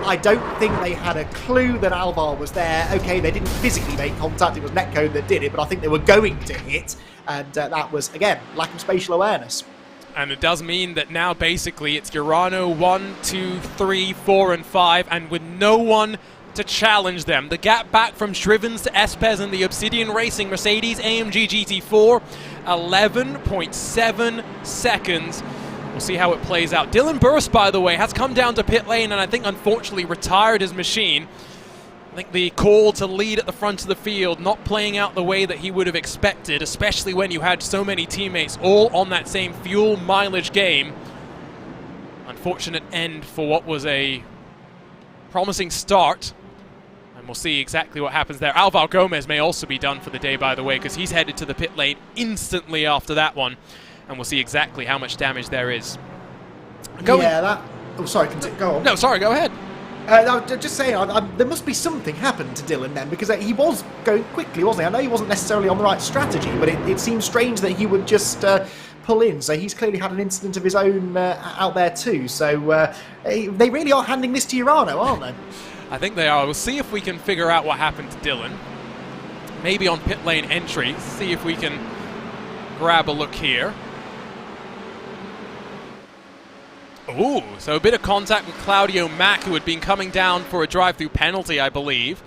I don't think they had a clue that Alvar was there. Okay, they didn't physically make contact. It was netcode that did it, but I think they were going to hit. And that was, again, lack of spatial awareness. And it does mean that now basically it's Urano 1, 2, 3, 4, and 5, and with no one to challenge them. The gap back from Shrivens to Espes and the Obsidian Racing Mercedes AMG GT4, 11.7 seconds. We'll see how it plays out. Dylan Burst, by the way, has come down to pit lane and I think unfortunately retired his machine. I think the call to lead at the front of the field not playing out the way that he would have expected, especially when you had so many teammates all on that same fuel mileage game. Unfortunate end for what was a promising start. And we'll see exactly what happens there. Alvaro Gomez may also be done for the day, by the way, because he's headed to the pit lane instantly after that one. And we'll see exactly how much damage there is. Yeah, that... Oh, sorry, go on. No, sorry, go ahead. I was just saying, there must be something happened to Dylan then, because he was going quickly, wasn't he? I know he wasn't necessarily on the right strategy, but it seems strange that he would just pull in. So he's clearly had an incident of his own out there too. So they really are handing this to Urano, aren't they? I think they are. We'll see if we can figure out what happened to Dylan. Maybe on pit lane entry, see if we can grab a look here. Ooh, so a bit of contact with Claudio Mack, who had been coming down for a drive-through penalty, I believe.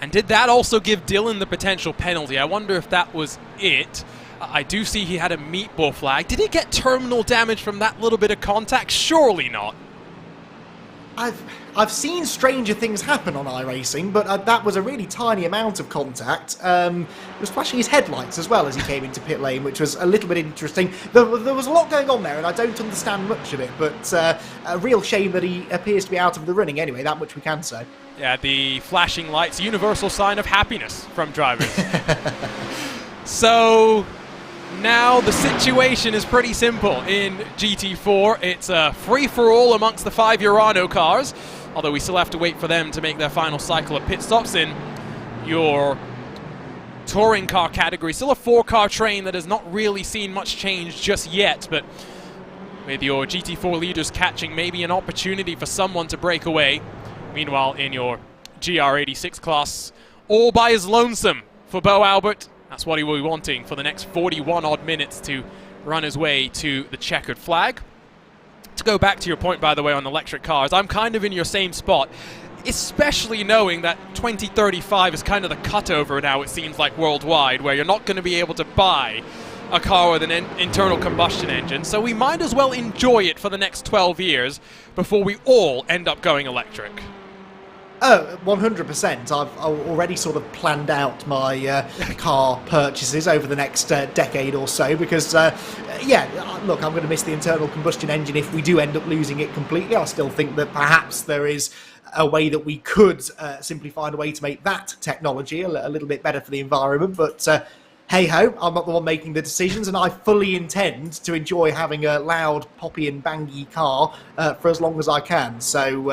And did that also give Dylan the potential penalty? I wonder if that was it. I do see he had a meatball flag. Did he get terminal damage from that little bit of contact? Surely not. I've seen stranger things happen on iRacing, but that was a really tiny amount of contact. He was flashing his headlights as well as he came into pit lane, which was a little bit interesting. There was a lot going on there, and I don't understand much of it, but a real shame that he appears to be out of the running anyway, that much we can say. Yeah, the flashing lights, universal sign of happiness from drivers. So now the situation is pretty simple in GT4. It's a free-for-all amongst the 5 Urano cars, although we still have to wait for them to make their final cycle of pit stops. In your touring car category, still a 4-car train that has not really seen much change just yet, but with your GT4 leaders catching maybe an opportunity for someone to break away. Meanwhile, in your GR86 class, all by his lonesome for Bo Albert. That's what he will be wanting for the next 41 odd minutes to run his way to the checkered flag. To go back to your point, by the way, on electric cars, I'm kind of in your same spot, especially knowing that 2035 is kind of the cutover now, it seems like, worldwide, where you're not going to be able to buy a car with an internal combustion engine, so we might as well enjoy it for the next 12 years before we all end up going electric. Oh, 100%. I've already sort of planned out my car purchases over the next decade or so because, yeah, look, I'm going to miss the internal combustion engine if we do end up losing it completely. I still think that perhaps there is a way that we could simply find a way to make that technology a little bit better for the environment, but hey-ho, I'm not the one making the decisions, and I fully intend to enjoy having a loud, poppy and bangy car for as long as I can. So,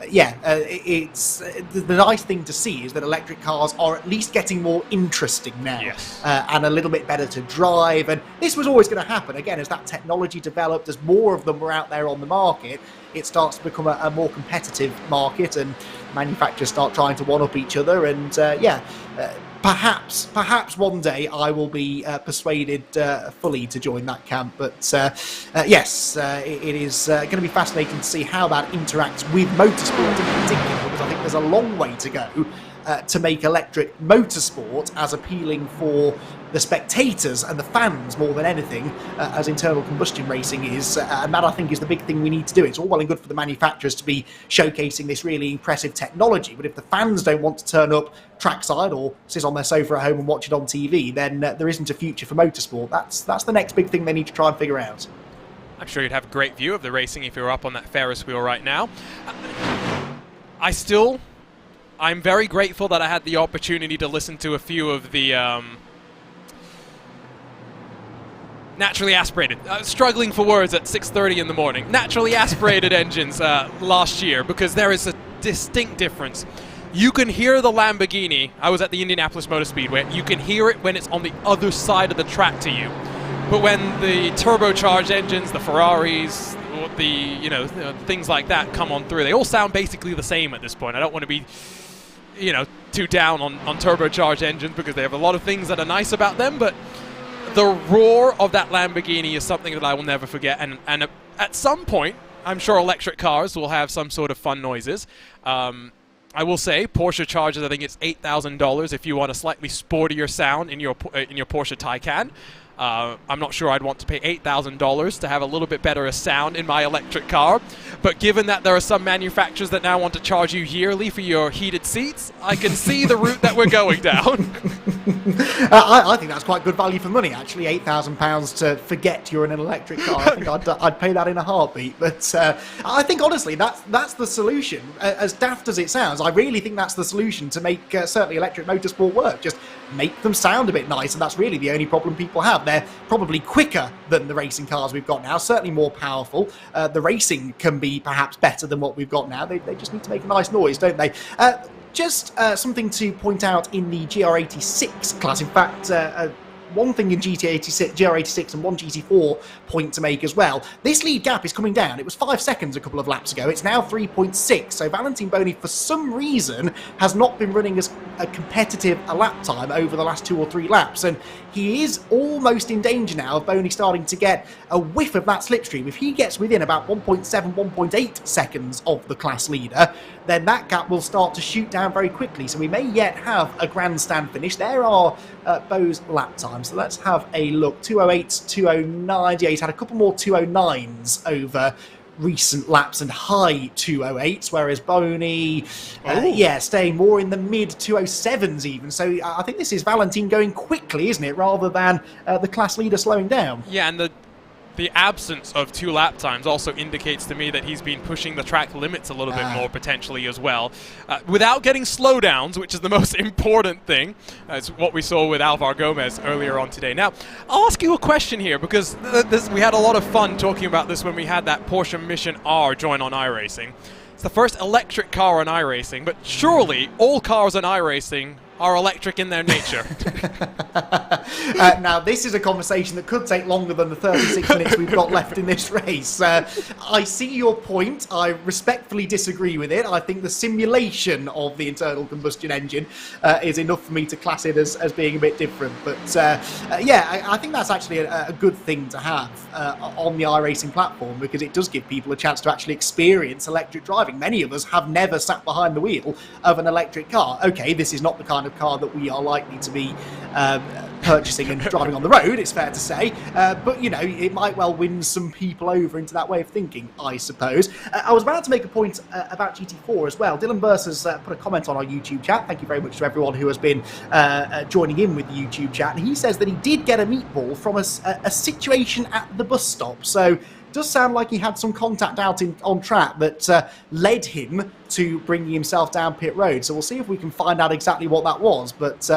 yeah, it's the nice thing to see is that electric cars are at least getting more interesting now, yes, and a little bit better to drive, and this was always going to happen. Again, as that technology developed, as more of them were out there on the market, it starts to become a more competitive market, and manufacturers start trying to one-up each other, and yeah, perhaps one day I will be persuaded fully to join that camp. But yes, it is going to be fascinating to see how that interacts with motorsport in particular, because I think there's a long way to go to make electric motorsport as appealing for the spectators and the fans more than anything as internal combustion racing is, and that I think is the big thing we need to do. It's all well and good for the manufacturers to be showcasing this really impressive technology, but if the fans don't want to turn up trackside or sit on their sofa at home and watch it on TV, then there isn't a future for motorsport. That's the next big thing they need to try and figure out. I'm sure you'd have a great view of the racing if you were up on that Ferris wheel right now. I'm very grateful that I had the opportunity to listen to a few of the naturally aspirated, struggling for words at 6:30 in the morning, naturally aspirated engines last year, because there is a distinct difference. You can hear the Lamborghini. I was at the Indianapolis Motor Speedway. You can hear it when it's on the other side of the track to you. But when the turbocharged engines, the Ferraris, the things like that come on through, they all sound basically the same at this point. I don't want to be too down on turbocharged engines because they have a lot of things that are nice about them, but the roar of that Lamborghini is something that I will never forget, and at some point, I'm sure electric cars will have some sort of fun noises. I will say Porsche charges, I think it's $8,000 if you want a slightly sportier sound in your Porsche Taycan. I'm not sure I'd want to pay $8,000 to have a little bit better a sound in my electric car, but given that there are some manufacturers that now want to charge you yearly for your heated seats, I can see the route that we're going down. I think that's quite good value for money, actually. £8,000 to forget you're in an electric car. I think I'd pay that in a heartbeat. But I think, honestly, that's the solution. As daft as it sounds, I really think that's the solution to make certainly electric motorsport work. Just make them sound a bit nice, and that's really the only problem people have. They're probably quicker than the racing cars we've got now, certainly more powerful. The racing can be perhaps better than what we've got now. They just need to make a nice noise, don't they? Just something to point out in the GR86 class. In fact, one thing in GR86 and one GT4 point to make as well. This lead gap is coming down. It was 5 seconds a couple of laps ago. It's now 3.6. So Valentine Boni, for some reason, has not been running as a competitive a lap time over the last 2 or 3 laps. And he is almost in danger now of Boni starting to get a whiff of that slipstream. If he gets within about 1.7, 1.8 seconds of the class leader, then that gap will start to shoot down very quickly. So we may yet have a grandstand finish. There are Bo's lap times. So let's have a look. 208s, 209s. Yeah, he's had a couple more 209s over recent laps and high 208s, whereas Boni, staying more in the mid 207s even. So I think this is Valentine going quickly, isn't it, rather than the class leader slowing down. Yeah, and the absence of 2 lap times also indicates to me that he's been pushing the track limits a little bit more potentially as well, without getting slowdowns, which is the most important thing, as what we saw with Alvar Gomez earlier on today. Now, I'll ask you a question here, because we had a lot of fun talking about this when we had that Porsche Mission R join on iRacing. It's the first electric car on iRacing, but surely all cars on iRacing are electric in their nature. Now, this is a conversation that could take longer than the 36 minutes we've got left in this race. I see your point. I respectfully disagree with it. I think the simulation of the internal combustion engine is enough for me to class it as being a bit different. But I think that's actually a good thing to have on the iRacing platform, because it does give people a chance to actually experience electric driving. Many of us have never sat behind the wheel of an electric car. Okay, this is not the kind of car that we are likely to be purchasing and driving on the road, it's fair to say, but you know, it might well win some people over into that way of thinking, I suppose. I was about to make a point about GT4 as well. Dylan Burse has put a comment on our YouTube chat. Thank you very much to everyone who has been joining in with the YouTube chat, and he says that he did get a meatball from a situation at the bus stop. So does sound like he had some contact out on track that led him to bringing himself down pit road. So we'll see if we can find out exactly what that was. But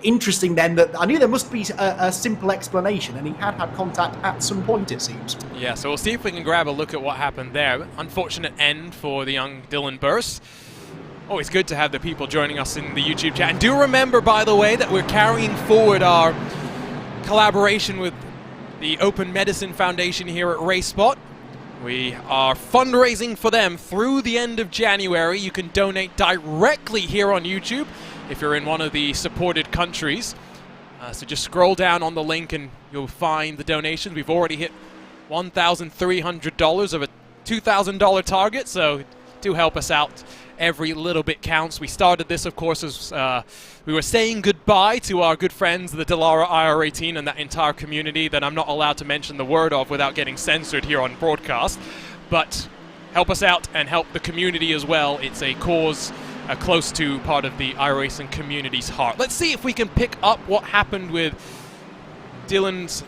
interesting then that I knew there must be a simple explanation, and he had contact at some point, it seems. Yeah, so we'll see if we can grab a look at what happened there. Unfortunate end for the young Dylan Burse. Always good to have the people joining us in the YouTube chat. And do remember, by the way, that we're carrying forward our collaboration with the Open Medicine Foundation here at RaceSpot. We are fundraising for them through the end of January. You can donate directly here on YouTube if you're in one of the supported countries. So just scroll down on the link and you'll find the donations. We've already hit $1,300 of a $2,000 target, so do help us out. Every little bit counts. We started this, of course, as we were saying goodbye to our good friends, the Dallara IR18, and that entire community that I'm not allowed to mention the word of without getting censored here on broadcast. But help us out and help the community as well. It's a cause close to part of the iRacing community's heart. Let's see if we can pick up what happened with Dylan's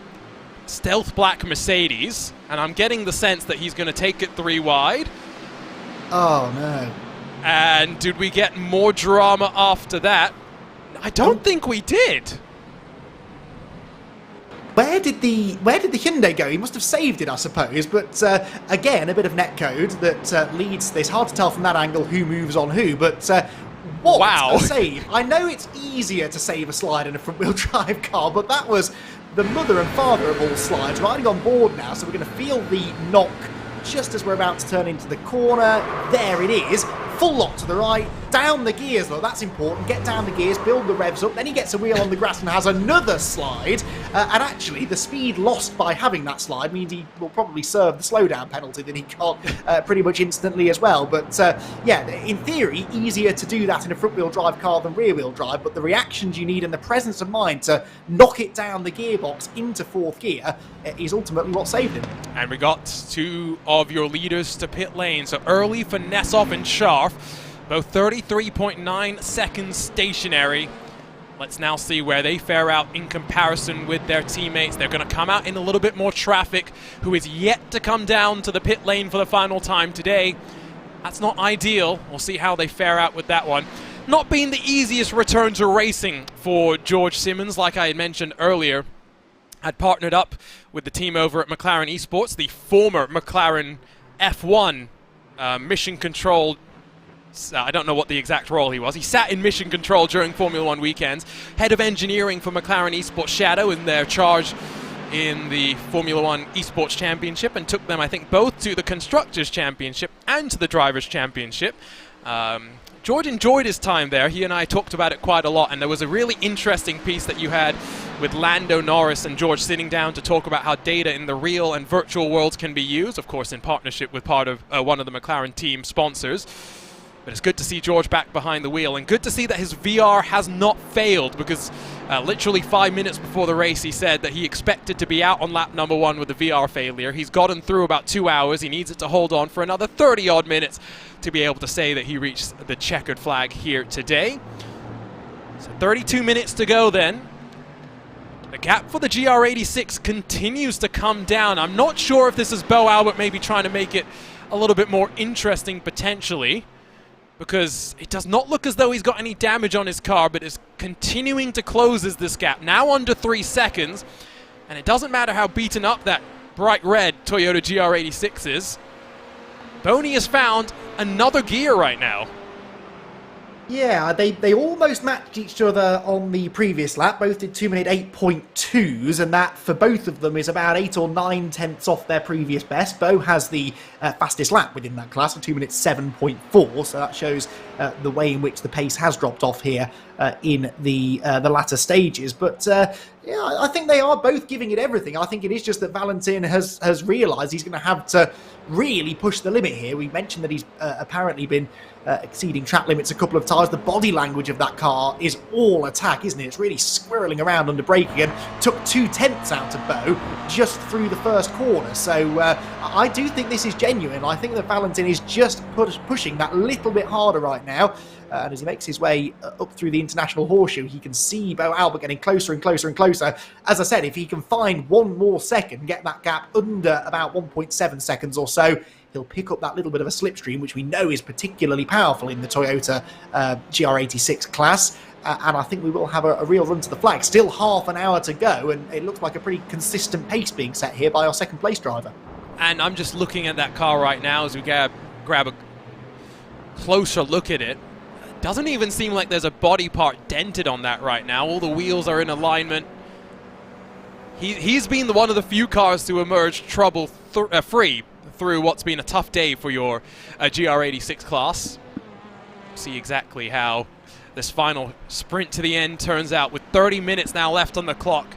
stealth black Mercedes. And I'm getting the sense that he's going to take it 3 wide. Oh, no. And did we get more drama after that? I don't think we did. Where did the Hyundai go? He must have saved it, I suppose. But again, a bit of netcode that leads this. Hard to tell from that angle who moves on who. But what a save! I know it's easier to save a slide in a front-wheel drive car, but that was the mother and father of all slides riding on board now. So we're going to feel the knock just as we're about to turn into the corner. There it is. Full lock to the right, down the gears, though, that's important. Get down the gears, build the revs up, then he gets a wheel on the grass and has another slide. And actually, the speed lost by having that slide means he will probably serve the slowdown penalty that he got pretty much instantly as well. But yeah, in theory, easier to do that in a front-wheel drive car than rear-wheel drive, but the reactions you need and the presence of mind to knock it down the gearbox into fourth gear is ultimately what saved him. And we got two of your leaders to pit lane. So early for Nessoff and Scharf, both 33.9 seconds stationary. Let's now see where they fare out in comparison with their teammates. They're going to come out in a little bit more traffic. Who is yet to come down to the pit lane for the final time today. That's not ideal. We'll see how they fare out with that one. Not being the easiest return to racing for George Simmons, like I had mentioned earlier. Had partnered up with the team over at McLaren Esports, the former McLaren F1 mission control. I don't know what the exact role he was. He sat in mission control during Formula One weekends. Head of engineering for McLaren Esports Shadow in their charge in the Formula One Esports Championship, and took them, I think, both to the Constructors' Championship and to the Drivers' Championship. George enjoyed his time there. He and I talked about it quite a lot, and there was a really interesting piece that you had with Lando Norris and George sitting down to talk about how data in the real and virtual worlds can be used, of course in partnership with part of one of the McLaren team sponsors. But it's good to see George back behind the wheel, and good to see that his VR has not failed, because literally 5 minutes before the race he said that he expected to be out on lap number 1 with the VR failure. He's gotten through about 2 hours. He needs it to hold on for another 30-odd minutes to be able to say that he reached the checkered flag here today. So 32 minutes to go then. The gap for the GR86 continues to come down. I'm not sure if this is Bo Albert maybe trying to make it a little bit more interesting potentially, because it does not look as though he's got any damage on his car, but is continuing to close this gap. Now under 3 seconds, and it doesn't matter how beaten up that bright red Toyota GR86 is. Boney has found another gear right now. Yeah, they almost matched each other on the previous lap. Both did 2-minute 8.2s, and that for both of them is about 8 or 9 tenths off their previous best. Bo has the fastest lap within that class, a 2-minute 7.4, so that shows the way in which the pace has dropped off here in the latter stages. But yeah, I think they are both giving it everything. I think it is just that Valentin has realised he's going to have to really push the limit here. We mentioned that he's apparently been exceeding track limits a couple of times. The body language of that car is all attack, isn't it? It's really squirreling around under braking, and took 2 tenths out of Bo just through the first corner. So I do think this is genuine. I think that Valentin is just pushing that little bit harder right now. And as he makes his way up through the International Horseshoe, he can see Bo Albert getting closer and closer and closer. As I said, if he can find 1 more second, get that gap under about 1.7 seconds or so, he'll pick up that little bit of a slipstream, which we know is particularly powerful in the Toyota GR86 class. And I think we will have a real run to the flag. Still half an hour to go, and it looks like a pretty consistent pace being set here by our second place driver. And I'm just looking at that car right now as we grab a closer look at it. Doesn't even seem like there's a body part dented on that right now. All the wheels are in alignment. He's been one of the few cars to emerge trouble-free through what's been a tough day for your GR86 class. See exactly how this final sprint to the end turns out. With 30 minutes now left on the clock,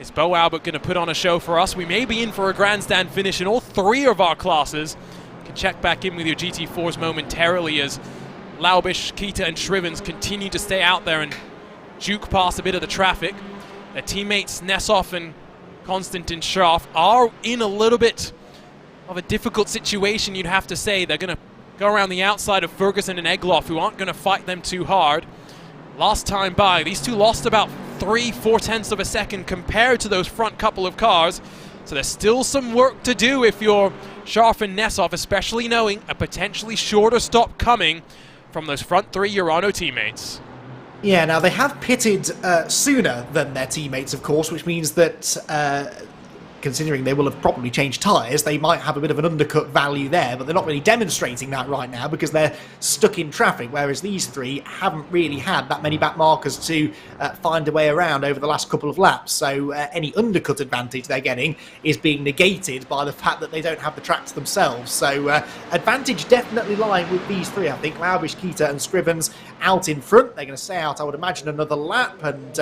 is Bo Albert going to put on a show for us? We may be in for a grandstand finish in all 3 of our classes. You can check back in with your GT4s momentarily as Laubish, Kita and Shrivens continue to stay out there and juke past a bit of the traffic. Their teammates Nessoff and Konstantin Scharf are in a little bit of a difficult situation, you'd have to say. They're going to go around the outside of Ferguson and Egloff, who aren't going to fight them too hard. Last time by, these two lost about 3-4 tenths of a second compared to those front couple of cars. So there's still some work to do if you're Scharf and Nessoff, especially knowing a potentially shorter stop coming from those front 3 Urano teammates. Yeah, now they have pitted sooner than their teammates, of course, which means that considering they will have probably changed tyres, they might have a bit of an undercut value there, but they're not really demonstrating that right now because they're stuck in traffic, whereas these three haven't really had that many back markers to find a way around over the last couple of laps. So any undercut advantage they're getting is being negated by the fact that they don't have the track to themselves. So advantage definitely lying with these three, I think. Laubish, Keita and Scrivens out in front. They're going to stay out, I would imagine, another lap, and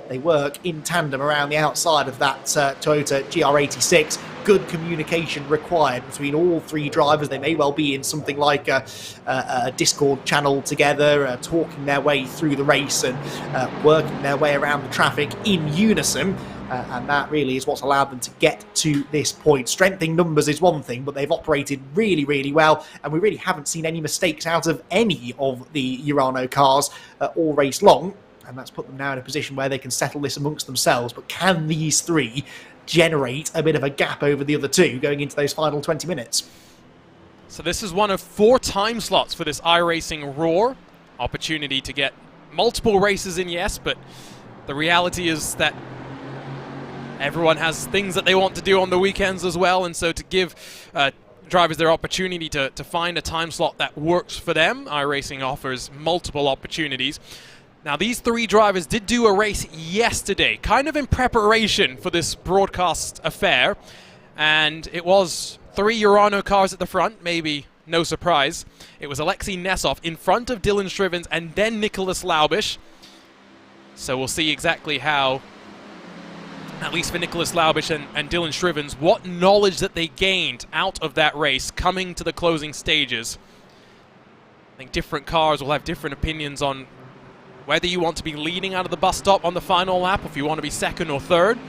they work in tandem around the outside of that Toyota GR86. Good communication required between all three drivers. They may well be in something like a Discord channel together, talking their way through the race and working their way around the traffic in unison. And that really is what's allowed them to get to this point. Strength in numbers is one thing, but they've operated really, really well, and we really haven't seen any mistakes out of any of the Urano cars all race long, and that's put them now in a position where they can settle this amongst themselves. But can these three generate a bit of a gap over the other two going into those final 20 minutes? So this is one of 4 time slots for this iRacing Roar. Opportunity to get multiple races in, yes, but the reality is that everyone has things that they want to do on the weekends as well, and so to give drivers their opportunity to find a time slot that works for them, iRacing offers multiple opportunities. Now, these 3 drivers did do a race yesterday, kind of in preparation for this broadcast affair, and it was 3 Urano cars at the front, maybe no surprise. It was Alexei Nesov in front of Dylan Scrivens and then Nicholas Laubish. So we'll see exactly how, at least for Nicholas Laubish and Dylan Scrivens, what knowledge that they gained out of that race coming to the closing stages. I think different cars will have different opinions on whether you want to be leading out of the bus stop on the final lap, or if you want to be second or third.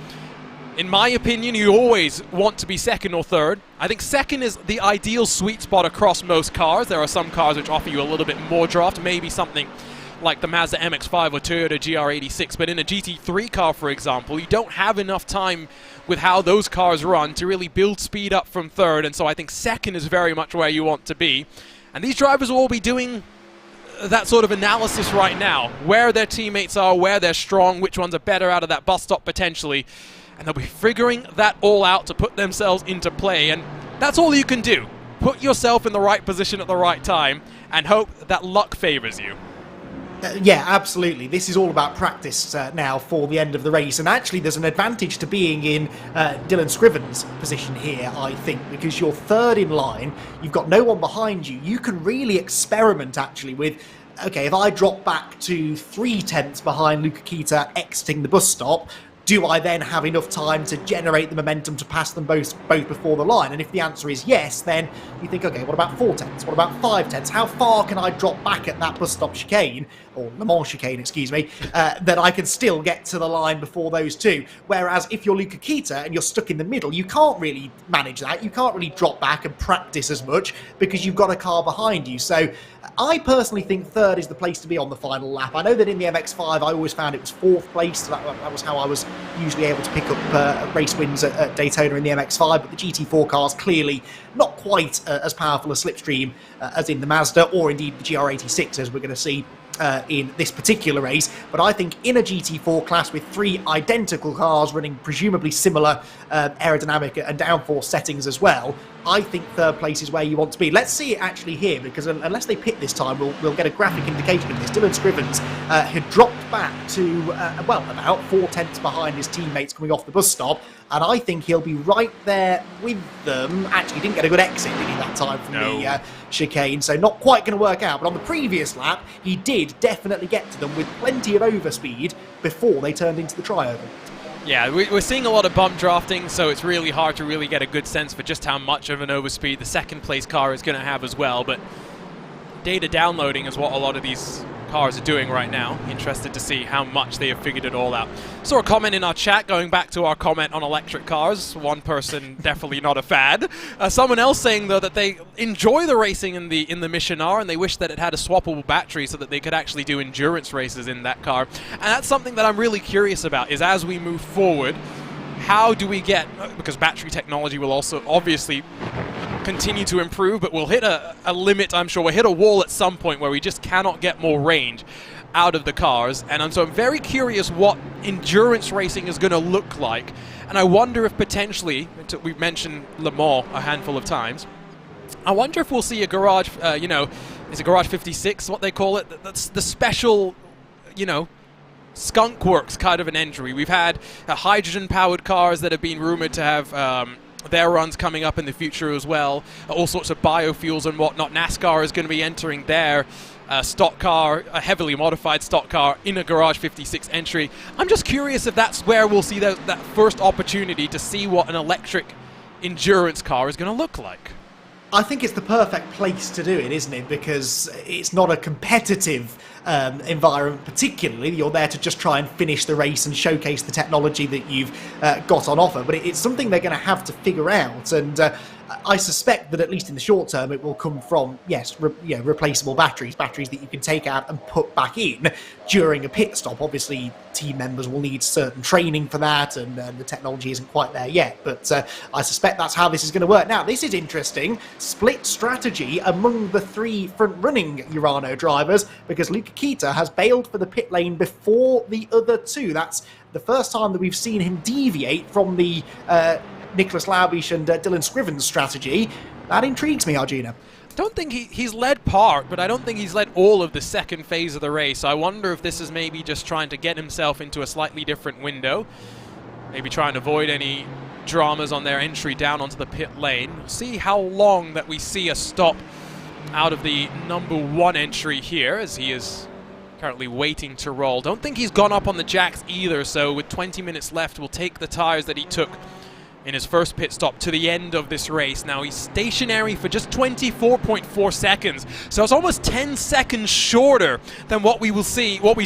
In my opinion, you always want to be second or third. I think second is the ideal sweet spot across most cars. There are some cars which offer you a little bit more draft, maybe something like the Mazda MX-5 or Toyota GR86, but in a GT3 car, for example, you don't have enough time with how those cars run to really build speed up from third, and so I think second is very much where you want to be. And these drivers will all be doing that sort of analysis right now, where their teammates are, where they're strong, which ones are better out of that bus stop potentially, and they'll be figuring that all out to put themselves into play, and that's all you can do. Put yourself in the right position at the right time and hope that luck favors you. Yeah, absolutely. This is all about practice now for the end of the race, and actually there's an advantage to being in Dylan Scrivens' position here, I think, because you're third in line, you've got no one behind you. You can really experiment actually with, okay, if I drop back to 3/10 behind Luca Keita exiting the bus stop, do I then have enough time to generate the momentum to pass them both before the line? And if the answer is yes, then you think, okay, what about 4/10? What about 5/10? How far can I drop back at that bus stop chicane, or Le Mans chicane, excuse me, that I can still get to the line before those two? Whereas if you're Luca Keita and you're stuck in the middle, you can't really manage that. You can't really drop back and practice as much because you've got a car behind you. So I personally think third is the place to be on the final lap. I know that in the MX-5 I always found it was 4th place. So that was how I was usually able to pick up race wins at Daytona in the MX-5, but the GT4 cars clearly not quite as powerful a slipstream as in the Mazda, or indeed the GR86, as we're going to see in this particular race. But I think in a GT4 class with 3 identical cars running presumably similar aerodynamic and downforce settings as well, I think third place is where you want to be. Let's see it actually here, because unless they pit this time, we'll get a graphic indication of this. Dylan Scrivens had dropped back to, well, about 4/10 behind his teammates coming off the bus stop, and I think he'll be right there with them. Actually, he didn't get a good exit, did he, that time from the chicane, so not quite going to work out. But on the previous lap, he did definitely get to them with plenty of overspeed before they turned into the trioval. Yeah, we're seeing a lot of bump drafting, so it's really hard to really get a good sense for just how much of an overspeed the second place car is going to have as well. But data downloading is what a lot of these cars are doing right now. Interested to see how much they have figured it all out. Saw a comment in our chat going back to our comment on electric cars. One person definitely not a fan. Someone else saying though that they enjoy the racing in the Mission R, and they wish that it had a swappable battery so that they could actually do endurance races in that car. And that's something that I'm really curious about, is as we move forward, how do we get, because battery technology will also obviously continue to improve, but we'll hit a limit, I'm sure. We'll hit a wall at some point where we just cannot get more range. out of the cars, and so I'm very curious what endurance racing is going to look like. And I wonder if potentially, we've mentioned Le Mans a handful of times, I wonder if we'll see a garage, you know, is a Garage 56 what they call it? That's the special, you know, skunk works kind of an entry. We've had hydrogen-powered cars that have been rumored to have their runs coming up in the future as well. All sorts of biofuels and whatnot. NASCAR is going to be entering their stock car, a heavily modified stock car in a Garage 56 entry. I'm just curious if that's where we'll see that first opportunity to see what an electric endurance car is going to look like. I think it's the perfect place to do it, isn't it? Because it's not a competitive environment particularly. You're there to just try and finish the race and showcase the technology that you've got on offer. But it's something they're going to have to figure out. And I suspect that at least in the short term it will come from, yes, replaceable batteries that you can take out and put back in during a pit stop. Obviously, team members will need certain training for that, and the technology isn't quite there yet. But I suspect that's how this is going to work. Now, this is interesting. Split strategy among the three front-running Urano drivers, because Luca Kita has bailed for the pit lane before the other two. That's the first time that we've seen him deviate from the Nicholas Laubish and Dylan Scrivens strategy. That intrigues me, Arjuna. I don't think he's led part, but I don't think he's led all of the second phase of the race. I wonder if this is maybe just trying to get himself into a slightly different window. Maybe trying to avoid any dramas on their entry down onto the pit lane. See how long that we see a stop out of the number one entry here, as he is currently waiting to roll. Don't think he's gone up on the jacks either, so with 20 minutes left, we'll take the tires that he took in his first pit stop to the end of this race. Now he's stationary for just 24.4 seconds, so it's almost 10 seconds shorter than what we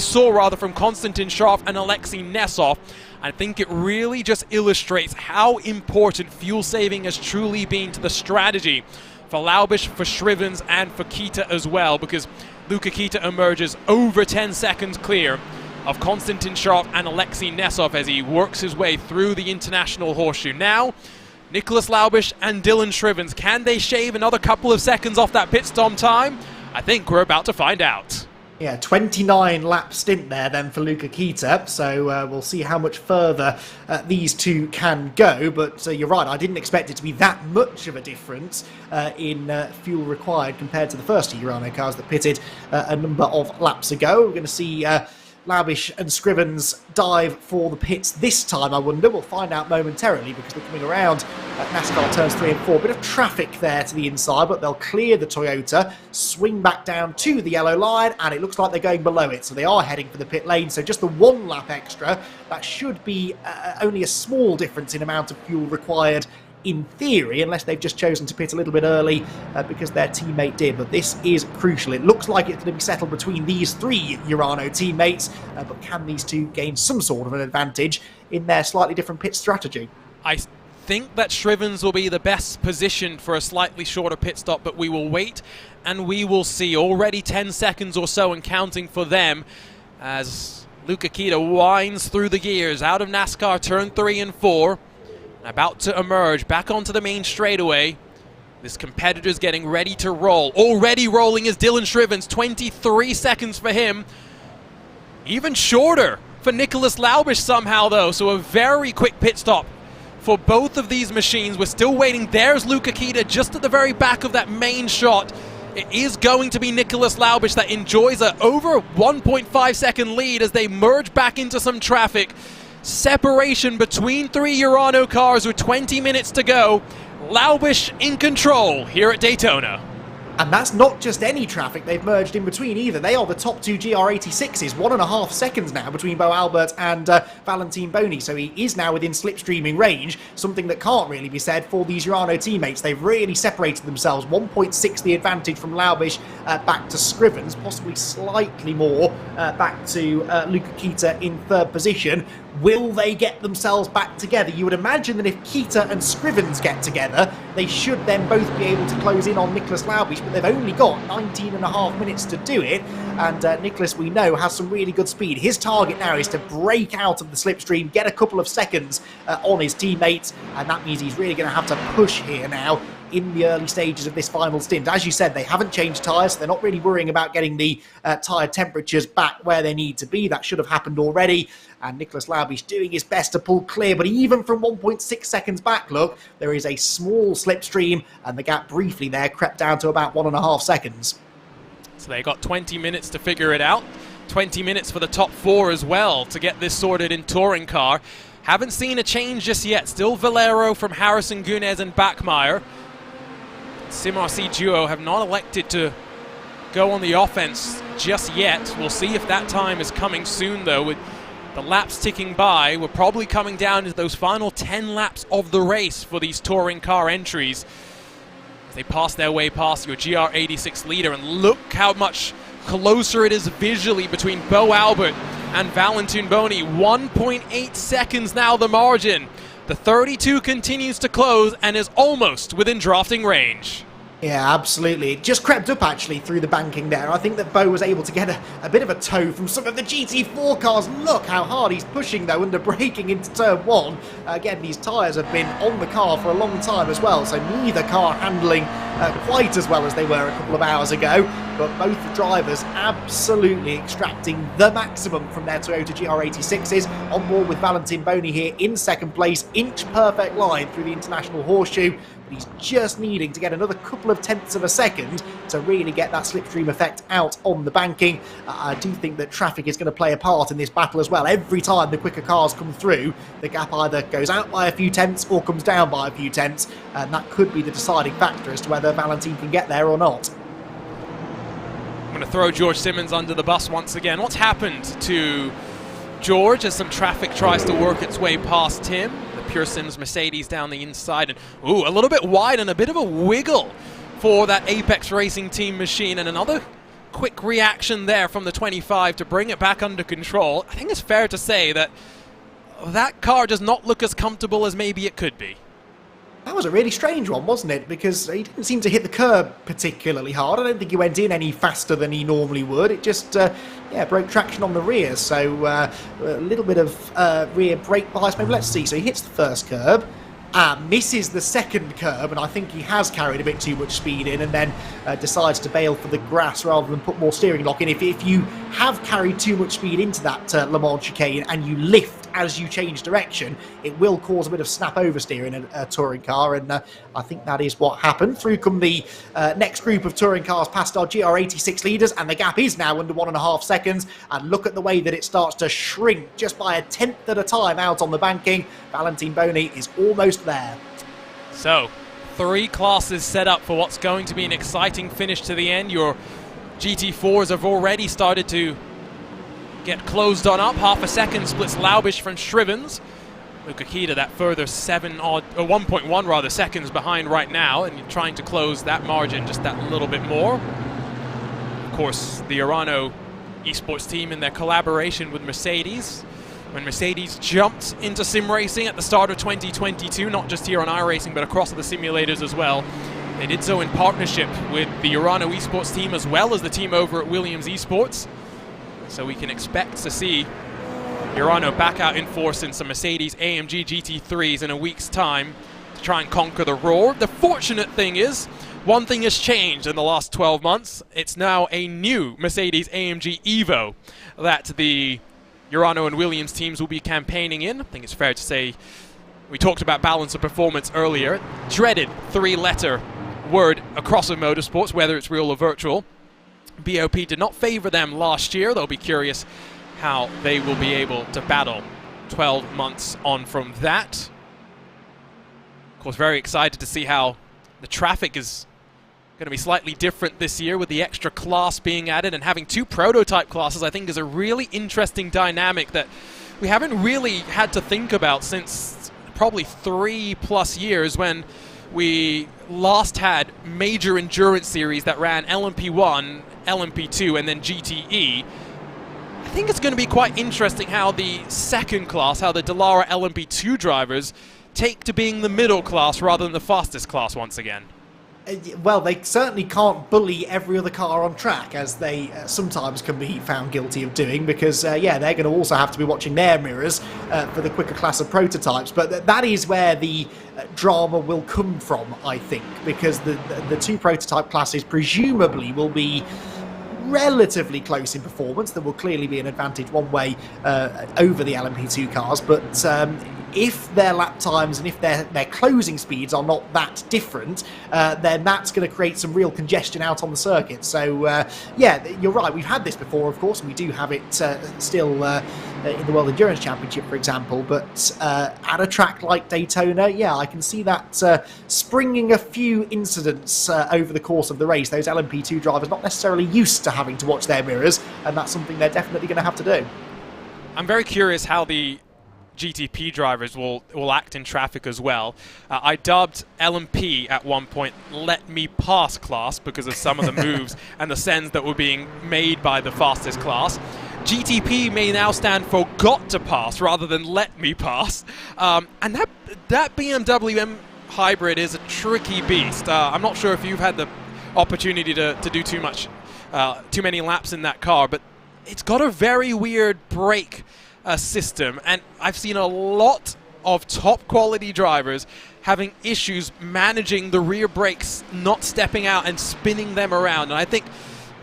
saw from Konstantin Scharf and Alexei Nesov. I think it really just illustrates how important fuel saving has truly been to the strategy for Laubish, for Shrivens, and for Kita as well, because Luca Kita emerges over 10 seconds clear of Konstantin Scharf and Alexei Nesov as he works his way through the International Horseshoe. Now, Nicholas Laubish and Dylan Shrivens, can they shave another couple of seconds off that pit stop time? I think we're about to find out. Yeah, 29 lap stint there then for Luca Kita, so we'll see how much further these two can go. But you're right, I didn't expect it to be that much of a difference in fuel required compared to the first two Urano cars that pitted a number of laps ago. We're going to see Laubish and Scrivens dive for the pits this time, I wonder. We'll find out momentarily, because they're coming around at NASCAR turns 3 and 4. Bit of traffic there to the inside, but they'll clear the Toyota, swing back down to the yellow line, and it looks like they're going below it, so they are heading for the pit lane. So just the 1 lap extra, that should be only a small difference in amount of fuel required in theory, unless they've just chosen to pit a little bit early because their teammate did. But this is crucial. It looks like it's going to be settled between these three Urano teammates, but can these two gain some sort of an advantage in their slightly different pit strategy? I think that Shrivens will be the best positioned for a slightly shorter pit stop, but we will wait and we will see. Already 10 seconds or so and counting for them as Luca Kita winds through the gears out of NASCAR turn 3 and 4. About to emerge back onto the main straightaway. This competitor's getting ready to roll. Already rolling is Dylan Shrivens. 23 seconds for him. Even shorter for Nicholas Laubish somehow, though. So a very quick pit stop for both of these machines. We're still waiting. There's Luca Kita just at the very back of that main shot. It is going to be Nicholas Laubish that enjoys a over 1.5 second lead as they merge back into some traffic. Separation between three Urano cars with 20 minutes to go. Laubish in control here at Daytona. And that's not just any traffic they've merged in between either. They are the top two GR86s, 1.5 seconds now between Bo Albert and Valentin Boni. So he is now within slipstreaming range, something that can't really be said for these Urano teammates. They've really separated themselves. 1.6 the advantage from Laubish back to Scrivens, possibly slightly more back to Luca Kita in third position. Will they get themselves back together? You would imagine that if Kita and Scrivens get together, they should then both be able to close in on Nicholas Laubish, but they've only got 19.5 minutes to do it, and Nicholas, we know, has some really good speed. His target now is to break out of the slipstream, get a couple of seconds on his teammates, and that means he's really going to have to push here now in the early stages of this final stint. As you said, they haven't changed tyres, so they're not really worrying about getting the tyre temperatures back where they need to be. That should have happened already. And Nicholas Laubich doing his best to pull clear, but even from 1.6 seconds back, look, there is a small slipstream, and the gap briefly there crept down to about 1.5 seconds. So they got 20 minutes to figure it out. 20 minutes for the top 4 as well to get this sorted in touring car. Haven't seen a change just yet. Still Valero from Harrison, Gunez and Bachmeier. Sim RC duo have not elected to go on the offense just yet. We'll see if that time is coming soon, though. With the laps ticking by, we're probably coming down to those final 10 laps of the race for these touring car entries. They pass their way past your GR86 leader, and look how much closer it is visually between Bo Albert and Valentin Boni. 1.8 seconds now the margin. The 32 continues to close and is almost within drafting range. Yeah, absolutely. It just crept up, actually, through the banking there. I think that Bo was able to get a bit of a toe from some of the GT4 cars. Look how hard he's pushing, though, under braking into turn 1. Again, these tyres have been on the car for a long time as well, so neither car handling quite as well as they were a couple of hours ago. But both drivers absolutely extracting the maximum from their Toyota GR86s. On board with Valentin Boni here in second place, inch-perfect line through the International Horseshoe. But he's just needing to get another couple of tenths of a second to really get that slipstream effect out on the banking. I do think that traffic is going to play a part in this battle as well. Every time the quicker cars come through, the gap either goes out by a few tenths or comes down by a few tenths, and that could be the deciding factor as to whether Valentin can get there or not. I'm going to throw George Simmons under the bus once again. What's happened to George as some traffic tries to work its way past him? Pure Sims Mercedes down the inside, and a little bit wide and a bit of a wiggle for that Apex Racing Team machine, and another quick reaction there from the 25 to bring it back under control. I think it's fair to say that that car does not look as comfortable as maybe it could be. That was a really strange one, wasn't it? Because he didn't seem to hit the curb particularly hard. I don't think he went in any faster than he normally would. It just, broke traction on the rear. So a little bit of rear brake bias. Maybe let's see. So he hits the first curb, misses the second curb, and I think he has carried a bit too much speed in, and then decides to bail for the grass rather than put more steering lock in. If you have carried too much speed into that Le Mans chicane and you lift as you change direction, it will cause a bit of snap oversteer in a touring car, and I think that is what happened. Through come the next group of touring cars past our GR86 leaders, and the gap is now under 1.5 seconds, and look at the way that it starts to shrink just by a tenth at a time out on the banking. Valentin Boni is almost there. So, 3 classes set up for what's going to be an exciting finish to the end. Your GT4s have already started to get closed on up. Half a second splits Laubich from Shrivens. Luca Kita that further 1.1 rather seconds behind right now, and you're trying to close that margin just that little bit more. Of course, the Urano esports team in their collaboration with Mercedes. When Mercedes jumped into sim racing at the start of 2022, not just here on iRacing, but across the simulators as well, they did so in partnership with the Urano esports team as well as the team over at Williams Esports. So we can expect to see Urano back out in force in some Mercedes AMG GT3s in a week's time to try and conquer the Roar. The fortunate thing is, one thing has changed in the last 12 months. It's now a new Mercedes AMG Evo that the Urano and Williams teams will be campaigning in. I think it's fair to say, we talked about balance of performance earlier. Dreaded 3-letter word across in motorsports, whether it's real or virtual. BOP did not favor them last year. They'll be curious how they will be able to battle 12 months on from that. Of course, very excited to see how the traffic is going to be slightly different this year with the extra class being added, and having 2 prototype classes I think is a really interesting dynamic that we haven't really had to think about since probably 3+ years when we last had major endurance series that ran LMP1, LMP2, and then GTE. I think it's going to be quite interesting how the second class, how the Dallara LMP2 drivers take to being the middle class rather than the fastest class once again. Well, they certainly can't bully every other car on track, as they sometimes can be found guilty of doing, because, yeah, they're going to also have to be watching their mirrors for the quicker class of prototypes. But that is where the drama will come from, I think, because the two prototype classes presumably will be relatively close in performance. There will clearly be an advantage one way over the LMP2 cars, but if their lap times and if their closing speeds are not that different, then that's going to create some real congestion out on the circuit. So, yeah, you're right. We've had this before, of course, and we do have it still in the World Endurance Championship, for example. But at a track like Daytona, yeah, I can see that springing a few incidents over the course of the race. Those LMP2 drivers not necessarily used to having to watch their mirrors, and that's something they're definitely going to have to do. I'm very curious how the GTP drivers will act in traffic as well. I dubbed LMP at one point "Let Me Pass" class because of some of the moves and the sends that were being made by the fastest class. GTP may now stand for "Got to Pass" rather than "Let Me Pass," and that BMW M hybrid is a tricky beast. I'm not sure if you've had the opportunity to do too many laps in that car, but it's got a very weird brake system, and I've seen a lot of top quality drivers having issues managing the rear brakes, not stepping out and spinning them around. And I think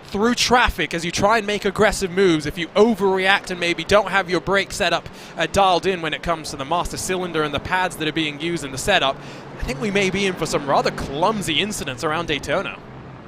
through traffic, as you try and make aggressive moves, if you overreact and maybe don't have your brake setup dialed in when it comes to the master cylinder and the pads that are being used in the setup, I think we may be in for some rather clumsy incidents around Daytona.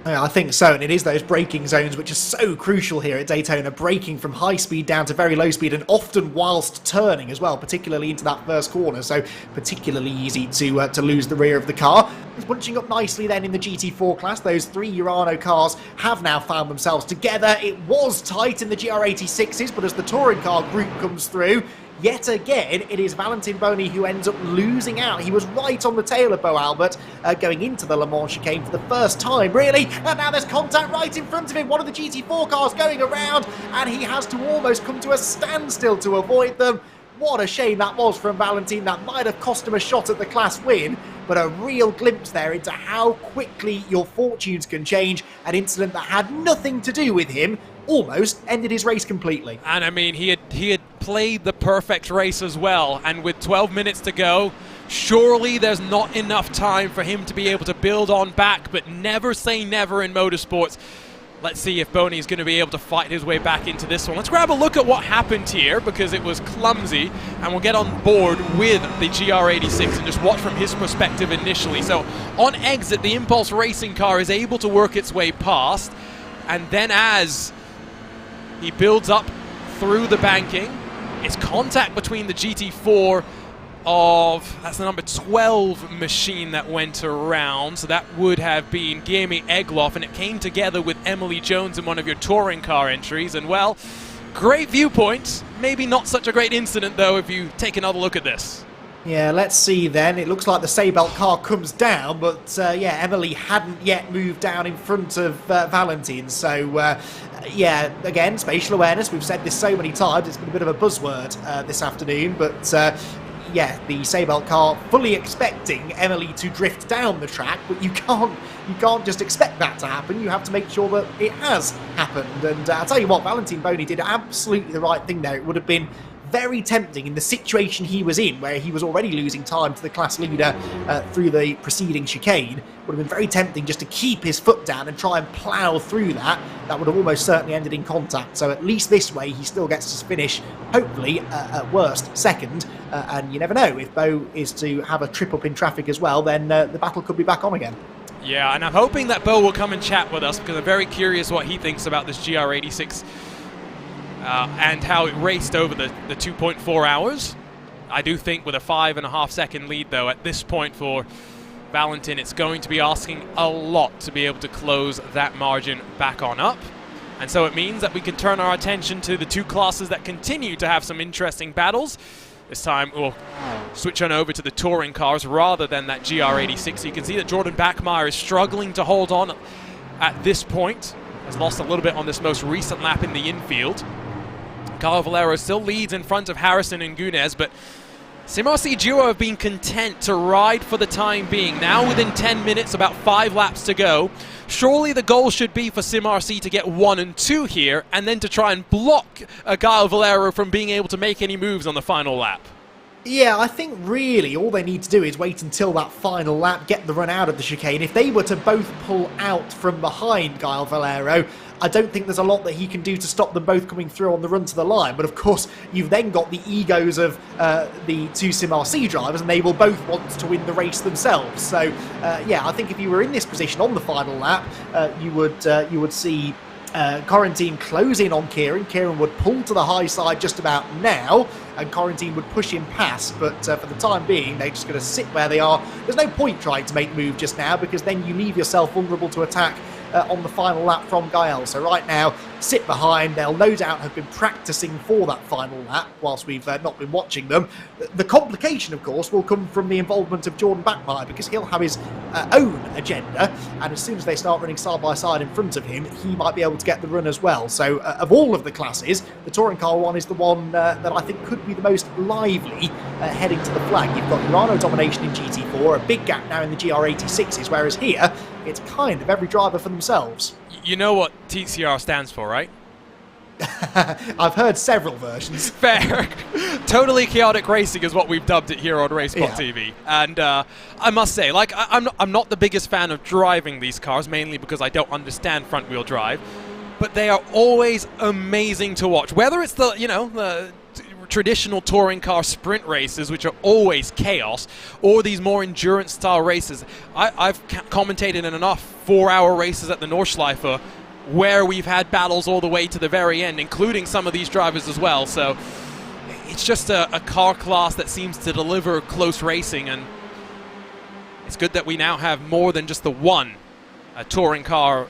Yeah, I think so, and it is those braking zones which are so crucial here at Daytona, braking from high speed down to very low speed, and often whilst turning as well, particularly into that first corner, so particularly easy to lose the rear of the car. It's bunching up nicely then in the GT4 class. Those three Urano cars have now found themselves together. It was tight in the GR86s, but as the touring car group comes through, yet again, it is Valentin Boni who ends up losing out. He was right on the tail of Bo Albert going into the Le Mans chicane for the first time, really. And now there's contact right in front of him. One of the GT4 cars going around, and he has to almost come to a standstill to avoid them. What a shame that was from Valentin. That might have cost him a shot at the class win, but a real glimpse there into how quickly your fortunes can change. An incident that had nothing to do with him almost ended his race completely. And I mean, he had played the perfect race as well, and with 12 minutes to go, surely there's not enough time for him to be able to build on back, but never say never in motorsports. Let's see if Boni's going to be able to fight his way back into this one. Let's grab a look at what happened here, because it was clumsy, and we'll get on board with the GR86 and just watch from his perspective initially. So on exit, the Impulse Racing car is able to work its way past, and then as he builds up through the banking, it's contact between the GT4 that's the number 12 machine that went around, so that would have been Guilherme Egloff, and it came together with Emily Jones in one of your touring car entries. And well, great viewpoint, maybe not such a great incident though if you take another look at this. Yeah, let's see then. It looks like the Seibelt car comes down, but yeah, Emily hadn't yet moved down in front of Valentin. So, yeah, again, spatial awareness. We've said this so many times. It's been a bit of a buzzword this afternoon, but yeah, the Seibelt car fully expecting Emily to drift down the track, but you can't just expect that to happen. You have to make sure that it has happened. And I'll tell you what, Valentin Boni did absolutely the right thing there. It would have been very tempting in the situation he was in, where he was already losing time to the class leader through the preceding chicane. Would have been very tempting just to keep his foot down and try and plough through that. That would have almost certainly ended in contact. So at least this way he still gets to finish, hopefully, at worst, second. And you never know, if Bo is to have a trip up in traffic as well, then the battle could be back on again. Yeah, and I'm hoping that Bo will come and chat with us, because I'm very curious what he thinks about this GR86 and how it raced over the 2.4 hours. I do think with a 5.5 second lead, though, at this point for Valentin, it's going to be asking a lot to be able to close that margin back on up. And so it means that we can turn our attention to the two classes that continue to have some interesting battles. This time we'll switch on over to the touring cars rather than that GR86. So you can see that Jordan Bachmeier is struggling to hold on at this point. Has lost a little bit on this most recent lap in the infield. Carlo Valero still leads in front of Harrison and Gunez, but SimRC Duo have been content to ride for the time being. Now within 10 minutes, about 5 laps to go. Surely the goal should be for SimRC to get 1 and 2 here, and then to try and block Gaio Valero from being able to make any moves on the final lap. Yeah, I think really all they need to do is wait until that final lap, get the run out of the chicane. If they were to both pull out from behind Gaio Valero, I don't think there's a lot that he can do to stop them both coming through on the run to the line. But of course, you've then got the egos of the two SimRC drivers, and they will both want to win the race themselves. So, yeah, I think if you were in this position on the final lap, you would see Quarantine close in on Kieran. Kieran would pull to the high side just about now, and Quarantine would push him past, but for the time being, they're just going to sit where they are. There's no point trying to make the move just now, because then you leave yourself vulnerable to attack on the final lap from Gael. So right now, sit behind. They'll no doubt have been practicing for that final lap whilst we've not been watching them. The complication, of course, will come from the involvement of Jordan Backmeyer, because he'll have his own agenda, and as soon as they start running side by side in front of him, he might be able to get the run as well. So of all of the classes, the touring car one is the one that I think could be the most lively heading to the flag. You've got Urano domination in GT4, a big gap now in the GR86s, whereas here, it's kind of every driver for themselves. You know what TCR stands for, right? I've heard several versions. Fair. Totally chaotic racing is what we've dubbed it here on RaceSpotTV. Yeah. And I must say, like, I'm not the biggest fan of driving these cars, mainly because I don't understand front-wheel drive, but they are always amazing to watch. Whether it's the, you know, the traditional touring car sprint races, which are always chaos, or these more endurance-style races. I've commentated in enough 4-hour races at the Nordschleife where we've had battles all the way to the very end, including some of these drivers as well. So it's just a car class that seems to deliver close racing, and it's good that we now have more than just the one touring car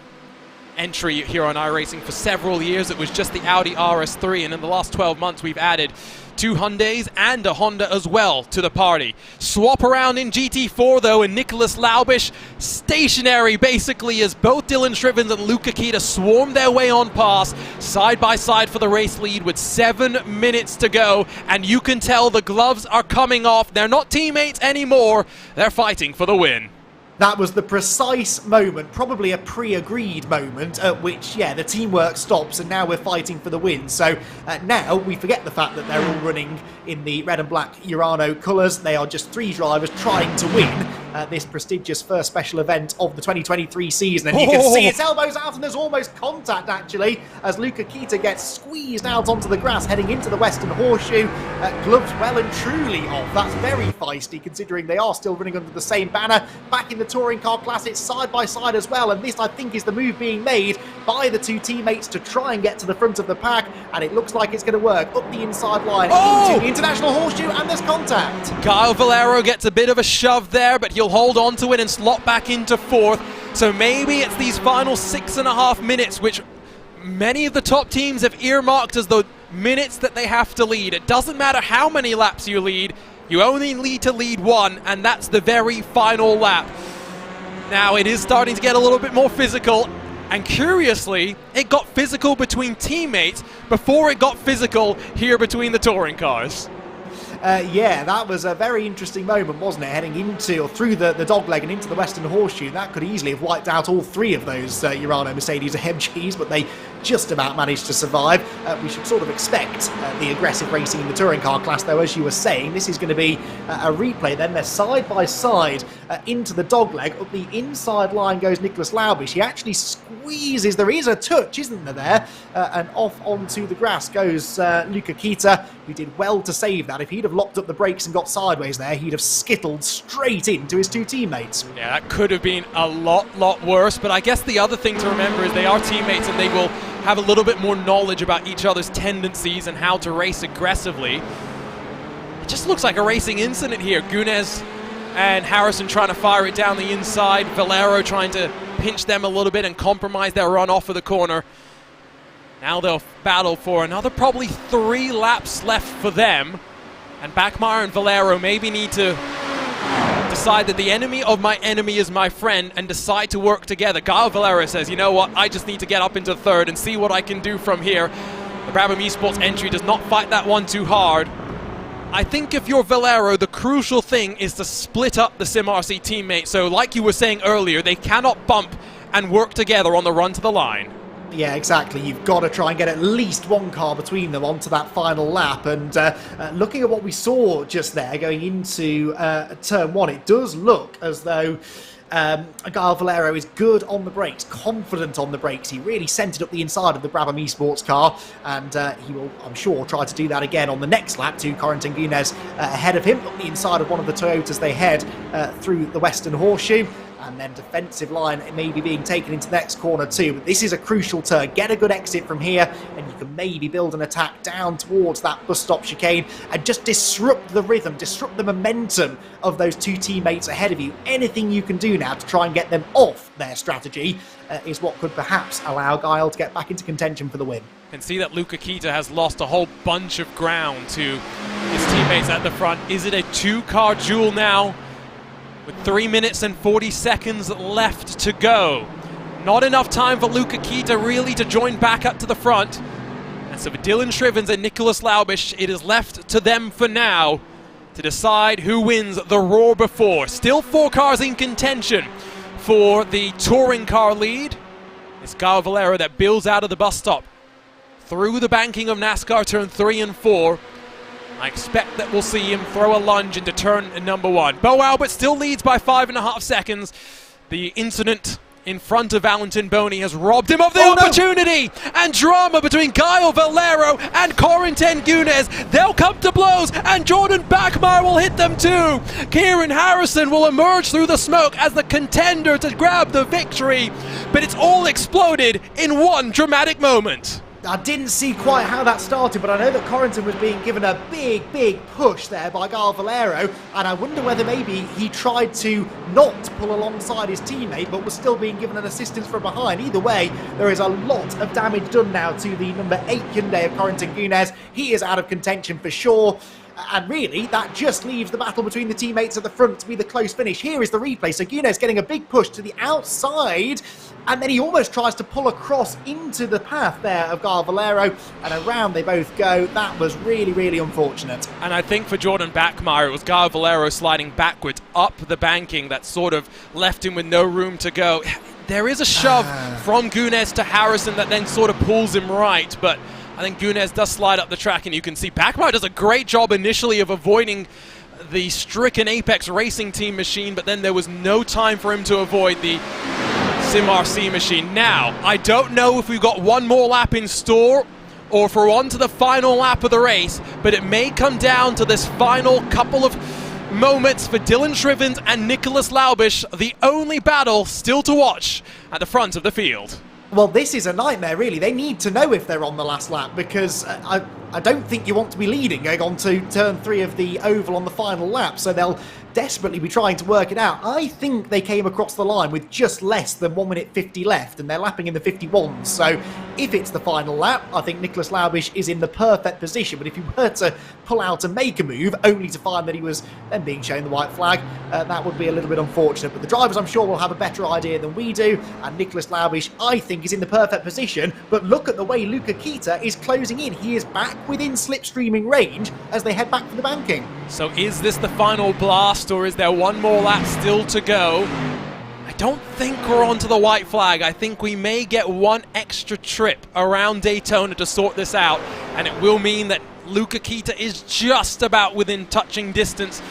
entry here on iRacing. For several years it was just the Audi RS3, and in the last 12 months we've added 2 Hyundais and a Honda as well to the party. Swap around in GT4 though, and Nicholas Laubish stationary basically as both Dylan Shrivens and Luca Kita swarm their way on past, side by side for the race lead with 7 minutes to go, and you can tell the gloves are coming off. They're not teammates anymore, they're fighting for the win. That was the precise moment, probably a pre-agreed moment, at which, yeah, the teamwork stops, and now we're fighting for the win. So now we forget the fact that they're all running in the red and black Urano colours. They are just 3 drivers trying to win this prestigious first special event of the 2023 season. And you can see its elbows out, and there's almost contact, actually, as Luca Kita gets squeezed out onto the grass, heading into the Western Horseshoe. Gloves well and truly off. That's very feisty, considering they are still running under the same banner. Back in the touring car class, it's side by side as well, and this, I think, is the move being made by the 2 teammates to try and get to the front of the pack, and it looks like it's going to work up the inside line into the International Horseshoe, and there's contact. Gaio Valero gets a bit of a shove there, but he'll hold on to it and slot back into 4th. So maybe it's these final 6.5 minutes, which many of the top teams have earmarked as the minutes that they have to lead. It doesn't matter how many laps you lead, you only need to lead 1, and that's the very final lap. Now it is starting to get a little bit more physical, and curiously, it got physical between teammates before it got physical here between the touring cars. Yeah, that was a very interesting moment, wasn't it? Heading into, or through the dogleg and into the Western Horseshoe. That could easily have wiped out all 3 of those Urano Mercedes AMGs, but they just about managed to survive. We should sort of expect the aggressive racing in the touring car class, though, as you were saying. This is going to be a replay then. They're side by side into the dogleg. Up the inside line goes Nicholas Laubish. He actually squeezes. There is a touch, isn't there? And off onto the grass goes Luca Kita, who did well to save that. If he'd have locked up the brakes and got sideways there, he'd have skittled straight into his 2 teammates. Yeah, that could have been a lot worse, but I guess the other thing to remember is they are teammates, and they will have a little bit more knowledge about each other's tendencies and how to race aggressively. It just looks like a racing incident here. Gunes and Harrison trying to fire it down the inside, Valero trying to pinch them a little bit and compromise their run off of the corner. Now they'll battle for another probably 3 laps left for them, and Backmeyer and Valero maybe need to decide that the enemy of my enemy is my friend and decide to work together. Gaio Valero says, you know what, I just need to get up into 3rd and see what I can do from here. The Brabham Esports entry does not fight that one too hard. I think if you're Valero, the crucial thing is to split up the SimRC teammates. So like you were saying earlier, they cannot bump and work together on the run to the line. Yeah, exactly. You've got to try and get at least one car between them onto that final lap. And looking at what we saw just there going into turn one, it does look as though Gael Valero is good on the brakes, confident on the brakes. He really centred up the inside of the Brabham Esports car, and he will, I'm sure, try to do that again on the next lap to Corentin Gunez ahead of him, up the inside of one of the Toyotas they head through the Western Horseshoe. And then defensive line maybe being taken into the next corner too. But this is a crucial turn. Get a good exit from here, and you can maybe build an attack down towards that bus stop chicane and just disrupt the rhythm, disrupt the momentum of those two teammates ahead of you. Anything you can do now to try and get them off their strategy is what could perhaps allow Gael to get back into contention for the win. Can see that Luca Kita has lost a whole bunch of ground to his teammates at the front. Is it a two-car duel now? With 3 minutes and 40 seconds left to go. Not enough time for Luca Kita really to join back up to the front. And so for Dylan Shrivens and Nicholas Laubish, it is left to them for now to decide who wins the Roar Before. Still 4 cars in contention for the touring car lead. It's Gael Valero that builds out of the bus stop through the banking of NASCAR turn 3 and 4. I expect that we'll see him throw a lunge into turn number 1. Bo Albert still leads by 5.5 seconds. The incident in front of Valentin Boney has robbed him of the opportunity. No. And drama between Gael Valero and Corentin Gunez. They'll come to blows, and Jordan Bachmeier will hit them too. Kieran Harrison will emerge through the smoke as the contender to grab the victory. But it's all exploded in one dramatic moment. I didn't see quite how that started, but I know that Corentin was being given a big push there by Gael Valero, and I wonder whether maybe he tried to not pull alongside his teammate, but was still being given an assistance from behind. Either way, there is a lot of damage done now to the number 8 Hyundai of Corentin Gunez. He is out of contention for sure. And really, that just leaves the battle between the teammates at the front to be the close finish. Here is the replay. So Gunez getting a big push to the outside, and then he almost tries to pull across into the path there of Gael Valero, and around they both go. That was really unfortunate. And I think for Jordan Bachmeier, it was Gael Valero sliding backwards up the banking that sort of left him with no room to go. There is a shove from Gunez to Harrison that then sort of pulls him right, but I think Gunez does slide up the track, and you can see Bachmeier does a great job initially of avoiding the stricken Apex Racing Team machine, but then there was no time for him to avoid the SimRC machine. Now, I don't know if we've got one more lap in store or if we're on to the final lap of the race, but it may come down to this final couple of moments for Dylan Shrivens and Nicholas Laubish, the only battle still to watch at the front of the field. Well, this is a nightmare, really. They need to know if they're on the last lap, because I don't think you want to be leading going on to turn 3 of the oval on the final lap, so they'll desperately be trying to work it out. I think they came across the line with just less than 1 minute 50 left, and they're lapping in the 51s. So if it's the final lap, I think Nicholas Laubish is in the perfect position. But if he were to pull out and make a move, only to find that he was then being shown the white flag, that would be a little bit unfortunate. But the drivers, I'm sure, will have a better idea than we do, and Nicholas Laubish, I think, is in the perfect position. But look at the way Luca Kita is closing in. He is back within slipstreaming range as they head back for the banking. So is this the final blast, or is there one more lap still to go? I don't think we're on to the white flag. I think we may get one extra trip around Daytona to sort this out, and it will mean that Luca Kita is just about within touching distance.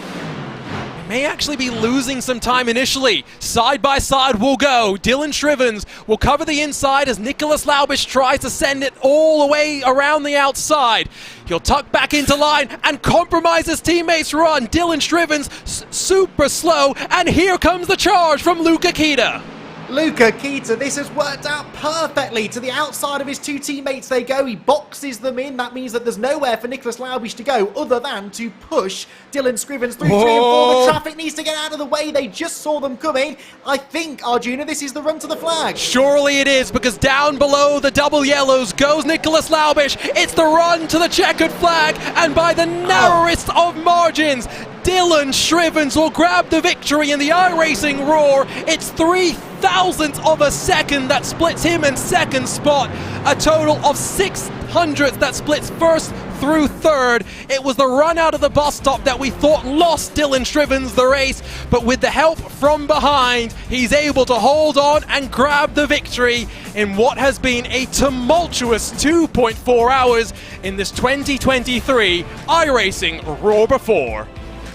We may actually be losing some time initially. Side by side we'll go. Dylan Shrivens will cover the inside as Nicholas Laubish tries to send it all the way around the outside. He'll tuck back into line and compromise his teammates' run. Dylan Shrivens super slow, and here comes the charge from Luca Kita. Luca Kita, this has worked out perfectly. To the outside of his two teammates they go. He boxes them in. That means that there's nowhere for Nicholas Laubish to go other than to push Dylan Shrivens through 3 and 4. The traffic needs to get out of the way. They just saw them coming. I think, Arjuna, this is the run to the flag. Surely it is, because down below the double yellows goes Nicholas Laubish. It's the run to the checkered flag, and by the narrowest of margins, Dylan Shrivens will grab the victory in the iRacing Roar. It's 3/1000th of a second that splits him in second spot. A total of 600ths that splits first, through third. It was the run out of the bus stop that we thought lost Dylan Shrivens the race, but with the help from behind, he's able to hold on and grab the victory in what has been a tumultuous 2.4 hours in this 2023 iRacing Roar Before.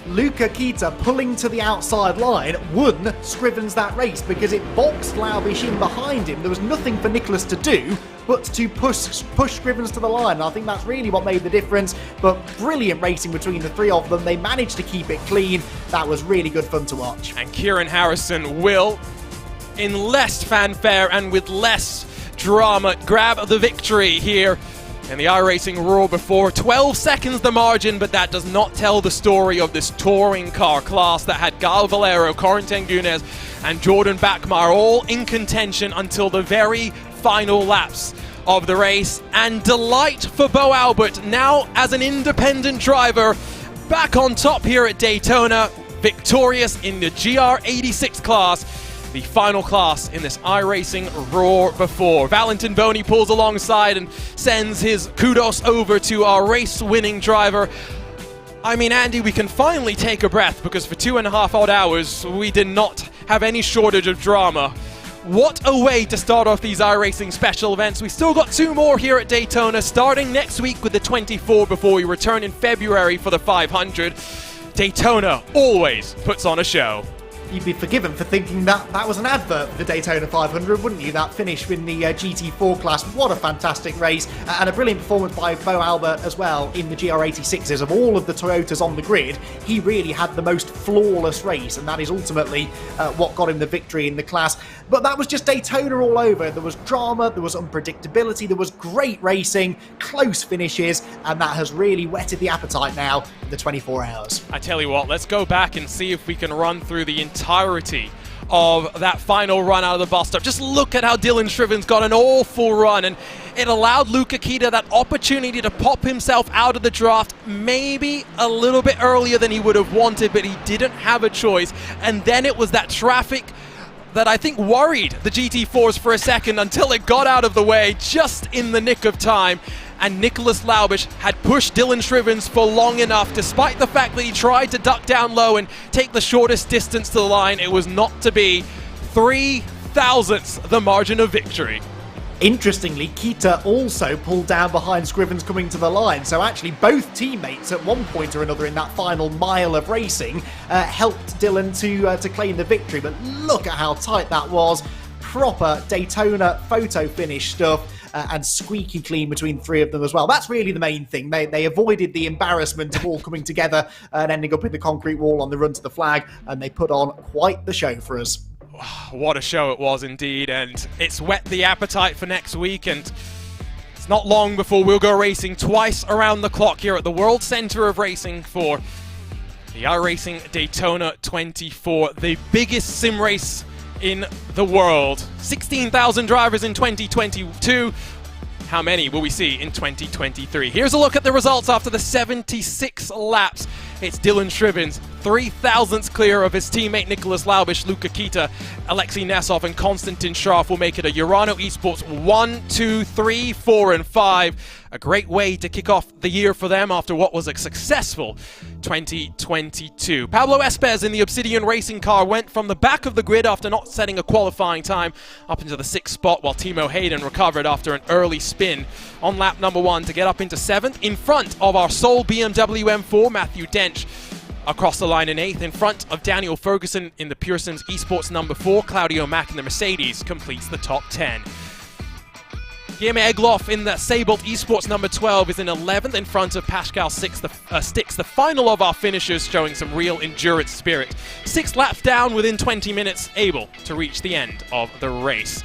Luca Kita pulling to the outside line won Scrivens that race because it boxed Laubish in behind him. There was nothing for Nicholas to do but to push Scrivens to the line. And I think that's really what made the difference. But brilliant racing between the three of them. They managed to keep it clean. That was really good fun to watch. And Kieran Harrison will, in less fanfare and with less drama, grab the victory here in the iRacing Roar Before. 12 seconds the margin, but that does not tell the story of this touring car class that had Gal Valero, Corentin Gunes, and Jordan Bachmar all in contention until the very final laps of the race. And delight for Bo Albert, now as an independent driver, back on top here at Daytona, victorious in the GR86 class, the final class in this iRacing Roar Before. Valentin Boney pulls alongside and sends his kudos over to our race-winning driver. I mean, Andy, we can finally take a breath because for 2.5 odd hours, we did not have any shortage of drama. What a way to start off these iRacing special events. We still got 2 more here at Daytona, starting next week with the 24 before we return in February for the 500. Daytona always puts on a show. You'd be forgiven for thinking that was an advert for the Daytona 500, wouldn't you? That finish in the GT4 class. What a fantastic race, and a brilliant performance by Bo Albert as well in the GR86s. Of all of the Toyotas on the grid, he really had the most flawless race, and that is ultimately what got him the victory in the class. But that was just Daytona all over. There was drama, there was unpredictability, there was great racing, close finishes, and that has really whetted the appetite now in the 24 hours. I tell you what, let's go back and see if we can run through the entirety of that final run out of the bus stop. Just look at how Dylan Shrivens got an awful run, and it allowed Luca Kita that opportunity to pop himself out of the draft maybe a little bit earlier than he would have wanted, but he didn't have a choice. And then it was that traffic that I think worried the GT4s for a second until it got out of the way just in the nick of time. And Nicholas Laubish had pushed Dylan Shrivens for long enough, despite the fact that he tried to duck down low and take the shortest distance to the line. It was not to be. 3/1000ths the margin of victory. Interestingly, Kita also pulled down behind Scrivens coming to the line, so actually both teammates at one point or another in that final mile of racing helped Dylan to claim the victory. But look at how tight that was. Proper Daytona photo finish stuff. And squeaky clean between 3 of them as well. That's really the main thing. They avoided the embarrassment of all coming together and ending up in the concrete wall on the run to the flag, and they put on quite the show for us. What a show it was indeed, and it's whet the appetite for next week, and it's not long before we'll go racing twice around the clock here at the World Centre of Racing for the iRacing Daytona 24, the biggest sim race in the world. 16,000 drivers in 2022. How many will we see in 2023? Here's a look at the results after the 76 laps. It's Dylan Shrivens, 3,000ths clear of his teammate Nicholas Laubish, Luca Kita, Alexei Nesov, and Konstantin Scharf will make it a Urano Esports 1, 2, 3, 4, and 5. A great way to kick off the year for them after what was a successful 2022. Pablo Espez in the Obsidian racing car went from the back of the grid after not setting a qualifying time up into the 6th spot, while Timo Hayden recovered after an early spin on lap number 1 to get up into 7th in front of our sole BMW M4, Matthew Dench. Across the line in 8th, in front of Daniel Ferguson in the Pearson's Esports number 4, Claudio Mack in the Mercedes completes the top 10. Guilherme Egloff in the Seybold Esports number 12 is in 11th in front of Pascal Sticks, the final of our finishers, showing some real endurance spirit. 6 laps down within 20 minutes, able to reach the end of the race.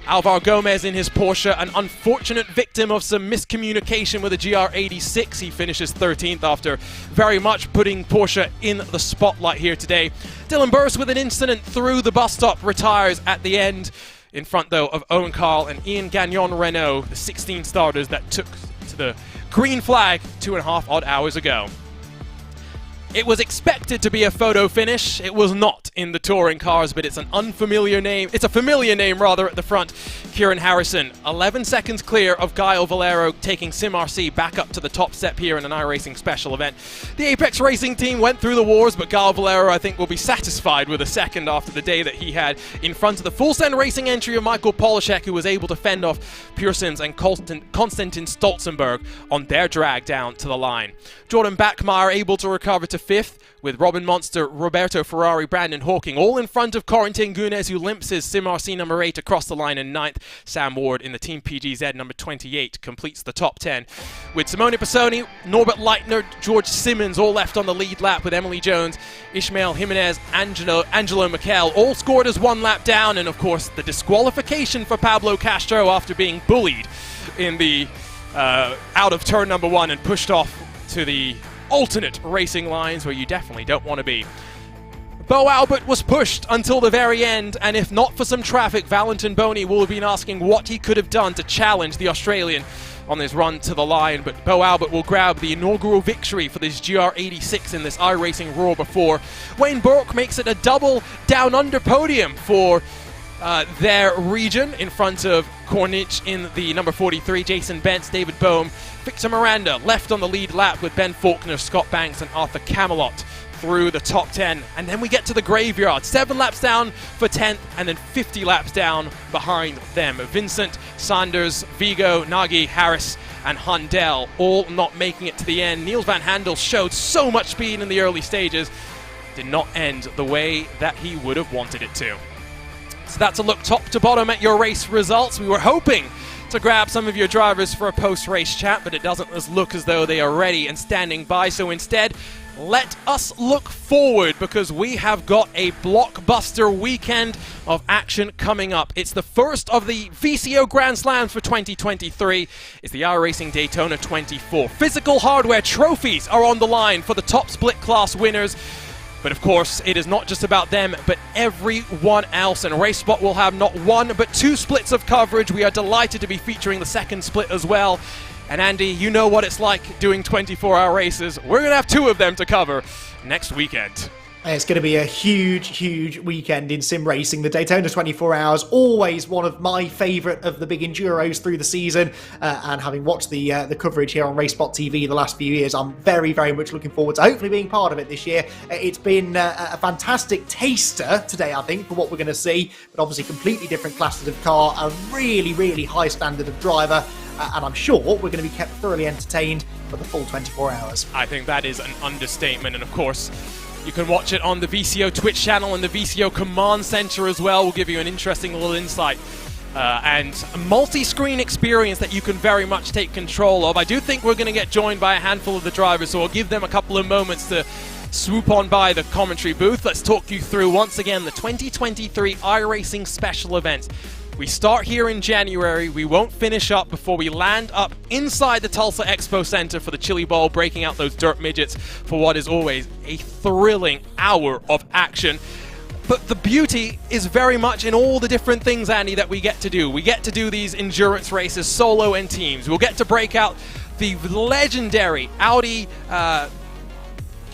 Alvaro Gomez in his Porsche, an unfortunate victim of some miscommunication with the GR86. He finishes 13th after very much putting Porsche in the spotlight here today. Dylan Burris with an incident through the bus stop retires at the end. In front, though, of Owen Carl and Ian Gagnon Renault, the 16 starters that took to the green flag 2.5 odd hours ago. It was expected to be a photo finish. It was not in the touring cars, but it's an unfamiliar name. It's a familiar name, rather, at the front. Kieran Harrison, 11 seconds clear of Gael Valero, taking SimRC back up to the top step here in an iRacing special event. The Apex Racing team went through the wars, but Gael Valero, I think, will be satisfied with a second after the day that he had in front of the full send racing entry of Michael Polishek, who was able to fend off Pearsons and Konstantin Stolzenberg on their drag down to the line. Jordan Bachmeier able to recover to 5th, with Robin Monster, Roberto Ferrari, Brandon Hawking all in front of Corentin Gunes, who limps his SimRC number 8 across the line in 9th. Sam Ward in the Team PGZ number 28 completes the top 10. With Simone Pisoni, Norbert Leitner, George Simmons all left on the lead lap, with Emily Jones, Ishmael Jimenez, Angelo Mikel all scored as one lap down, and of course the disqualification for Pablo Castro after being bullied in the out of turn number 1 and pushed off to the alternate racing lines where you definitely don't want to be. Bo Albert was pushed until the very end, and if not for some traffic, Valentin Boney will have been asking what he could have done to challenge the Australian on his run to the line, but Bo Albert will grab the inaugural victory for this GR86 in this iRacing Roar Before. Wayne Burke makes it a double down under podium for their region in front of Corniche in the number 43, Jason Bentz, David Bohm, Victor Miranda left on the lead lap with Ben Faulkner, Scott Banks and Arthur Camelot through the top 10. And then we get to the graveyard, 7 laps down for 10th and then 50 laps down behind them. Vincent, Sanders, Vigo, Nagy, Harris and Hundell all not making it to the end. Niels van Handel showed so much speed in the early stages, did not end the way that he would have wanted it to. So that's a look top to bottom at your race results. We were hoping to grab some of your drivers for a post-race chat, but it doesn't look as though they are ready and standing by. So instead, let us look forward, because we have got a blockbuster weekend of action coming up. It's the first of the VCO Grand Slams for 2023. It's the iRacing Daytona 24. Physical hardware trophies are on the line for the top split class winners. But of course, it is not just about them, but everyone else. And RaceSpot will have not 1, but 2 splits of coverage. We are delighted to be featuring the second split as well. And Andy, you know what it's like doing 24-hour races. We're going to have 2 of them to cover next weekend. It's going to be a huge, huge weekend in sim racing. The Daytona 24 Hours, always one of my favourite of the big enduros through the season. And having watched the coverage here on RaceSpotTV the last few years, I'm very, very much looking forward to hopefully being part of it this year. It's been a fantastic taster today, I think, for what we're going to see. But obviously completely different classes of car, a really, really high standard of driver. And I'm sure we're going to be kept thoroughly entertained for the full 24 hours. I think that is an understatement. And of course, you can watch it on the VCO Twitch channel and the VCO Command Center as well. We'll give you an interesting little insight and a multi-screen experience that you can very much take control of. I do think we're going to get joined by a handful of the drivers, so I'll give them a couple of moments to swoop on by the commentary booth. Let's talk you through once again the 2023 iRacing special events. We start here in January. We won't finish up before we land up inside the Tulsa Expo Center for the Chili Bowl, breaking out those dirt midgets for what is always a thrilling hour of action. But the beauty is very much in all the different things, Andy, that we get to do. We get to do these endurance races, solo and teams. We'll get to break out the legendary Audi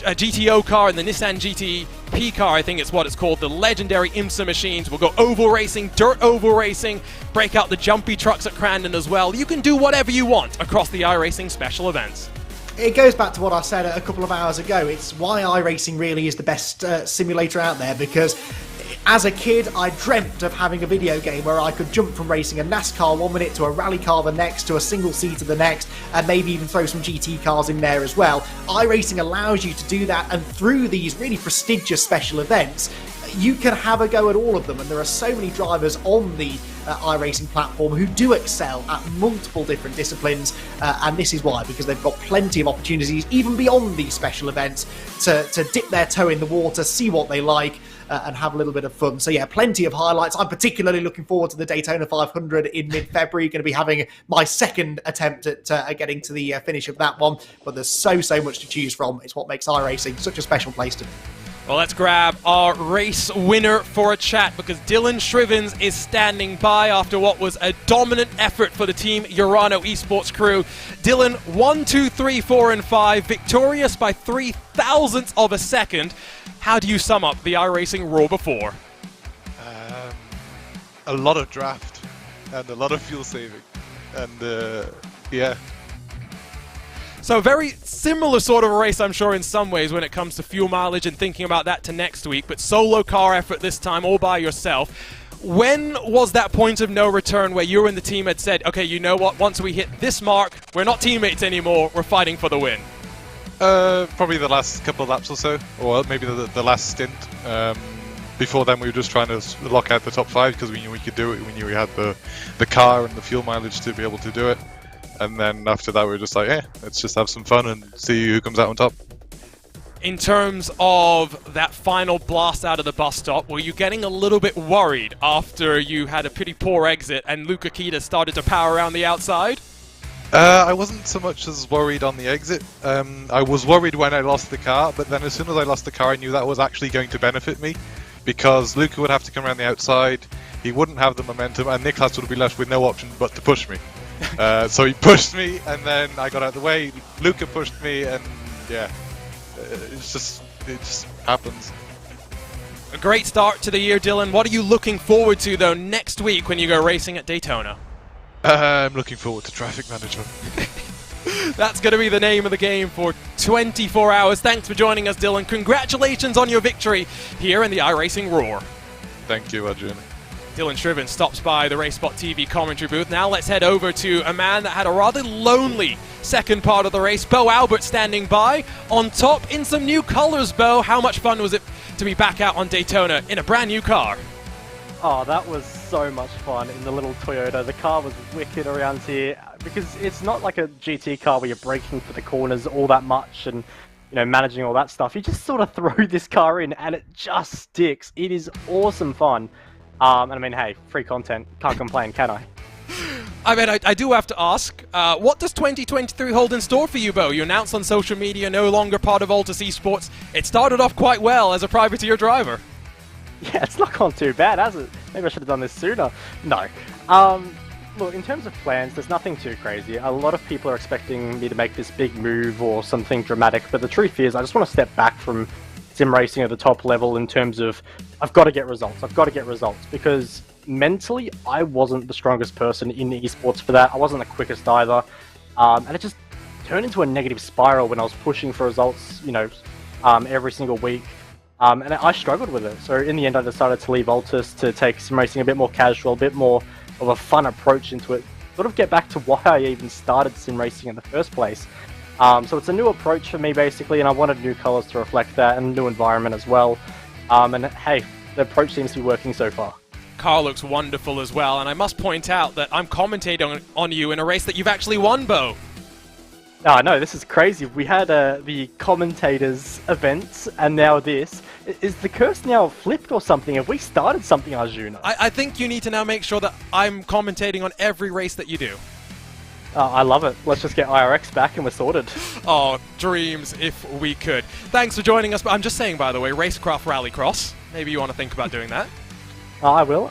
GTO car and the Nissan GTP car, I think it's what it's called, the legendary IMSA machines. We'll go oval racing, dirt oval racing, break out the jumpy trucks at Crandon as well. You can do whatever you want across the iRacing special events. It goes back to what I said a couple of hours ago. It's why iRacing really is the best simulator out there, because as a kid, I dreamt of having a video game where I could jump from racing a NASCAR 1 minute to a rally car the next, to a single seater the next, and maybe even throw some GT cars in there as well. iRacing allows you to do that, and through these really prestigious special events, you can have a go at all of them. And there are so many drivers on the iRacing platform who do excel at multiple different disciplines, and this is why, because they've got plenty of opportunities even beyond these special events to dip their toe in the water, see what they like, and have a little bit of fun. So yeah, plenty of highlights. I'm particularly looking forward to the Daytona 500 in mid-February. Going to be having my second attempt at getting to the finish of that one. But there's so much to choose from. It's what makes iRacing such a special place to be. Well, let's grab our race winner for a chat because Dylan Shrivens is standing by after what was a dominant effort for the Team Urano Esports crew. Dylan, 1, 2, 3, 4, and 5, victorious by 0.003 of a second. How do you sum up the iRacing Roar Before? A lot of draft and a lot of fuel saving, and yeah. So very similar sort of a race, I'm sure, in some ways when it comes to fuel mileage and thinking about that to next week, but solo car effort this time, all by yourself. When was that point of no return where you and the team had said, okay, you know what, once we hit this mark, we're not teammates anymore, we're fighting for the win? Probably the last couple of laps or so, or maybe the last stint. Before then we were just trying to lock out the top 5 because we knew we could do it, we knew we had the car and the fuel mileage to be able to do it. And then after that, we were just like, hey, let's just have some fun and see who comes out on top. In terms of that final blast out of the bus stop, were you getting a little bit worried after you had a pretty poor exit and Luca Kita started to power around the outside? I wasn't so much as worried on the exit. I was worried when I lost the car, but then as soon as I lost the car, I knew that was actually going to benefit me because Luca would have to come around the outside, he wouldn't have the momentum, and Niklas would be left with no option but to push me. So he pushed me, and then I got out of the way. Luca pushed me, and yeah, it just happens. A great start to the year, Dylan. What are you looking forward to, though, next week when you go racing at Daytona? I'm looking forward to traffic management. That's going to be the name of the game for 24 hours. Thanks for joining us, Dylan. Congratulations on your victory here in the iRacing Roar. Thank you, Adrian. Dylan Shrivens stops by the RaceSpotTV commentary booth. Now let's head over to a man that had a rather lonely second part of the race. Bo Albert standing by on top in some new colors. Bo, how much fun was it to be back out on Daytona in a brand new car? Oh, that was so much fun in the little Toyota. The car was wicked around here because it's not like a GT car where you're braking for the corners all that much and, you know, managing all that stuff. You just sort of throw this car in and it just sticks. It is awesome fun. And I mean, hey, free content. Can't complain, can I? I mean, I do have to ask, what does 2023 hold in store for you, Bo? You announced on social media, no longer part of Altus Esports. It started off quite well as a privateer driver. Yeah, it's not gone too bad, has it? Maybe I should have done this sooner. No. Look, in terms of plans, there's nothing too crazy. A lot of people are expecting me to make this big move or something dramatic, but the truth is, I just want to step back from sim racing at the top level in terms of I've got to get results. I've got to get results because mentally I wasn't the strongest person in esports for that. I wasn't the quickest either, and it just turned into a negative spiral when I was pushing for results, you know, every single week, and I struggled with it. So in the end, I decided to leave Altus to take sim racing a bit more casual, a bit more of a fun approach into it. Sort of get back to why I even started sim racing in the first place. So it's a new approach for me, basically, and I wanted new colours to reflect that and a new environment as well. And hey, the approach seems to be working so far. Car looks wonderful as well, and I must point out that I'm commentating on you in a race that you've actually won, Bo. Oh, no, this is crazy. We had the commentators events, and now this. Is the curse now flipped or something? Have we started something, Arjuna? I think you need to now make sure that I'm commentating on every race that you do. I love it. Let's just get IRX back and we're sorted. Oh, dreams if we could. Thanks for joining us. I'm just saying, by the way, Racecraft Rallycross. Maybe you want to think about doing that. I will.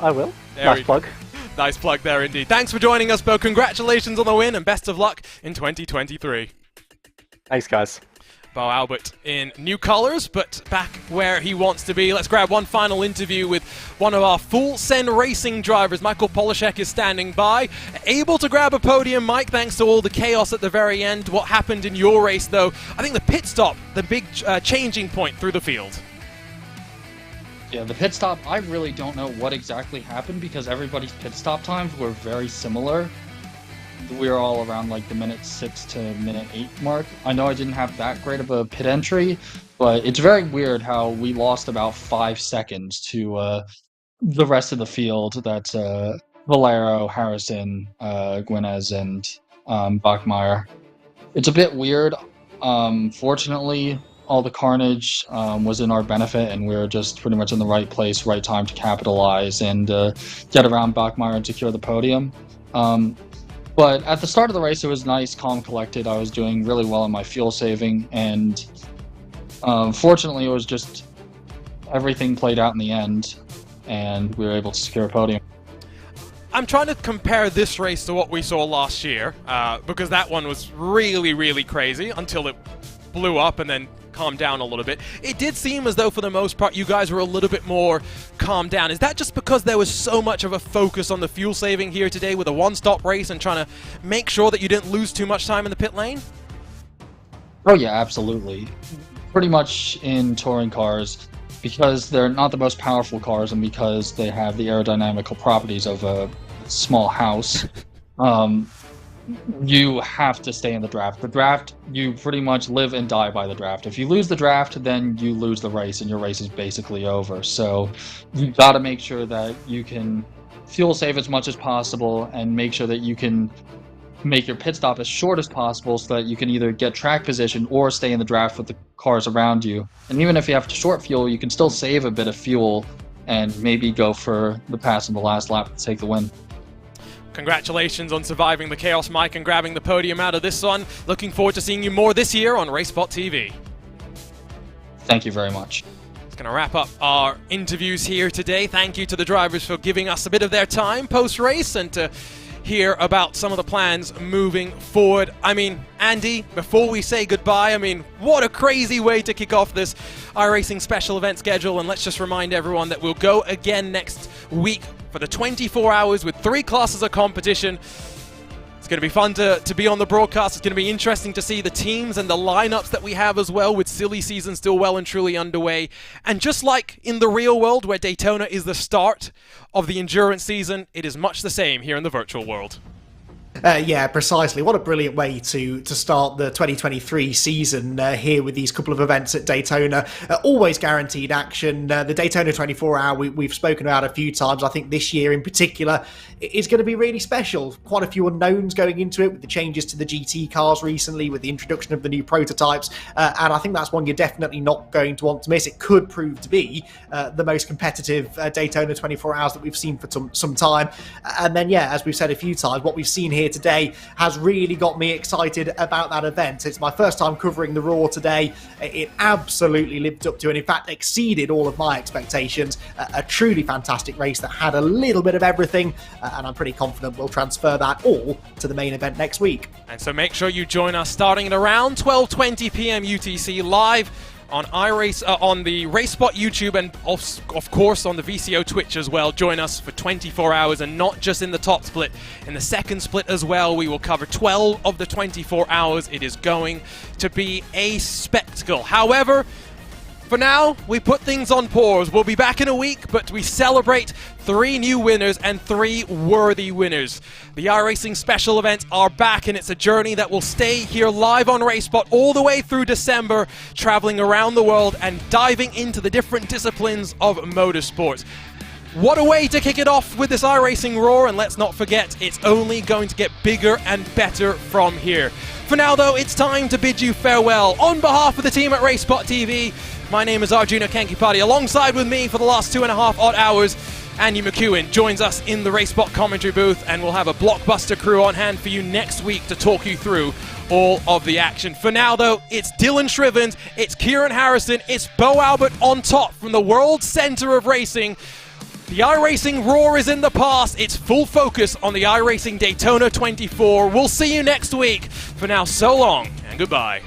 Nice plug. Nice plug there indeed. Thanks for joining us, Bo. Congratulations on the win and best of luck in 2023. Thanks, guys. Bo Albert in new colours, but back where he wants to be. Let's grab one final interview with one of our full send racing drivers. Michael Polishek is standing by, able to grab a podium, Mike, thanks to all the chaos at the very end. What happened in your race, though? I think the pit stop, the big changing point through the field. Yeah, the pit stop, I really don't know what exactly happened because everybody's pit stop times were very similar. We were all around like the minute 6 to minute 8 mark. I know I didn't have that great of a pit entry, but it's very weird how we lost about 5 seconds to the rest of the field. That's Valero, Harrison, Guinness, and Bachmeier. It's a bit weird. Fortunately, all the carnage was in our benefit, and we were just pretty much in the right place, right time to capitalize and get around Bachmeier and secure the podium. But at the start of the race, it was nice, calm, collected. I was doing really well in my fuel saving, and fortunately, it was just everything played out in the end, and we were able to secure a podium. I'm trying to compare this race to what we saw last year, because that one was really, really crazy until it blew up and then calmed down a little bit. It did seem as though, for the most part, you guys were a little bit more calmed down. Is that just because there was so much of a focus on the fuel saving here today with a one-stop race and trying to make sure that you didn't lose too much time in the pit lane? Oh yeah, absolutely. Pretty much in touring cars, because they're not the most powerful cars and because they have the aerodynamical properties of a small house, you have to stay in the draft. The draft, you pretty much live and die by the draft. If you lose the draft, then you lose the race and your race is basically over. So you got to make sure that you can fuel save as much as possible and make sure that you can make your pit stop as short as possible so that you can either get track position or stay in the draft with the cars around you. And even if you have to short fuel, you can still save a bit of fuel and maybe go for the pass in the last lap to take the win. Congratulations on surviving the Chaos Mike and grabbing the podium out of this one. Looking forward to seeing you more this year on RaceSpotTV. Thank you very much. It's going to wrap up our interviews here today. Thank you to the drivers for giving us a bit of their time post-race and to hear about some of the plans moving forward. I mean, Andy, before we say goodbye, I mean, what a crazy way to kick off this iRacing special event schedule. And let's just remind everyone that we'll go again next week for the 24 hours with 3 classes of competition. It's going to be fun to be on the broadcast. It's going to be interesting to see the teams and the lineups that we have as well, with silly season still well and truly underway. And just like in the real world, where Daytona is the start of the endurance season, it is much the same here in the virtual world. Yeah, precisely. What a brilliant way to start the 2023 season here with these couple of events at Daytona. Always guaranteed action. The Daytona 24-hour we've spoken about a few times. I think this year in particular is going to be really special. Quite a few unknowns going into it with the changes to the GT cars recently, with the introduction of the new prototypes. And I think that's one you're definitely not going to want to miss. It could prove to be the most competitive Daytona 24 hours that we've seen for some time. And then, yeah, as we've said a few times, what we've seen here today has really got me excited about that event. It's my first time covering the Roar today. It absolutely lived up to, and in fact exceeded all of my expectations. A truly fantastic race that had a little bit of everything, and I'm pretty confident we'll transfer that all to the main event next week. And so make sure you join us starting at around 12:20 p.m. UTC live on on the RaceSpot YouTube, and of course on the VCO Twitch as well. Join us for 24 hours, and not just in the top split, in the second split as well. We will cover 12 of the 24 hours. It is going to be a spectacle. However, for now, we put things on pause. We'll be back in a week, but we celebrate 3 new winners and 3 worthy winners. The iRacing special events are back, and it's a journey that will stay here live on RaceSpot all the way through December, traveling around the world and diving into the different disciplines of motorsports. What a way to kick it off with this iRacing Roar, and let's not forget, it's only going to get bigger and better from here. For now, though, it's time to bid you farewell. On behalf of the team at RaceSpotTV, my name is Arjuna Kankipati. Alongside with me for the last 2.5 odd hours, Andy McEwen joins us in the RaceSpot commentary booth, and we'll have a blockbuster crew on hand for you next week to talk you through all of the action. For now, though, it's Dylan Shrivens, it's Kieran Harrison, it's Bo Albert on top from the World Center of Racing. The iRacing Roar is in the past. It's full focus on the iRacing Daytona 24. We'll see you next week. For now, so long and goodbye.